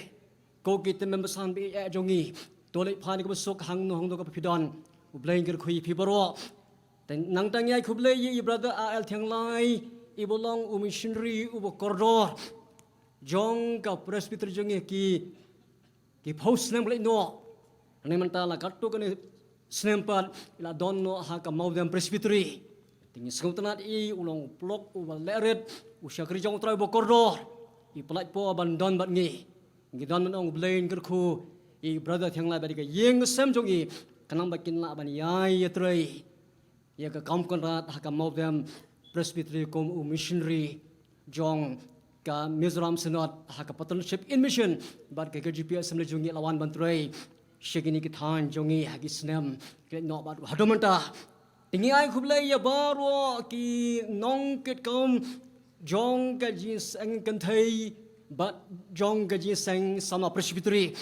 ko ki tememsan bi jongi tole phani ko sok hangno ka pidan ublay ngir khui phibaro nang tangyai khoble yi brother al thanglai ibolong missionary ubo corridor jong ka presbytery jongi ki post nang blai no ne mantala katto kane Senempat ila donno haka maudam presbytery tingi sengtanat ulong plok ubal leret usyakri jong trai bokordor I pelaj po abandon bat ngi don manong blain kerku brother thanglai badi ka yeng sem jongi kanang bakin la ban yai trai ya ka kam konrat haka maudam presbytery kom missionary jong ka Mizoram Synod haka partnership in mission bat ka GPS semle jongi lawan bantrai Shagini kitan jongi hagi snem kret no bat hadomanta tingi ai khublai ya baro ki nong ket kom jong ka jis ang kanthai bat jong ka jis sang sama presbytery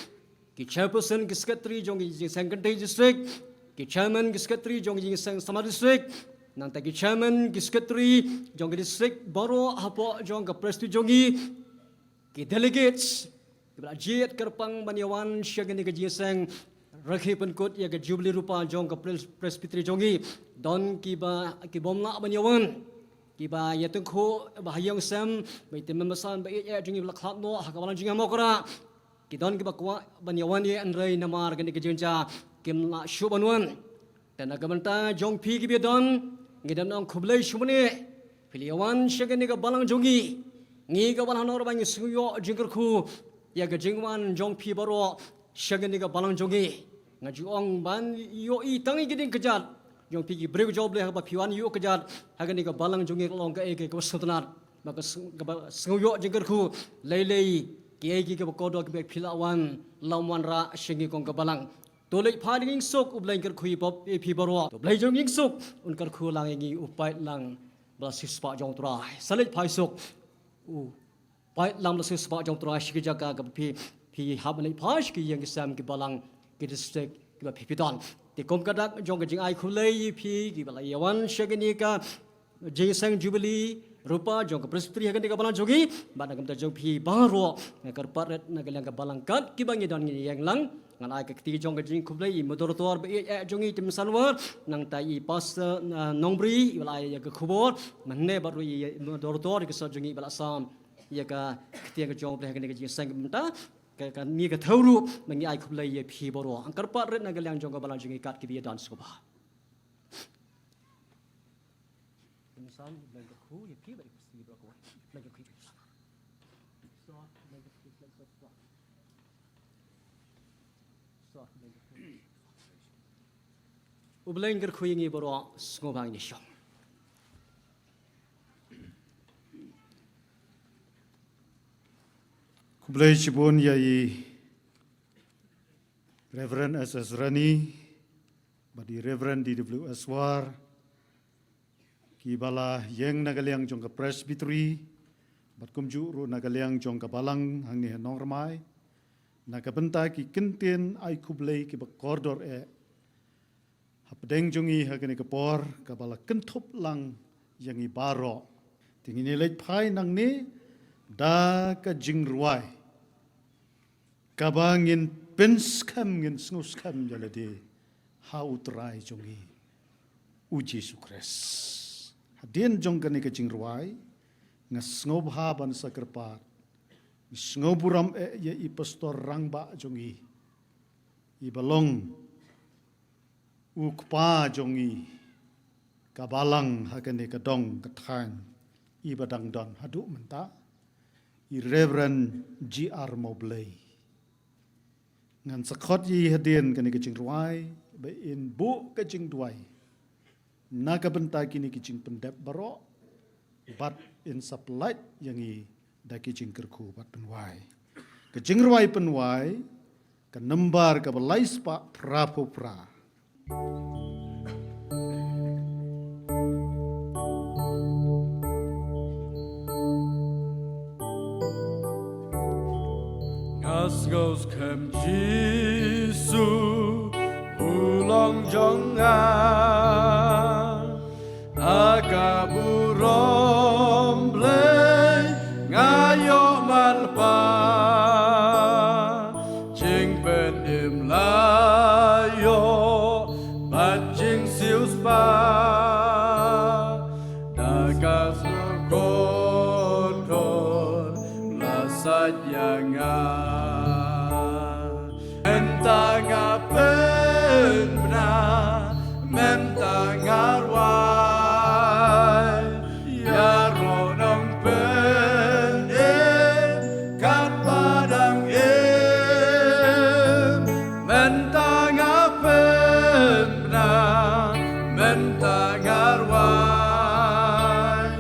ki chairperson ki secretary jong ki jis sang kanthai district ki chairman ki secretary jong ki jis sang sama district nang ta ki chairman ki secretary jong ki district baro hapo jong ka presbytery jongi ki delegates Kibla jiat kerpang banyawan syagani ka jiseng rakhi penkut ya ka jubilee rupa jong ka presbytery jongi don kiba kibomna banyawan kiba ya tengko bahayang sem bai tememasan bai ya jongi blakhat no hakawalan jinga mokra kidon kiba kwa banyawan ye anrai namar gani ka jinja kimla shubanwan dan agamanta jong pi kibi don ngidam nang khublai shumne piliawan syagani ka balang jongi ngi ka balang nor bangi suyo jingkerku ya ka jingwan jong pi baro syagani ka balang jongi ngajuong ban yo I tangi giding kejat jong pi ki breg job le ha ba piwan yo kejat hagani ka balang jongi long ka ke sultanat maka senguyo jingkerku lei ki ka kodo ka philawan lawan ra shingi kong ka balang tolei phading sok ublai ker khui pop e pi baro to blai jong sok unkar khu lang ngi upai lang blasis pa jong trai salit phai sok Pai lam la sespa jong tra shi jaga ka pi habani phash ki yang sam ki balang ki district ki ba pipiton ti kom kadak jong ka jing ai khulei pi ki bala yawan shagani ka jisang jubilee rupa jong ka presbytery hagani ka balang jogi bana kam ta jong pi baro ngakar paret nagalang ka balang kat ki bangi don yang lang ngan ai ka ti jong ka jing khulei moderator ba jongi tim sanwar nang ta I pas nongbri bala ya ka khubor manne baru moderator ki sa jongi bala sam ya ka ketiang ka jong ka ni ka jisang menta ka ni ka thawru mangi ai khublai ye phi boro angkar pat ret na galang jong ka balang jingi kat ki bi dance ko ba insan lang ka khu ye phi ba si bro ko lang ka khu so lang ka khu so ublain ka khu ngi boro ngo bang ni shong Kublai Shibun yai Reverend S.S. Rani, Badi Reverend D.W. Aswar, ki bala yeng nagaliang jong ka presbytery bat kumju ru nagaliang jong ka balang hang ni normai nagabenta ki kentien ai kublei ki ba koridor hapdeng jongi hagani ka por ka bala kentup lang yang i baro tingini leit pai nang ni da ka jingruai kabangin penskam ngin snguskam jaladi ha utrai jongi uji sukres hadien jong kani ka jingruai ngasngob ha ban sakerpat sngoburam ya i pastor rangba jongi i balong ukpa jongi kabalang hakane kadong katang i badang don hadu menta i Reverend G.R. Mobley ngan sakot yi hadien kani kicing ruai ba in bu kicing duai naga benta kini kicing pendep baro bat in supply yang i da kicing kerku bat penwai kicing ruai penwai ka nembar ka balai spa prapopra Asgos kem Jisu ulang jongan akaburom blay ngayo malpa jing pendim layo bajing sius pa dagas kon lasat yangan Mentangapen benar, mentangarwai, ya ronong pen kat padang mentangapen benar, mentangarwai,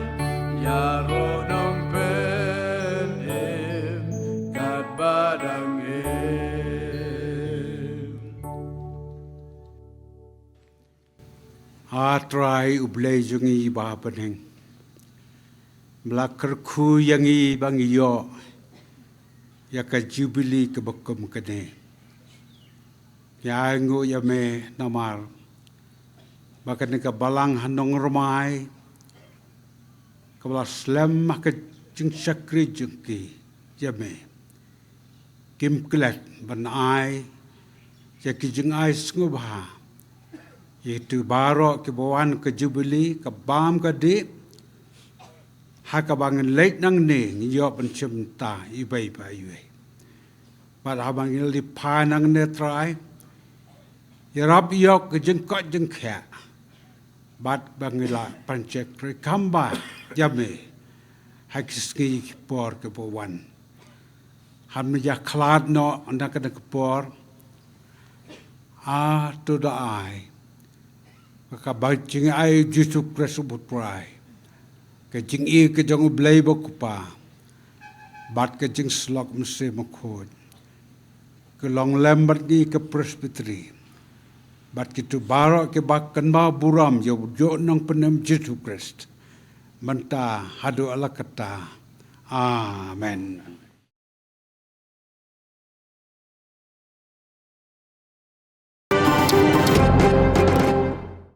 ya ronong pen kat padang Atrai ublei jungi ba peneng melakar ku yang i bang iyo ya ka jubili ke bekum kene ya ngu ya me namar bahkan ka balang hanong romai ka bala slam ka jing sakri jungki ya me kim klet ban ai ya ki jing ai ngubha itu baro ke bawan ke jubili ke bam ke di haka bangen leit nang ne yo pencem ta ibai bai bar habang li panang ne trai ya rab yo ke jengkot jengkha bat bangila pancek tri kamba jame hakiski por ke bawan ham ya klad no anda ke por to da ai ka bajing ai Yesus Kristus putrai ke jing i ke jong blai bokupa bat ke jing slok mse makhod ke long lembat ni ke presbytery bat ke tu baro ke bakkan ma buram yo jo nang penem Yesus Kristus manta hadu ala kata amen.